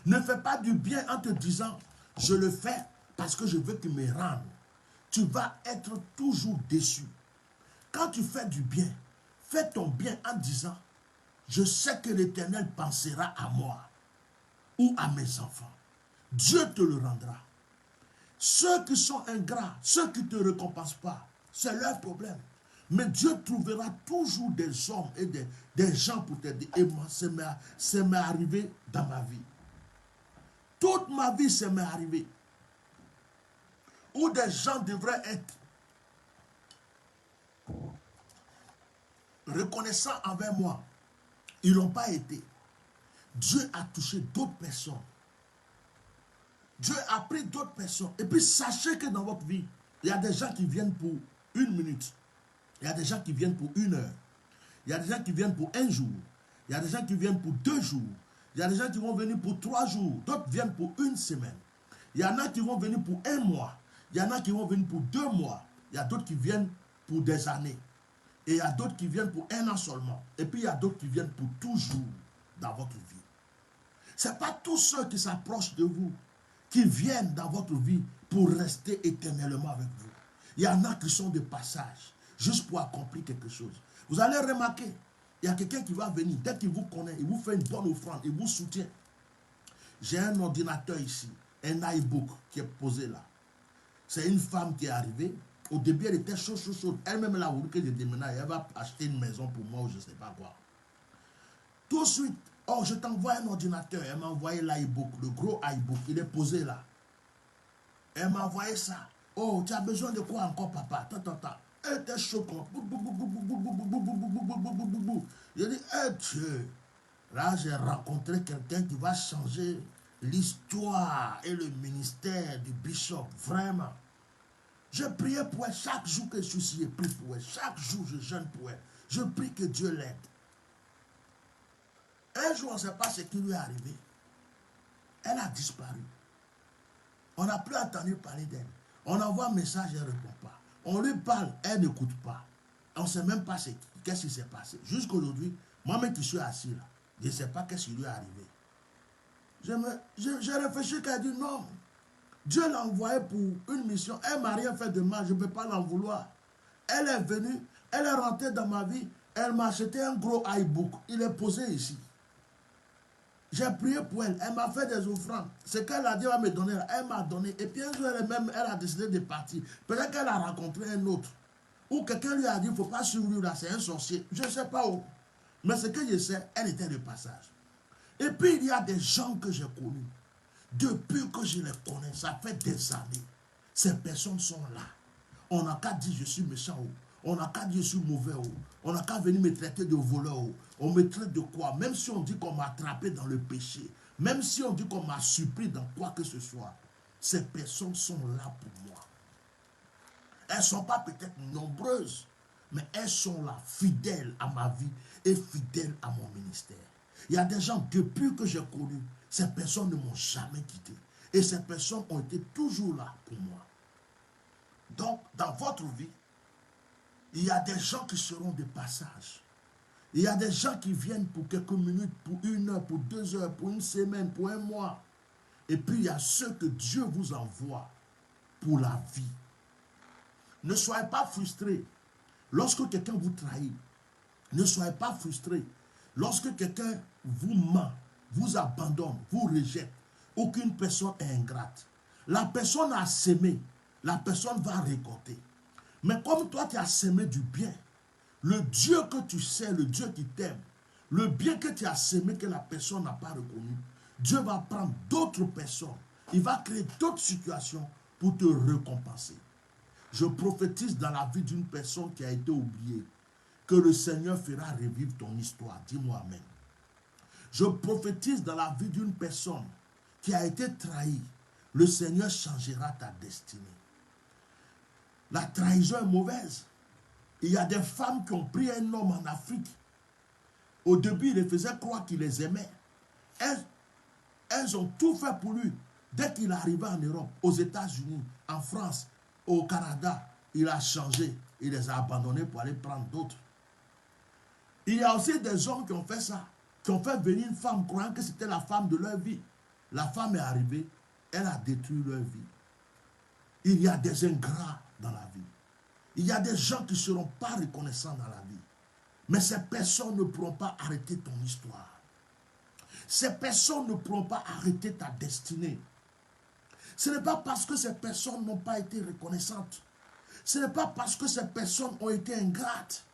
Ne fais pas du bien en te disant, je le fais parce que je veux qu'il me rende. Tu vas être toujours déçu. Quand tu fais du bien, fais ton bien en disant, je sais que l'Éternel pensera à moi. ou à mes enfants. Dieu te le rendra. Ceux qui sont ingrats, ceux qui ne te récompensent pas, c'est leur problème. Mais Dieu trouvera toujours des hommes et des gens pour t'aider. Et moi, ça m'est arrivé dans ma vie. Toute ma vie, ça m'est arrivé. Où des gens devraient être reconnaissants envers moi. Ils n'ont pas été. Dieu a touché d'autres personnes. Dieu a pris d'autres personnes. Et puis sachez que dans votre vie, il y a des gens qui viennent pour 1 minute. Il y a des gens qui viennent pour 1 heure. Il y a des gens qui viennent pour 1 jour. Il y a des gens qui viennent pour 2 jours. Il y a des gens qui vont venir pour 3 jours. D'autres viennent pour 1 semaine. Il y en a qui vont venir pour 1 mois. Il y en a qui vont venir pour 2 mois. Il y a d'autres qui viennent pour des années. Et il y a d'autres qui viennent pour 1 an seulement. Et puis il y a d'autres qui viennent pour toujours dans votre vie. Ce n'est pas tous ceux qui s'approchent de vous qui viennent dans votre vie pour rester éternellement avec vous. Il y en a qui sont de passage, juste pour accomplir quelque chose. Vous allez remarquer, il y a quelqu'un qui va venir, dès qu'il vous connaît, il vous fait une bonne offrande, il vous soutient. J'ai un ordinateur ici, un iBook qui est posé là. C'est une femme qui est arrivée. Au début, elle était chaude. Elle-même, elle a voulu que je déménage. Elle va acheter une maison pour moi ou je ne sais pas quoi. Tout de suite, oh, je t'envoie un ordinateur. Elle m'a envoyé l'iBook, le gros iBook. Il est posé là. Elle m'a envoyé ça. Oh, tu as besoin de quoi encore, papa? Elle était choquante. Je dis, eh Dieu. Là, j'ai rencontré quelqu'un qui va changer l'histoire et le ministère du bishop. Vraiment. Je priais pour elle chaque jour que je suis ici. Je prie pour elle. Chaque jour, je jeûne pour elle. Je prie que Dieu l'aide. Un jour, on ne sait pas ce qui lui est arrivé. Elle a disparu. On n'a plus entendu parler d'elle. On envoie un message, elle ne répond pas. On lui parle, elle n'écoute pas. On ne sait même pas qu'est-ce qui s'est passé. Jusqu'aujourd'hui, moi-même qui suis assis là, je ne sais pas qu'est-ce qui lui est arrivé. J'ai réfléchi qu'elle dit non. Dieu l'a envoyée pour une mission. Elle ne m'a rien fait de mal, je ne peux pas l'en vouloir. Elle est venue, elle est rentrée dans ma vie, elle m'a acheté un gros iBook. Il est posé ici. J'ai prié pour elle, elle m'a fait des offrandes. Ce qu'elle a dit, elle va me donner, elle m'a donné. Et puis un jour, elle a décidé de partir. Peut-être qu'elle a rencontré un autre. Ou quelqu'un lui a dit, il ne faut pas suivre lui là, c'est un sorcier. Je ne sais pas où. Mais ce que je sais, elle était de passage. Et puis il y a des gens que j'ai connus. Depuis que je les connais, ça fait des années. Ces personnes sont là. On n'a qu'à dire je suis méchant. On n'a qu'à dire je suis mauvais. On n'a qu'à venir me traiter de voleur. On me traite de quoi? Même si on dit qu'on m'a attrapé dans le péché. Même si on dit qu'on m'a surpris dans quoi que ce soit. Ces personnes sont là pour moi. Elles ne sont pas peut-être nombreuses. Mais elles sont là, fidèles à ma vie et fidèles à mon ministère. Il y a des gens, depuis que j'ai connu, ces personnes ne m'ont jamais quitté. Et ces personnes ont été toujours là pour moi. Donc, dans votre vie, il y a des gens qui seront de passage. Il y a des gens qui viennent pour quelques minutes, pour 1 heure, pour 2 heures, pour 1 semaine, pour 1 mois. Et puis, il y a ceux que Dieu vous envoie pour la vie. Ne soyez pas frustrés. Lorsque quelqu'un vous trahit, ne soyez pas frustrés. Lorsque quelqu'un vous ment, vous abandonne, vous rejette, aucune personne est ingrate. La personne a sémé, la personne va récolter. Mais comme toi tu as sémé du bien, le Dieu que tu sais, le Dieu qui t'aime, le bien que tu as sémé que la personne n'a pas reconnu, Dieu va prendre d'autres personnes, il va créer d'autres situations pour te récompenser. Je prophétise dans la vie d'une personne qui a été oubliée, que le Seigneur fera revivre ton histoire. Dis-moi amen. Je prophétise dans la vie d'une personne qui a été trahie. Le Seigneur changera ta destinée. La trahison est mauvaise. Il y a des femmes qui ont pris un homme en Afrique. Au début, il les faisait croire qu'il les aimait. Elles ont tout fait pour lui. Dès qu'il arrivait en Europe, aux États-Unis, en France, au Canada, il a changé. Il les a abandonnés pour aller prendre d'autres. Il y a aussi des hommes qui ont fait ça, qui ont fait venir une femme croyant que c'était la femme de leur vie. La femme est arrivée, elle a détruit leur vie. Il y a des ingrats dans la vie. Il y a des gens qui ne seront pas reconnaissants dans la vie. Mais ces personnes ne pourront pas arrêter ton histoire. Ces personnes ne pourront pas arrêter ta destinée. Ce n'est pas parce que ces personnes n'ont pas été reconnaissantes. Ce n'est pas parce que ces personnes ont été ingrates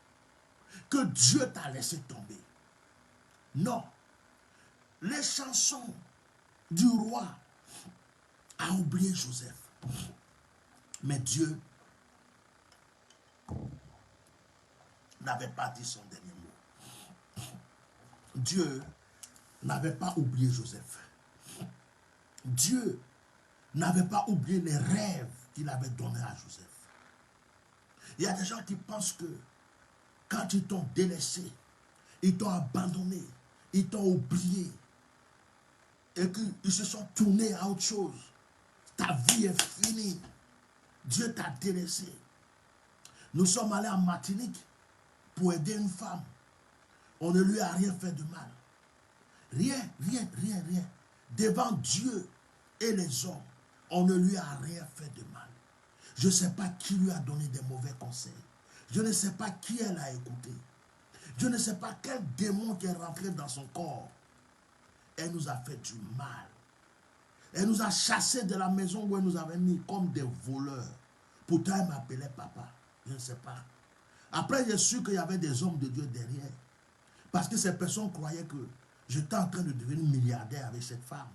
que Dieu t'a laissé tomber. Non. Les chansons du roi a oublié Joseph. Mais Dieu n'avait pas dit son dernier mot. Dieu n'avait pas oublié Joseph. Dieu n'avait pas oublié les rêves qu'il avait donnés à Joseph. Il y a des gens qui pensent que quand ils t'ont délaissé, ils t'ont abandonné, ils t'ont oublié et qu'ils se sont tournés à autre chose. Ta vie est finie. Dieu t'a délaissé. Nous sommes allés en Martinique pour aider une femme. On ne lui a rien fait de mal. Rien. Devant Dieu et les hommes, on ne lui a rien fait de mal. Je ne sais pas qui lui a donné des mauvais conseils. Je ne sais pas qui elle a écouté. Je ne sais pas quel démon qui est rentré dans son corps. Elle nous a fait du mal. Elle nous a chassés de la maison où elle nous avait mis comme des voleurs. Pourtant, elle m'appelait papa. Je ne sais pas. Après, j'ai su qu'il y avait des hommes de Dieu derrière. Parce que ces personnes croyaient que j'étais en train de devenir milliardaire avec cette femme.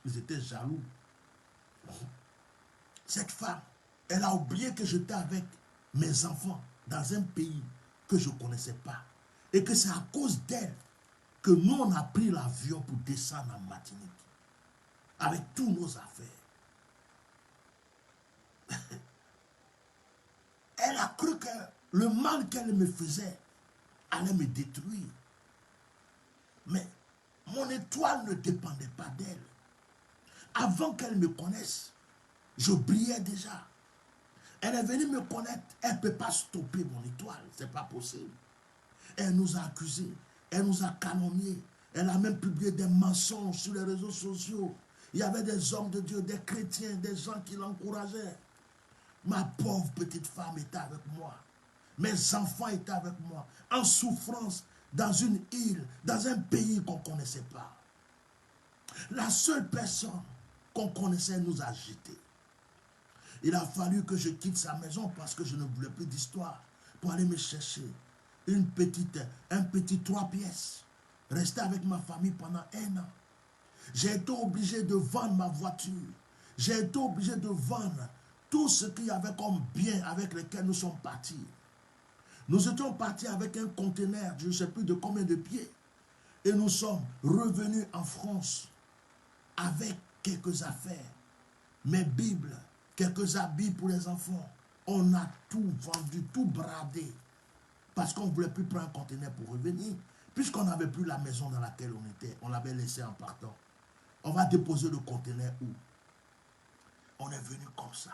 Ils étaient jaloux. Cette femme, elle a oublié que j'étais avec mes enfants dans un pays que je ne connaissais pas. Et que c'est à cause d'elle que nous, on a pris l'avion pour descendre en Martinique. Avec tous nos affaires. Elle a cru que le mal qu'elle me faisait allait me détruire. Mais mon étoile ne dépendait pas d'elle. Avant qu'elle me connaisse, je brillais déjà. Elle est venue me connaître. Elle ne peut pas stopper mon étoile. Ce n'est pas possible. Elle nous a accusés. Elle nous a calomniés. Elle a même publié des mensonges sur les réseaux sociaux. Il y avait des hommes de Dieu, des chrétiens, des gens qui l'encourageaient. Ma pauvre petite femme était avec moi. Mes enfants étaient avec moi. En souffrance, dans une île, dans un pays qu'on ne connaissait pas. La seule personne qu'on connaissait nous a jetés. Il a fallu que je quitte sa maison parce que je ne voulais plus d'histoire pour aller me chercher un petit 3 pièces. Rester avec ma famille pendant 1 an. J'ai été obligé de vendre ma voiture. J'ai été obligé de vendre tout ce qu'il y avait comme bien avec lesquels nous sommes partis. Nous étions partis avec un conteneur, je ne sais plus de combien de pieds. Et nous sommes revenus en France avec quelques affaires. Mes Bibles, quelques habits pour les enfants. On a tout vendu, tout bradé. Parce qu'on ne voulait plus prendre un conteneur pour revenir. Puisqu'on n'avait plus la maison dans laquelle on était. On l'avait laissé en partant. On va déposer le conteneur où? On est venu comme ça.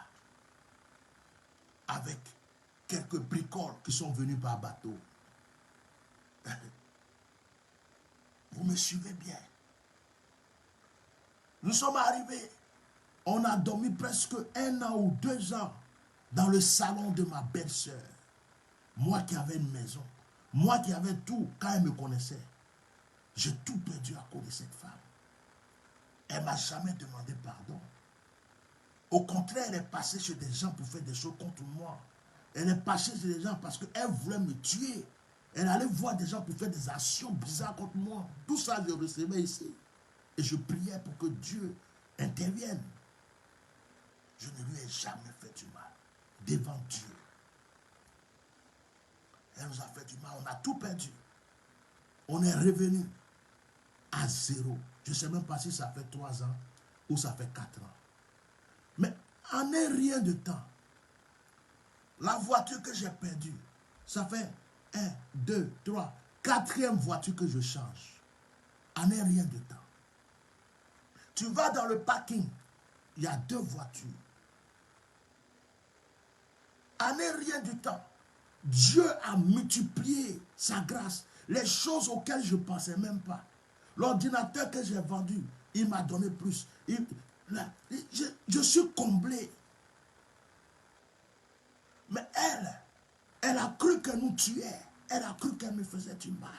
Avec quelques bricoles qui sont venus par bateau. Vous me suivez bien. Nous sommes arrivés. On a dormi presque 1 an ou 2 ans dans le salon de ma belle-sœur. Moi qui avais une maison. Moi qui avais tout quand elle me connaissait. J'ai tout perdu à cause de cette femme. Elle ne m'a jamais demandé pardon. Au contraire, elle est passée chez des gens pour faire des choses contre moi. Elle est passée chez des gens parce qu'elle voulait me tuer. Elle allait voir des gens pour faire des actions bizarres contre moi. Tout ça, je recevais ici. Et je priais pour que Dieu intervienne. Je ne lui ai jamais fait du mal. Devant Dieu. Elle nous a fait du mal. On a tout perdu. On est revenu à 0. Je ne sais même pas si ça fait 3 ans ou ça fait 4 ans. Mais en un rien de temps, la voiture que j'ai perdue, ça fait 1, 2, 3, 4e voiture que je change. En un rien de temps. Tu vas dans le parking, il y a 2 voitures. En un rien du temps, Dieu a multiplié sa grâce. Les choses auxquelles je ne pensais même pas. L'ordinateur que j'ai vendu, il m'a donné plus. Je suis comblé. Mais elle a cru qu'elle nous tuait. Elle a cru qu'elle me faisait du mal.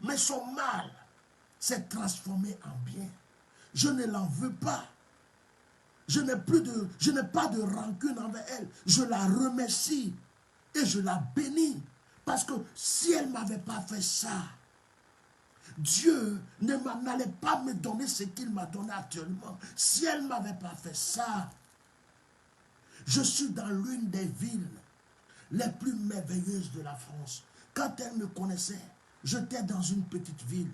Mais son mal s'est transformé en bien. Je ne l'en veux pas. Je n'ai pas de rancune envers elle. Je la remercie et je la bénis. Parce que si elle ne m'avait pas fait ça, Dieu n'allait pas me donner ce qu'il m'a donné actuellement. Si elle ne m'avait pas fait ça, je suis dans l'une des villes les plus merveilleuses de la France. Quand elle me connaissait, j'étais dans une petite ville.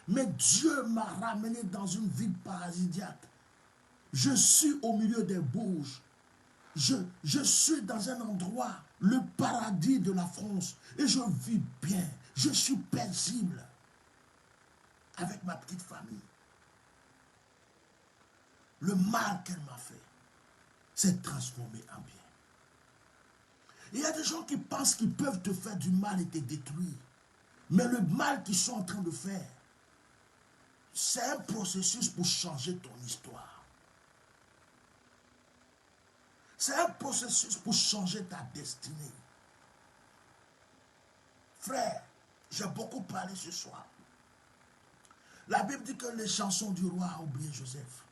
Mais Dieu m'a ramené dans une ville paradisiaque. Je suis au milieu des Bauges. Je suis dans un endroit, le paradis de la France. Et je vis bien. Je suis paisible avec ma petite famille. Le mal qu'elle m'a fait s'est transformé en bien. Il y a des gens qui pensent qu'ils peuvent te faire du mal et te détruire. Mais le mal qu'ils sont en train de faire, c'est un processus pour changer ton histoire. C'est un processus pour changer ta destinée. Frère, j'ai beaucoup parlé ce soir. La Bible dit que les chansons du roi ont oublié Joseph.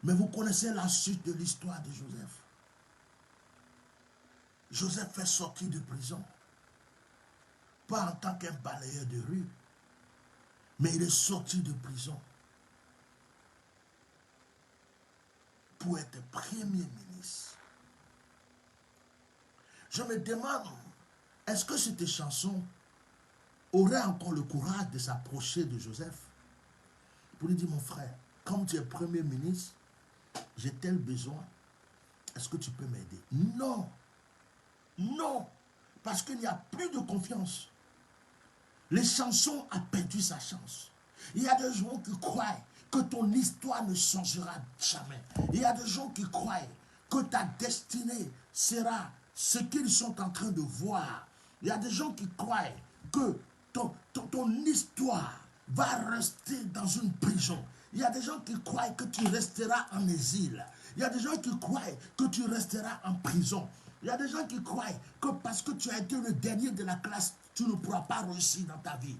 Mais vous connaissez la suite de l'histoire de Joseph. Joseph est sorti de prison. Pas en tant qu'un balayeur de rue. Mais il est sorti de prison. Pour être premier ministre. Je me demande, est-ce que cette chanson aurait encore le courage de s'approcher de Joseph pour lui dire, mon frère, comme tu es premier ministre, j'ai tel besoin, est-ce que tu peux m'aider? Non, non, parce qu'il n'y a plus de confiance. Les chansons ont perdu sa chance. Il y a des gens qui croient que ton histoire ne changera jamais. Il y a des gens qui croient que ta destinée sera ce qu'ils sont en train de voir. Il y a des gens qui croient que ton histoire va rester dans une prison. Il y a des gens qui croient que tu resteras en exil. Il y a des gens qui croient que tu resteras en prison. Il y a des gens qui croient que parce que tu as été le dernier de la classe, tu ne pourras pas réussir dans ta vie.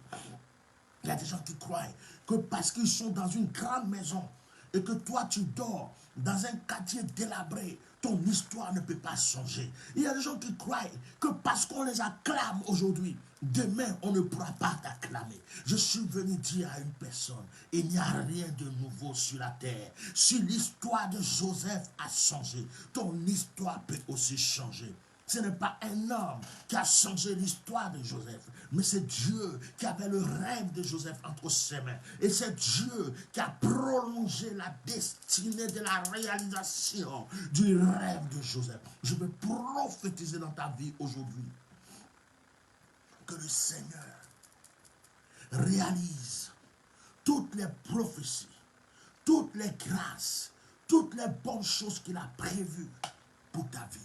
Il y a des gens qui croient que parce qu'ils sont dans une grande maison et que toi tu dors dans un quartier délabré, ton histoire ne peut pas changer. Il y a des gens qui croient que parce qu'on les acclame aujourd'hui, demain on ne pourra pas t'acclamer. Je suis venu dire à une personne, il n'y a rien de nouveau sur la terre. Si l'histoire de Joseph a changé, ton histoire peut aussi changer. Ce n'est pas un homme qui a changé l'histoire de Joseph, mais c'est Dieu qui avait le rêve de Joseph entre ses mains. Et c'est Dieu qui a prolongé la destinée de la réalisation du rêve de Joseph. Je veux prophétiser dans ta vie aujourd'hui que le Seigneur réalise toutes les prophéties, toutes les grâces, toutes les bonnes choses qu'il a prévues pour ta vie.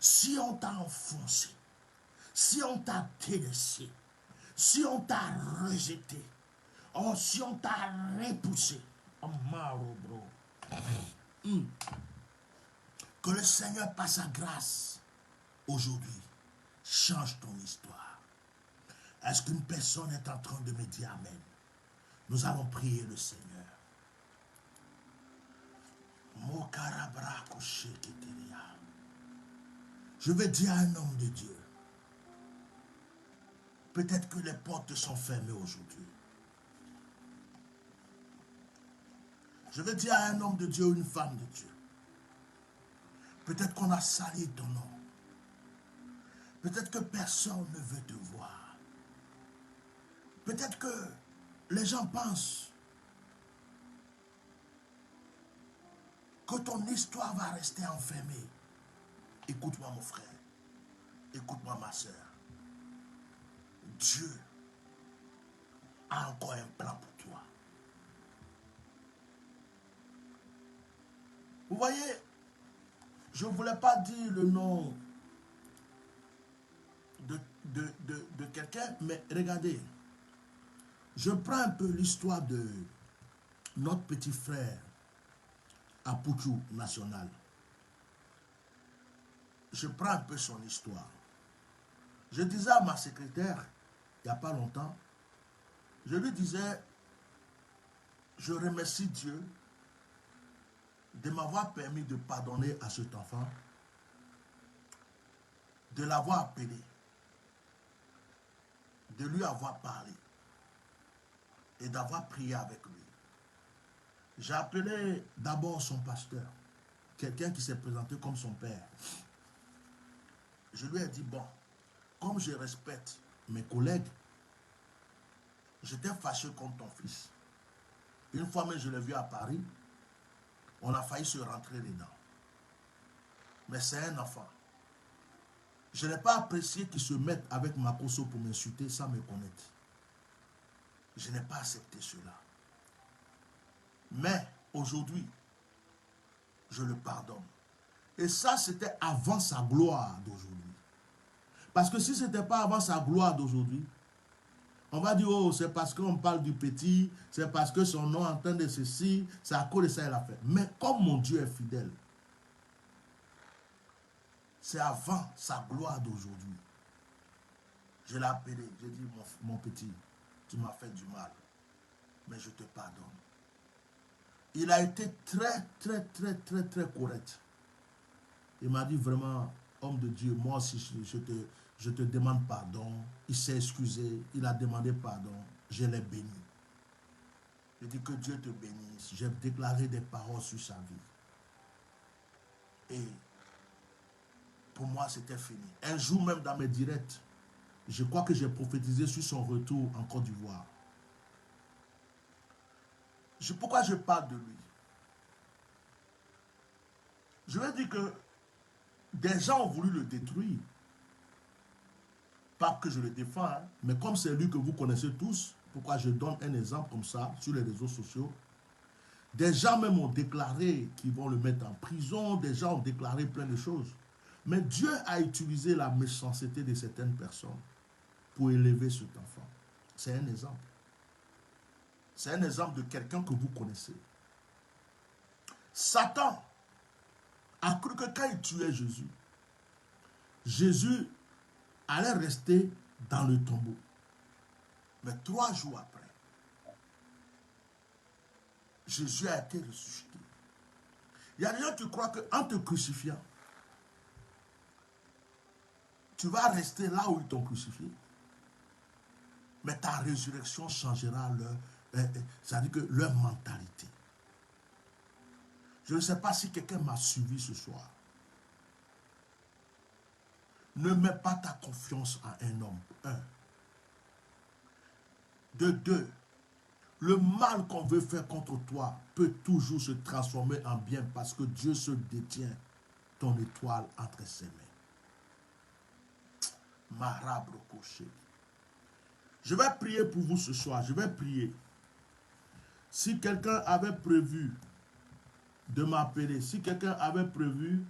Si on t'a enfoncé, si on t'a délaissé, si on t'a rejeté, oh, si on t'a repoussé, oh, maro, bro. Que le Seigneur, par sa grâce, aujourd'hui, change ton histoire. Est-ce qu'une personne est en train de me dire Amen? Nous allons prier le Seigneur. Je vais dire à un homme de Dieu, peut-être que les portes sont fermées aujourd'hui. Je vais dire à un homme de Dieu ou une femme de Dieu, peut-être qu'on a sali ton nom. Peut-être que personne ne veut te voir. Peut-être que les gens pensent que ton histoire va rester enfermée. Écoute-moi mon frère, écoute-moi ma soeur. Dieu a encore un plan pour toi. Vous voyez, je ne voulais pas dire le nom de quelqu'un, mais regardez, je prends un peu l'histoire de notre petit frère à Pouchou National. Je prends un peu son histoire. Je disais à ma secrétaire, il n'y a pas longtemps, Je lui disais, je remercie Dieu de m'avoir permis de pardonner à cet enfant, de l'avoir appelé, de lui avoir parlé et d'avoir prié avec lui. J'ai appelé d'abord son pasteur, quelqu'un qui s'est présenté comme son père. Je lui ai dit, bon, comme je respecte mes collègues, j'étais fâché contre ton fils. Une fois même, je l'ai vu à Paris, on a failli se rentrer dedans. Mais c'est un enfant. Je n'ai pas apprécié qu'il se mette avec Makoso pour m'insulter sans me connaître. Je n'ai pas accepté cela. Mais aujourd'hui, je le pardonne. Et ça, c'était avant sa gloire d'aujourd'hui. Parce que si ce n'était pas avant sa gloire d'aujourd'hui, on va dire, oh, c'est parce qu'on parle du petit, c'est parce que son nom entend de ceci, c'est à cause de ça qu'il a fait. Mais comme mon Dieu est fidèle, c'est avant sa gloire d'aujourd'hui. Je l'ai appelé, j'ai dit, mon petit, tu m'as fait du mal, mais je te pardonne. Il a été très correct. Il m'a dit vraiment, homme de Dieu, moi aussi je te demande pardon. Il s'est excusé, il a demandé pardon, je l'ai béni. Je dis que Dieu te bénisse. J'ai déclaré des paroles sur sa vie. Et pour moi, c'était fini. Un jour même dans mes directs, je crois que j'ai prophétisé sur son retour en Côte d'Ivoire. Pourquoi je parle de lui? Je vais dire que des gens ont voulu le détruire. Pas que je le défends, hein, mais comme c'est lui que vous connaissez tous, pourquoi je donne un exemple comme ça sur les réseaux sociaux. Des gens même ont déclaré qu'ils vont le mettre en prison, des gens ont déclaré plein de choses. Mais Dieu a utilisé la méchanceté de certaines personnes pour élever cet enfant. C'est un exemple. C'est un exemple de quelqu'un que vous connaissez. Satan a cru que quand il tuait Jésus, Jésus allait rester dans le tombeau. Mais 3 jours après, Jésus a été ressuscité. Il y a des gens qui croient qu'en te crucifiant, tu vas rester là où ils t'ont crucifié. Mais ta résurrection changera c'est-à-dire que leur mentalité. Je ne sais pas si quelqu'un m'a suivi ce soir. Ne mets pas ta confiance en un homme. 1. De 2, le mal qu'on veut faire contre toi peut toujours se transformer en bien parce que Dieu se détient ton étoile entre ses mains. Marabre coché. Je vais prier pour vous ce soir. Je vais prier. Si quelqu'un avait prévu de m'appeler, si quelqu'un avait prévu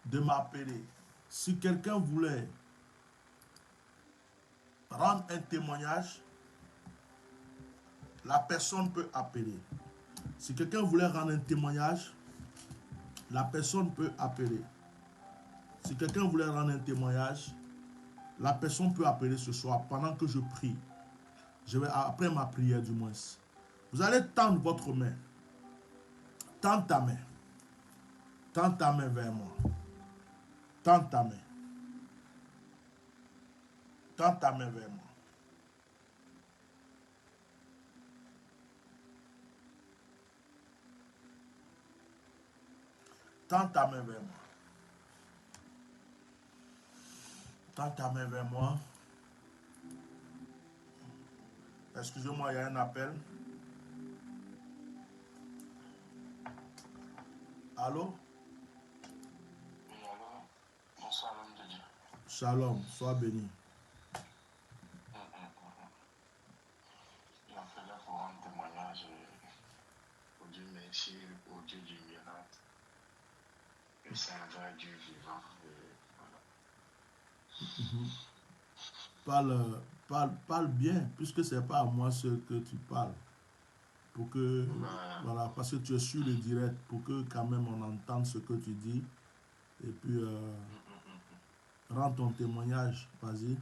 de m'appeler, si quelqu'un voulait rendre un témoignage, la personne peut appeler. Si quelqu'un voulait rendre un témoignage, la personne peut appeler. Si quelqu'un voulait rendre un témoignage, la personne peut appeler ce soir pendant que je prie. Je vais, après ma prière du moins. Vous allez tendre votre main. Tends ta main. Tends ta main vers moi. Tends ta main. Tends ta main vers moi. Tends ta main vers moi. Tends ta main vers moi. Excusez-moi, il y a un appel. Allô? Oui, allô? Bonsoir, l'homme de Dieu. Shalom, sois béni. Il a fallu pour rendre témoignage au Dieu merci, au Dieu du miracle. Et c'est un vrai Dieu vivant. Voilà. Parle bien, puisque ce n'est pas à moi ce que tu parles. Pour que, voilà, parce que tu es sur le direct, pour que quand même on entende ce que tu dis. Et puis, rends ton témoignage, vas-y.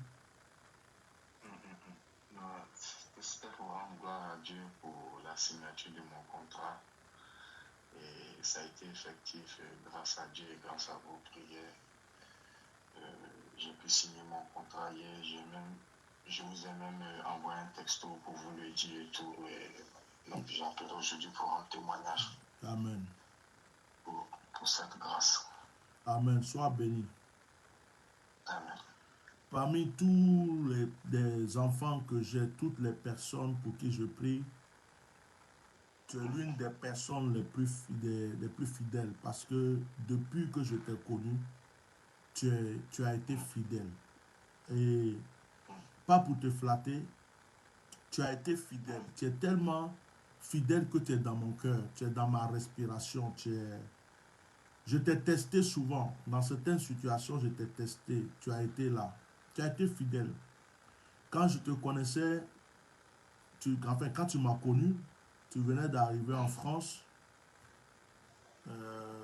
c'était pour rendre gloire à Dieu pour la signature de mon contrat. Et ça a été effectif grâce à Dieu et grâce à vos prières. J'ai pu signer mon contrat hier. Je vous ai même envoyé un texto pour vous le dire et tout. Et donc j'appelle aujourd'hui pour un témoignage. Amen. Pour cette grâce. Amen. Sois béni. Amen. Parmi tous les enfants que j'ai, toutes les personnes pour qui je prie, tu es l'une des personnes les plus fidèles parce que depuis que je t'ai connu, tu as été fidèle. Et pas pour te flatter, tu as été fidèle. Tu es tellement fidèle que tu es dans mon cœur, tu es dans ma respiration. Je t'ai testé souvent. Dans certaines situations, je t'ai testé. Tu as été là. Tu as été fidèle. Quand je te connaissais, quand tu m'as connu, tu venais d'arriver en France.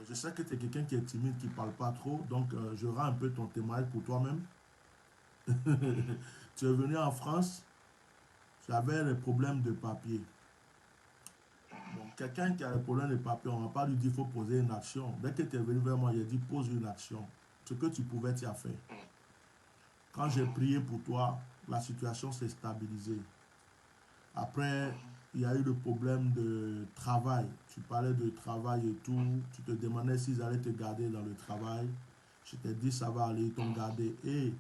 Je sais que tu es quelqu'un qui est timide, qui ne parle pas trop. Donc, je rends un peu ton témoignage pour toi-même. Tu es venu en France, tu avais les problèmes de papier. Donc, quelqu'un qui a les problèmes de papier, on ne va pas lui dire qu'il faut poser une action. Dès que tu es venu vers moi, il a dit pose une action. Ce que tu pouvais, tu as fait. Quand j'ai prié pour toi, la situation s'est stabilisée. Après, il y a eu le problème de travail. Tu parlais de travail et tout. Tu te demandais s'ils allaient te garder dans le travail. Je t'ai dit, ça va aller, ils t'ont gardé. Et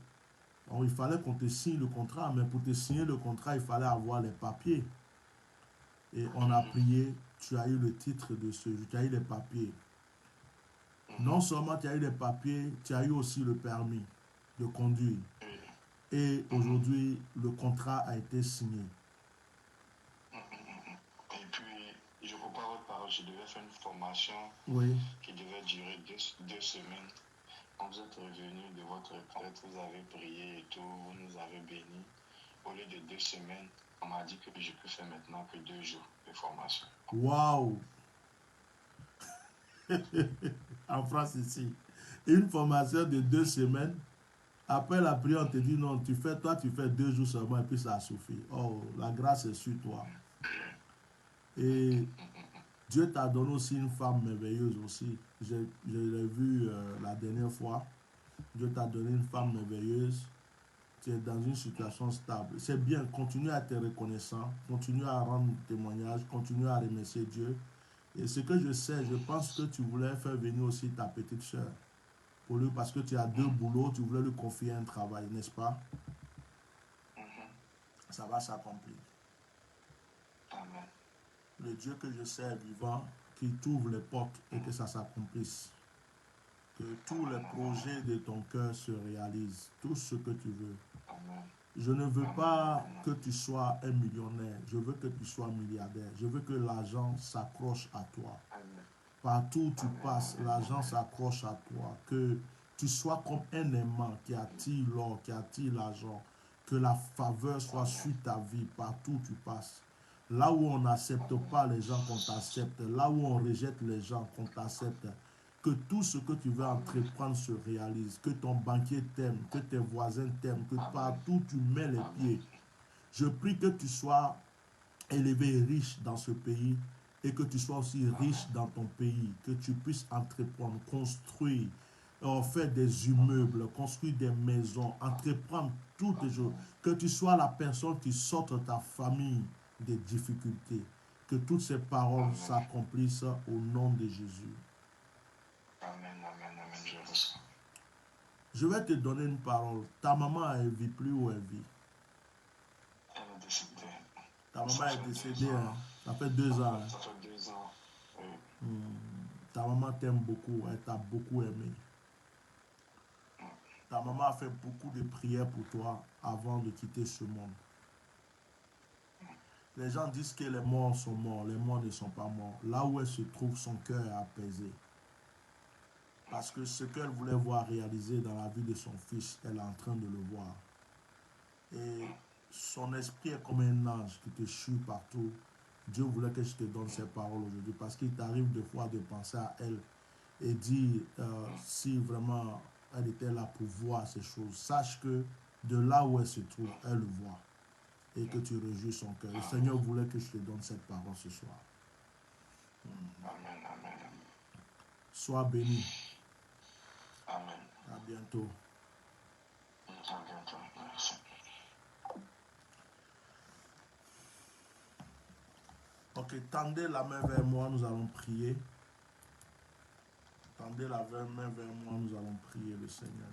bon, il fallait qu'on te signe le contrat. Mais pour te signer le contrat, il fallait avoir les papiers. Et on a prié. Tu as eu le titre de ce jeu. Tu as eu les papiers. Non seulement tu as eu les papiers, tu as eu aussi le permis de conduire. Et aujourd'hui, le contrat a été signé. Et puis, je reprends votre parole, je devais faire une formation qui devait durer deux semaines. Quand vous êtes revenu de votre retraite, vous avez prié et tout, vous nous avez bénis. Au lieu de 2 semaines, on m'a dit que je peux faire maintenant que 2 jours de formation. Waouh! En France ici, une formation de 2 semaines. Après la prière, on te dit non, tu fais 2 jours seulement et puis ça suffit. Oh, la grâce est sur toi. Et Dieu t'a donné aussi une femme merveilleuse aussi. Je l'ai vu la dernière fois. Dieu t'a donné une femme merveilleuse. Tu es dans une situation stable. C'est bien, continue à être reconnaissant, continue à rendre témoignage, continue à remercier Dieu. Et ce que je sais, je pense que tu voulais faire venir aussi ta petite soeur. Pour lui, parce que tu as 2 boulots, tu voulais lui confier un travail, n'est-ce pas? Ça va s'accomplir. Amen. Le Dieu que je sais est vivant, qui t'ouvre les portes et que ça s'accomplisse. Que tous les projets de ton cœur se réalisent, tout ce que tu veux. Amen. Je ne veux pas que tu sois un millionnaire, je veux que tu sois milliardaire. Je veux que l'argent s'accroche à toi. Amen. Partout où tu passes, l'argent s'accroche à toi. Que tu sois comme un aimant qui attire l'or, qui attire l'argent. Que la faveur soit sur ta vie partout où tu passes. Là où on n'accepte pas les gens, qu'on t'accepte. Là où on rejette les gens, qu'on t'accepte. Que tout ce que tu veux entreprendre se réalise. Que ton banquier t'aime, que tes voisins t'aiment, que partout où tu mets les pieds. Je prie que tu sois élevé et riche dans ce pays et que tu sois aussi riche dans ton pays, que tu puisses entreprendre, construire, faire des immeubles, construire des maisons, entreprendre toutes les choses, que tu sois la personne qui sorte de ta famille des difficultés, que toutes ces paroles s'accomplissent au nom de Jésus. Amen, amen, amen, je reçois. Je vais te donner une parole. Ta maman, elle vit plus ou elle vit? Elle est décédée. Ta maman est décédée, hein? Ça fait 2 ans. Ça fait 2 ans, oui. Ta maman t'aime beaucoup, elle t'a beaucoup aimé. Ta maman a fait beaucoup de prières pour toi avant de quitter ce monde. Les gens disent que les morts sont morts, les morts ne sont pas morts. Là où elle se trouve, son cœur est apaisé. Parce que ce qu'elle voulait voir réalisé dans la vie de son fils, elle est en train de le voir. Et son esprit est comme un ange qui te suit partout. Dieu voulait que je te donne ces paroles aujourd'hui parce qu'il t'arrive des fois de penser à elle et dire si vraiment elle était là pour voir ces choses. Sache que de là où elle se trouve, elle le voit. et que tu réjouis son cœur. Le Seigneur voulait que je te donne cette parole ce soir. Amen, amen. Sois béni. Amen. À bientôt. À bientôt. Merci. Ok, tendez la main vers moi, nous allons prier. Tendez la main vers moi, nous allons prier le Seigneur.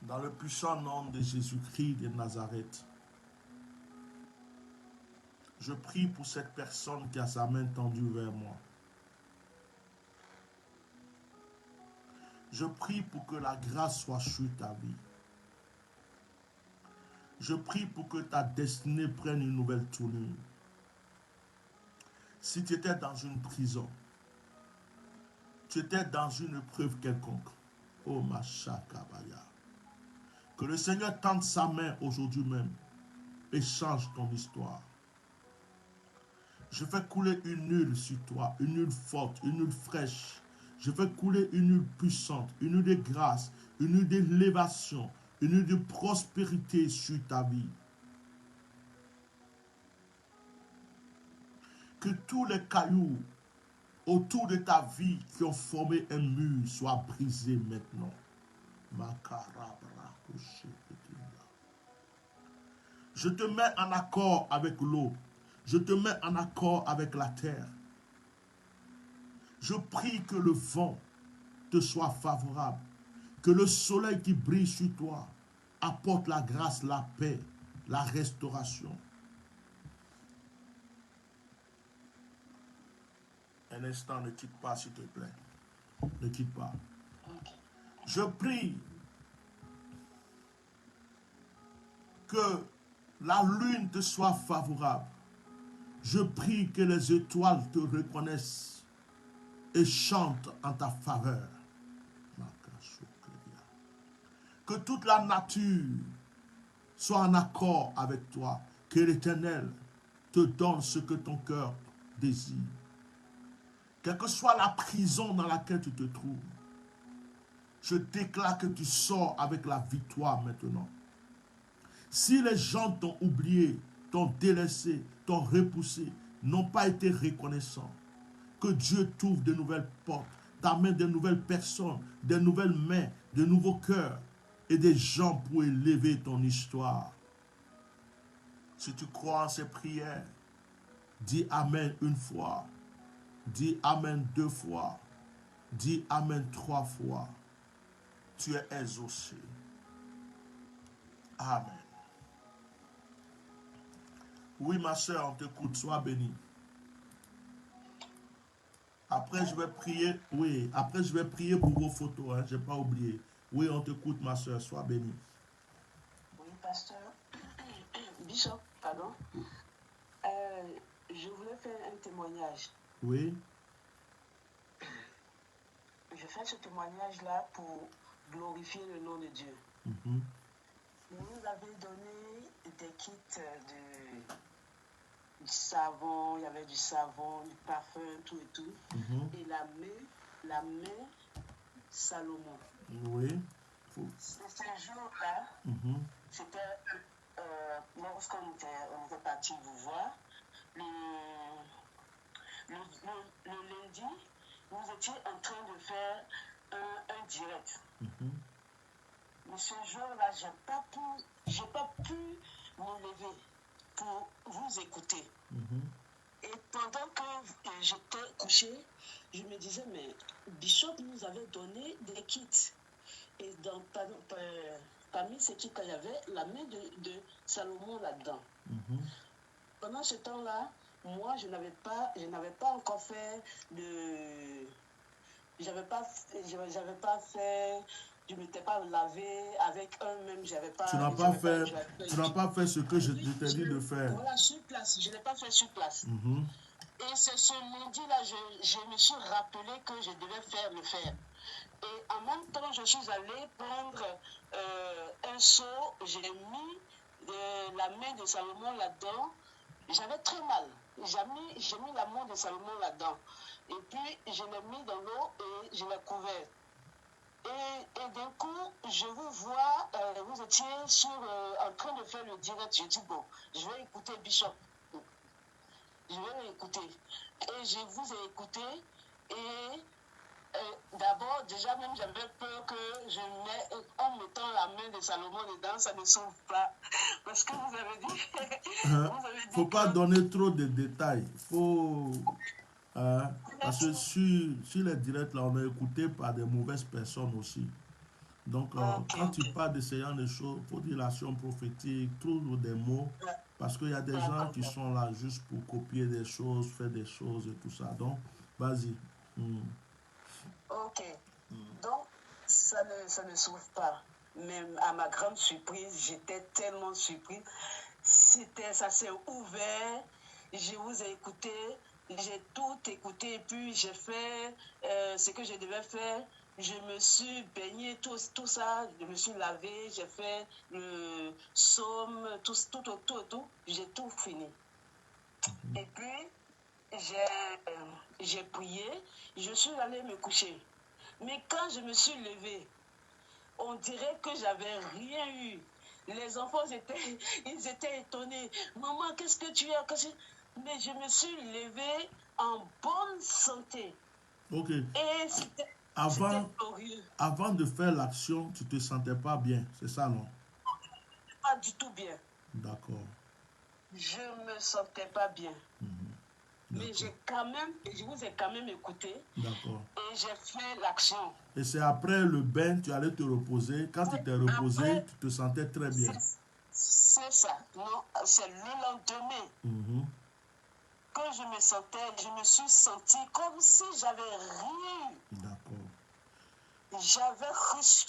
Dans le puissant nom de Jésus-Christ de Nazareth, je prie pour cette personne qui a sa main tendue vers moi. Je prie pour que la grâce soit sur ta vie. Je prie pour que ta destinée prenne une nouvelle tournure. Si tu étais dans une prison, tu étais dans une épreuve quelconque, oh ma chakabaya, que le Seigneur tende sa main aujourd'hui même et change ton histoire. Je fais couler une huile sur toi, une huile forte, une huile fraîche. Je fais couler une huile puissante, une huile de grâce, une huile d'élévation, une huile de prospérité sur ta vie. Que tous les cailloux autour de ta vie qui ont formé un mur soient brisés maintenant. Je te mets en accord avec l'eau. Je te mets en accord avec la terre. Je prie que le vent te soit favorable. Que le soleil qui brille sur toi apporte la grâce, la paix, la restauration. Un instant, ne quitte pas, s'il te plaît. Ne quitte pas. Je prie que la lune te soit favorable. Je prie que les étoiles te reconnaissent et chantent en ta faveur. Que toute la nature soit en accord avec toi. Que l'Éternel te donne ce que ton cœur désire. Quelle que soit la prison dans laquelle tu te trouves, je déclare que tu sors avec la victoire maintenant. Si les gens t'ont oublié, t'ont délaissé, t'ont repoussé, n'ont pas été reconnaissants, que Dieu t'ouvre de nouvelles portes, t'amène de nouvelles personnes, de nouvelles mains, de nouveaux cœurs et des gens pour élever ton histoire. Si tu crois en ces prières, dis Amen une fois, dis Amen 2 fois, dis Amen 3 fois. Tu es exaucé. Amen. Oui, ma soeur, on t'écoute, sois bénie. Après, je vais prier, oui, après, je vais prier pour vos photos, hein, je n'ai pas oublié. Oui, on t'écoute, ma soeur, sois bénie. Oui, pasteur. Bishop, pardon. Je voulais faire un témoignage. Oui. Je fais ce témoignage-là pour glorifier le nom de Dieu. Mhm. Vous nous avez donné des kits du savon, il y avait du savon, du parfum, tout et tout. Mhm. Et la main Salomon. Oui. Ce jour-là, Mhm. c'était lorsqu'on était parti vous voir. Le lundi, vous étiez en train de faire un direct. Mhm. Mais ce jour-là, j'ai pas pu me lever pour vous écouter. Mhm. Et pendant que j'étais couché, je me disais, mais Bishop nous avait donné des kits. Et parmi ces kits, il y avait la main de Salomon là-dedans. Mhm. Pendant ce temps-là, moi, je n'avais pas encore fait j'avais pas fait, je ne m'étais pas lavé avec eux-mêmes, Tu n'as pas fait ce que je t'ai dit de faire. Voilà, sur place, je n'ai pas fait sur place. Mhm. Et c'est ce lundi-là, je me suis rappelé que je devais le faire. Et en même temps, je suis allée prendre un seau, j'ai mis la main de Salomon là-dedans. J'avais très mal. J'ai mis la main de Salomon là-dedans. Et puis, je l'ai mis dans l'eau et je l'ai couvert. Et d'un coup, je vous vois, vous étiez en train de faire le direct. Je dis, bon, je vais écouter Bishop. Je vais l'écouter. Et je vous ai écouté. Et d'abord, déjà même, j'avais peur que en mettant la main de Salomon dedans, ça ne s'ouvre pas. Parce que vous avez dit... Il ne faut pas donner trop de détails. Parce que sur les directs, là, on est écouté par des mauvaises personnes aussi. Donc, quand tu parles de ce genre de choses, il faut dire l'action prophétique, trouve des mots. Parce qu'il y a des gens qui sont là juste pour copier des choses, faire des choses et tout ça. Donc, vas-y. Ok. Donc, ça ne s'ouvre pas. Mais à ma grande surprise, j'étais tellement surprise. Ça s'est ouvert. Je vous ai écouté. J'ai tout écouté. Et puis, j'ai fait ce que je devais faire. Je me suis baignée, tout ça. Je me suis lavée. J'ai fait le psaume, tout. J'ai tout fini. Et puis, j'ai prié. Je suis allée me coucher. Mais quand je me suis levée, on dirait que j'avais rien eu. Les enfants, ils étaient étonnés. Maman, qu'est-ce que tu as? Mais je me suis levée en bonne santé. Ok. Et c'était glorieux. Avant de faire l'action, tu ne te sentais pas bien, c'est ça, non? Pas du tout bien. D'accord. Je ne me sentais pas bien. Mais je vous ai quand même écouté. D'accord. Et j'ai fait l'action. Et c'est après le bain, tu allais te reposer. Quand tu t'es reposé, tu te sentais très bien. C'est ça. Non, c'est le lendemain que je me suis sentie comme si j'avais rien eu. D'accord. J'avais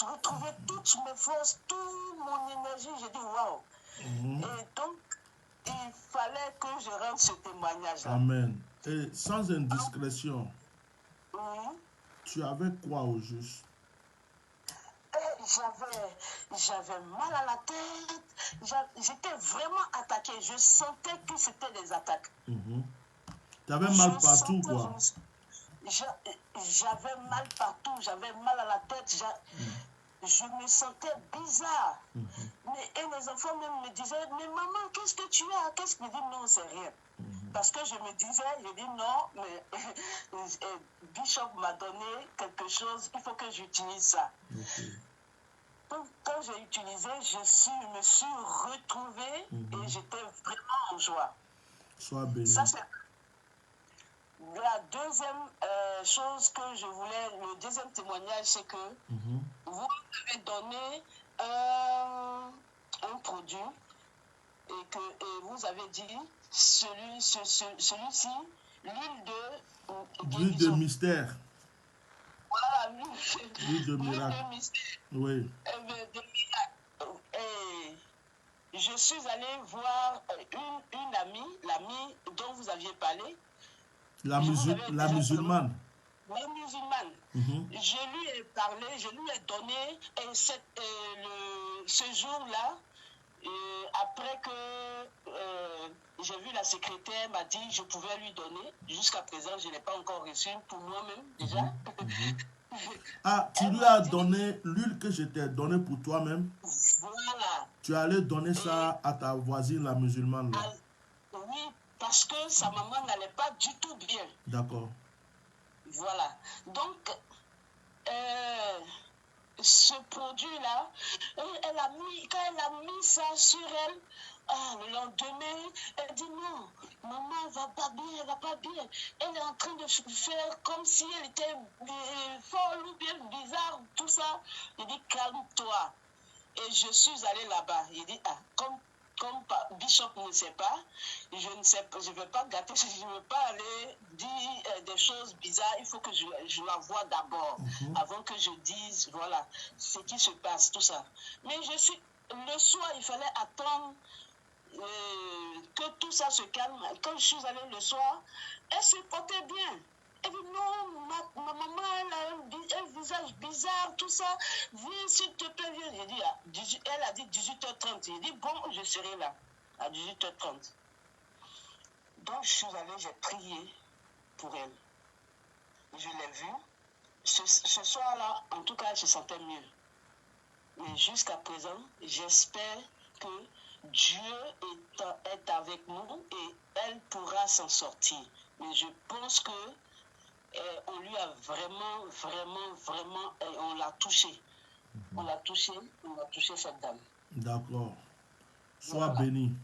retrouvé toutes mes forces, toute mon énergie. J'ai dit waouh. Et donc, il fallait que je rende ce témoignage-là. Amen. Et sans indiscrétion, tu avais quoi au juste? J'avais mal à la tête. J'étais vraiment attaquée. Je sentais que c'était des attaques. Tu avais mal partout, quoi. J'avais mal partout. J'avais mal à la tête. Je me sentais bizarre. Et les enfants même me disaient, mais maman, qu'est-ce que tu as? Qu'est-ce que je dis? Non, c'est rien. Parce que je me disais, non, mais Bishop m'a donné quelque chose, il faut que j'utilise ça. Donc, quand j'ai utilisé, je me suis retrouvée et j'étais vraiment en joie. Sois béni. Ça, c'est la deuxième chose que je voulais, le deuxième témoignage, c'est que vous avez donné un produit et vous avez dit celui-ci, l'huile de mystère. Voilà, l'huile de miracle. Oui. Et je suis allée voir une amie, l'amie dont vous aviez parlé. La musulmane. La musulmane. Je lui ai parlé, je lui ai donné ce jour-là, après que j'ai vu la secrétaire, m'a dit je pouvais lui donner. Jusqu'à présent, je ne l'ai pas encore reçu pour moi-même déjà. Ah, tu lui as donné l'huile que je t'ai donnée pour toi-même? Voilà. Tu allais donner ça à ta voisine, la musulmane, là? Oui, parce que sa maman n'allait pas du tout bien. D'accord. Voilà. Donc, ce produit-là, quand elle a mis ça sur elle, le lendemain, elle dit non, maman, elle va pas bien. Elle est en train de faire comme si elle était folle ou bien bizarre, tout ça. Il dit calme-toi. Et je suis allée là-bas. Il dit, comme Bishop ne sait pas, je ne vais pas gâter, je ne veux pas aller dire des choses bizarres. Il faut que je la vois d'abord, avant que je dise, voilà, ce qui se passe, tout ça. Mais le soir, il fallait attendre que tout ça se calme. Quand je suis allée le soir, elle se portait bien. Elle dit non, ma maman, elle a un visage bizarre, tout ça. Viens, s'il te plaît, viens. J'ai dit, elle a dit 18h30. J'ai dit, bon, je serai là à 18h30. Donc, je suis allée, j'ai prié pour elle. Je l'ai vue. ce soir-là, en tout cas, je sentais mieux. Mais jusqu'à présent, j'espère que Dieu est avec nous et elle pourra s'en sortir. Mais je pense que on lui a vraiment, on l'a touché. On l'a touché cette dame. D'accord. Sois Voilà. béni.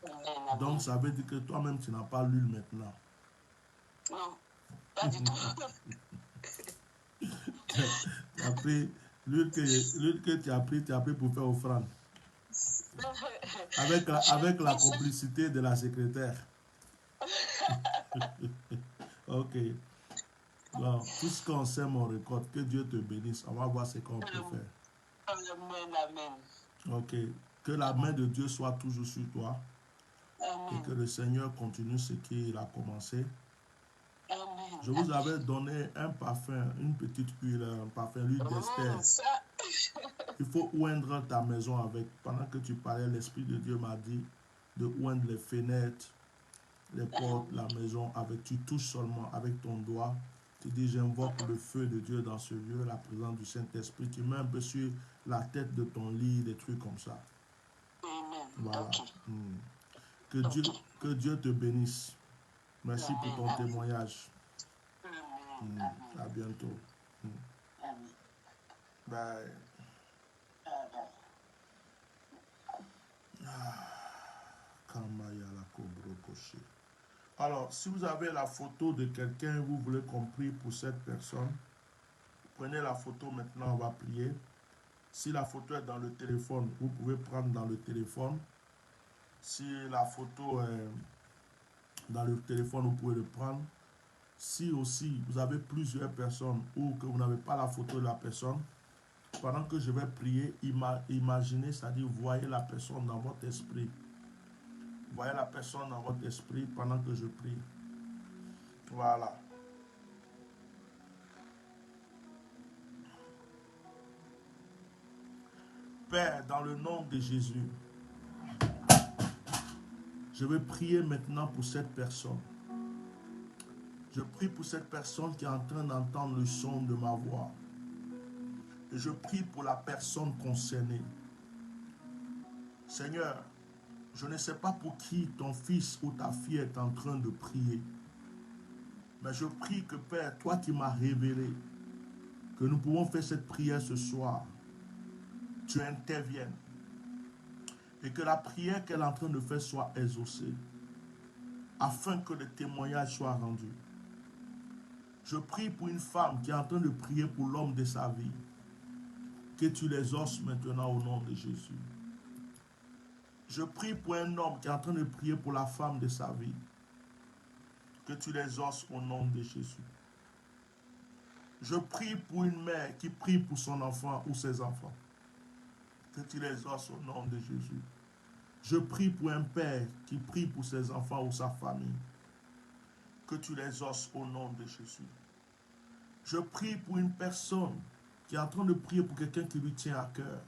Amen. Donc, ça veut dire que toi-même, tu n'as pas l'huile maintenant. Non, pas du tout. Tu as pris l'huile que tu as pris pour faire offrande. Avec la complicité de la secrétaire. Ok. Bon, puisqu'on sait mon record, que Dieu te bénisse. On va voir ce qu'on peut faire. Amen. Ok. Que la main de Dieu soit toujours sur toi. Et que le Seigneur continue ce qu'il a commencé. Amen. Je vous avais donné un parfum, une petite huile, un parfum, l'huile d'Esther. Il faut oindre ta maison avec. Pendant que tu parlais, l'Esprit de Dieu m'a dit de oindre les fenêtres, les portes, la maison avec. Tu touches seulement avec ton doigt. Tu dis, j'invoque le feu de Dieu dans ce lieu, la présence du Saint-Esprit. Tu mets un peu sur la tête de ton lit, des trucs comme ça. Amen. Voilà. Okay. Que Dieu te bénisse. Merci pour ton témoignage. À bientôt. Bye. Alors, si vous avez la photo de quelqu'un, vous voulez qu'on prie pour cette personne, prenez la photo maintenant, on va prier. Si la photo est dans le téléphone, vous pouvez prendre dans le téléphone. Si la photo est dans le téléphone, vous pouvez le prendre. Si aussi vous avez plusieurs personnes ou que vous n'avez pas la photo de la personne, pendant que je vais prier, imaginez, c'est-à-dire voyez la personne dans votre esprit. Voyez la personne dans votre esprit pendant que je prie. Voilà. Père, dans le nom de Jésus, je vais prier maintenant pour cette personne. Je prie pour cette personne qui est en train d'entendre le son de ma voix. Et je prie pour la personne concernée. Seigneur, je ne sais pas pour qui ton fils ou ta fille est en train de prier. Mais je prie que Père, toi qui m'as révélé que nous pouvons faire cette prière ce soir, tu interviennes. Et que la prière qu'elle est en train de faire soit exaucée. Afin que le témoignage soit rendu. Je prie pour une femme qui est en train de prier pour l'homme de sa vie. Que tu les exauces maintenant au nom de Jésus. Je prie pour un homme qui est en train de prier pour la femme de sa vie. Que tu les exauces au nom de Jésus. Je prie pour une mère qui prie pour son enfant ou ses enfants. Que tu les exauces au nom de Jésus. Je prie pour un père qui prie pour ses enfants ou sa famille. Que tu les exauces au nom de Jésus. Je prie pour une personne qui est en train de prier pour quelqu'un qui lui tient à cœur.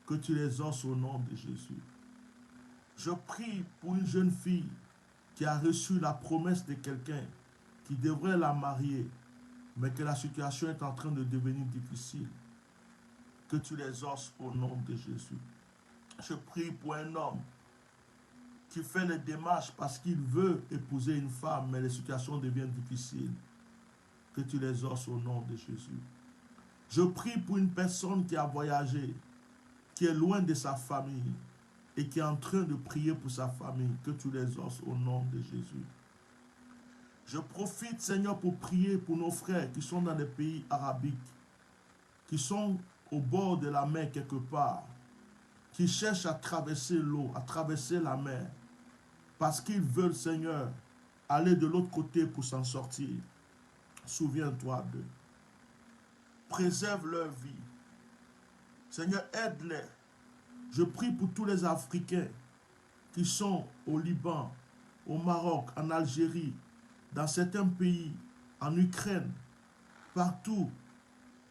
Que tu les exauces au nom de Jésus. Je prie pour une jeune fille qui a reçu la promesse de quelqu'un qui devrait la marier, mais que la situation est en train de devenir difficile. Que tu les exauces au nom de Jésus. Je prie pour un homme qui fait les démarches parce qu'il veut épouser une femme, mais les situations deviennent difficiles. Que tu les exauces au nom de Jésus. Je prie pour une personne qui a voyagé, qui est loin de sa famille et qui est en train de prier pour sa famille. Que tu les exauces au nom de Jésus. Je profite, Seigneur, pour prier pour nos frères qui sont dans les pays arabiques, qui sont au bord de la mer quelque part, qui cherchent à traverser l'eau, à traverser la mer, parce qu'ils veulent, Seigneur, aller de l'autre côté pour s'en sortir. Souviens-toi d'eux. Préserve leur vie. Seigneur, aide-les. Je prie pour tous les Africains qui sont au Liban, au Maroc, en Algérie, dans certains pays, en Ukraine, partout,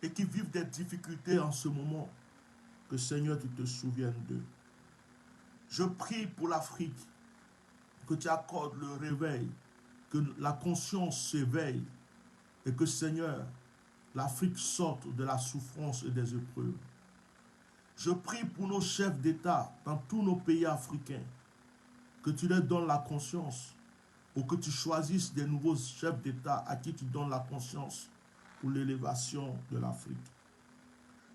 et qui vivent des difficultés en ce moment. Que Seigneur, tu te souviennes d'eux. Je prie pour l'Afrique, que tu accordes le réveil, que la conscience s'éveille, Et que, Seigneur, l'Afrique sorte de la souffrance et des épreuves. Je prie pour nos chefs d'État dans tous nos pays africains, que tu leur donnes la conscience, ou que tu choisisses des nouveaux chefs d'État à qui tu donnes la conscience pour l'élévation de l'Afrique.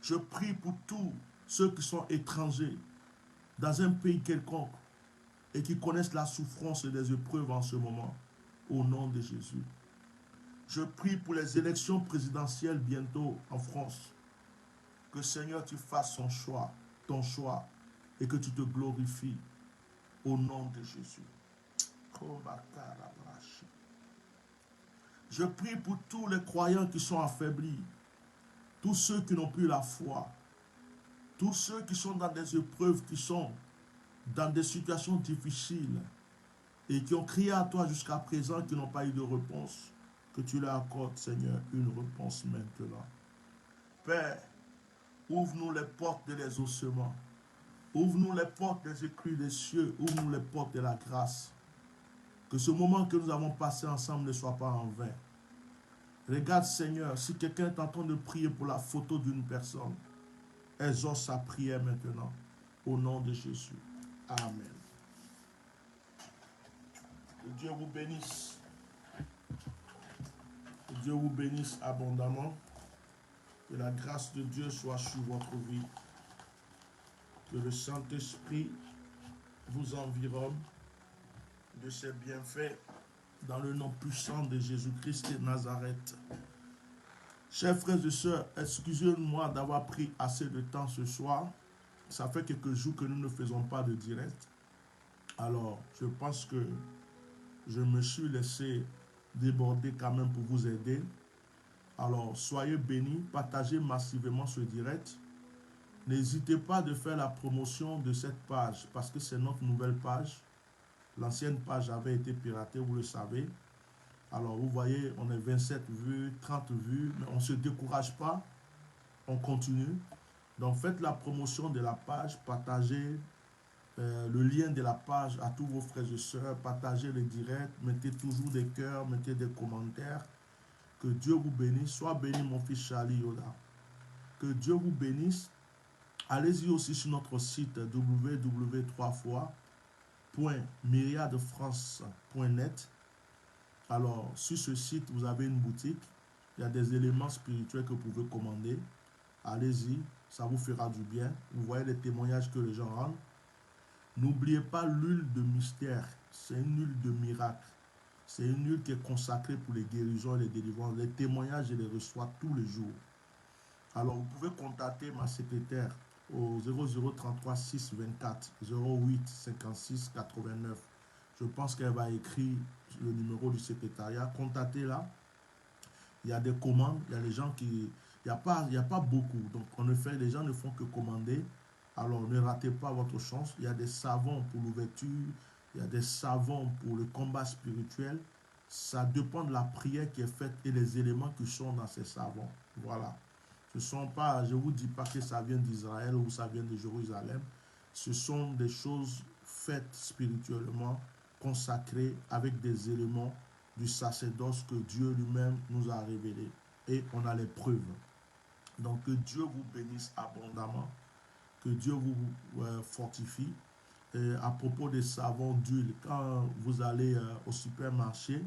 Je prie pour tous ceux qui sont étrangers dans un pays quelconque et qui connaissent la souffrance et les épreuves en ce moment, au nom de Jésus. Je prie pour les élections présidentielles bientôt en France. Que Seigneur, tu fasses ton choix, et que tu te glorifies au nom de Jésus. Je prie pour tous les croyants qui sont affaiblis, tous ceux qui n'ont plus la foi, tous ceux qui sont dans des épreuves, qui sont dans des situations difficiles et qui ont crié à toi jusqu'à présent, qui n'ont pas eu de réponse. Que tu leur accordes, Seigneur, une réponse maintenant. Père, ouvre-nous les portes de l'exaucement. Ouvre-nous les portes des écluses des cieux. Ouvre-nous les portes de la grâce. Que ce moment que nous avons passé ensemble ne soit pas en vain. Regarde, Seigneur, si quelqu'un est en train de prier pour la photo d'une personne, exauce sa prière maintenant. Au nom de Jésus. Amen. Que Dieu vous bénisse. Que Dieu vous bénisse abondamment. Que la grâce de Dieu soit sur votre vie. Que le Saint-Esprit vous environne de ses bienfaits dans le nom puissant de Jésus-Christ de Nazareth. Chers frères et sœurs, excusez-moi d'avoir pris assez de temps ce soir. Ça fait quelques jours que nous ne faisons pas de direct. Alors, je pense que je me suis laissé déborder quand même pour vous aider. Alors, soyez bénis, partagez massivement ce direct. N'hésitez pas de faire la promotion de cette page parce que c'est notre nouvelle page. L'ancienne page avait été piratée, vous le savez. Alors, vous voyez, on est 27 vues, 30 vues, mais on ne se décourage pas. On continue. Donc, faites la promotion de la page, partagez le lien de la page à tous vos frères et sœurs, partagez les directs, mettez toujours des cœurs, mettez des commentaires. Que Dieu vous bénisse. Sois béni, mon fils Charlie Yoda. Que Dieu vous bénisse. Allez-y aussi sur notre site www.myriadefrance.net. Alors, sur ce site, vous avez une boutique. Il y a des éléments spirituels que vous pouvez commander. Allez-y, ça vous fera du bien. Vous voyez les témoignages que les gens rendent. N'oubliez pas l'huile de mystère. C'est une huile de miracle. C'est une huile qui est consacrée pour les guérisons et les délivrances. Les témoignages, je les reçois tous les jours. Alors, vous pouvez contacter ma secrétaire au 0033 624 08 56 89. Je pense qu'elle va écrire le numéro du secrétariat. Contactez-la. Il y a des commandes. Il y a des gens qui... Il n'y a pas beaucoup. Donc, en effet, les gens ne font que commander. Alors, ne ratez pas votre chance. Il y a des savons pour l'ouverture. Il y a des savons pour le combat spirituel. Ça dépend de la prière qui est faite et les éléments qui sont dans ces savons. Voilà. Ce sont pas, je ne vous dis pas que ça vient d'Israël ou ça vient de Jérusalem. Ce sont des choses faites spirituellement, consacrées avec des éléments du sacerdoce que Dieu lui-même nous a révélés. Et on a les preuves. Donc que Dieu vous bénisse abondamment. Que Dieu vous fortifie. Et à propos des savons d'huile, quand vous allez au supermarché,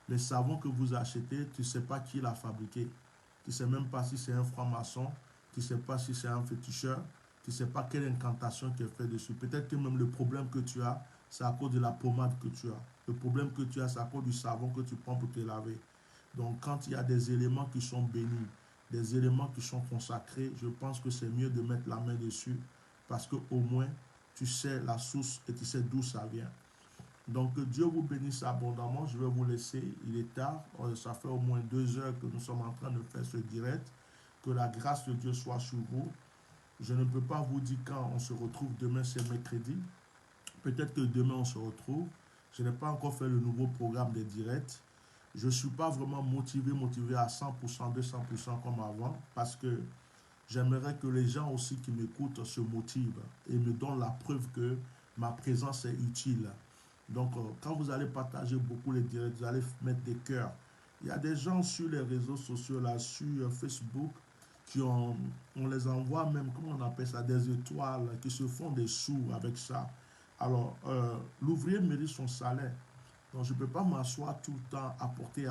les savons que vous achetez, tu ne sais pas qui l'a fabriqué. Tu ne sais même pas si c'est un franc-maçon, tu ne sais pas si c'est un féticheur, tu ne sais pas quelle incantation qui est faite dessus. Peut-être que même le problème que tu as, c'est à cause de la pommade que tu as. Le problème que tu as, c'est à cause du savon que tu prends pour te laver. Donc quand il y a des éléments qui sont bénis, des éléments qui sont consacrés, je pense que c'est mieux de mettre la main dessus parce qu'au moins, tu sais la source et tu sais d'où ça vient. Donc, que Dieu vous bénisse abondamment. Je vais vous laisser. Il est tard. Ça fait au moins 2 heures que nous sommes en train de faire ce direct. Que la grâce de Dieu soit sur vous. Je ne peux pas vous dire quand on se retrouve. Demain, c'est mercredi. Peut-être que demain, on se retrouve. Je n'ai pas encore fait le nouveau programme des directs. Je ne suis pas vraiment motivé à 100%, 200% comme avant. Parce que j'aimerais que les gens aussi qui m'écoutent se motivent et me donnent la preuve que ma présence est utile. Donc, quand vous allez partager beaucoup les directs, vous allez mettre des cœurs. Il y a des gens sur les réseaux sociaux, là, sur Facebook, on les envoie même, comment on appelle ça, des étoiles, qui se font des sous avec ça. Alors, l'ouvrier mérite son salaire. Donc, je ne peux pas m'asseoir tout le temps, apporter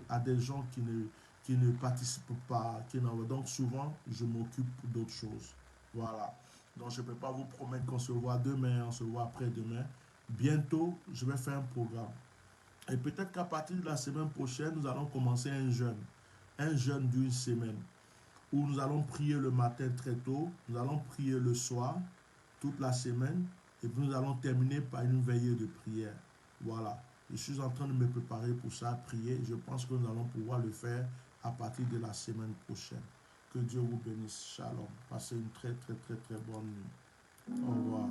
à des gens qui ne participent pas. Donc, souvent, je m'occupe d'autres choses. Voilà. Donc, je ne peux pas vous promettre qu'on se voit demain, on se voit après-demain. Bientôt, je vais faire un programme. Et peut-être qu'à partir de la semaine prochaine, nous allons commencer un jeûne d'une semaine, où nous allons prier le matin très tôt, nous allons prier le soir, toute la semaine, et puis nous allons terminer par une veillée de prière. Voilà. Je suis en train de me préparer pour ça, prier. Je pense que nous allons pouvoir le faire à partir de la semaine prochaine. Que Dieu vous bénisse. Shalom. Passez une très, très, très, très bonne nuit. Au revoir.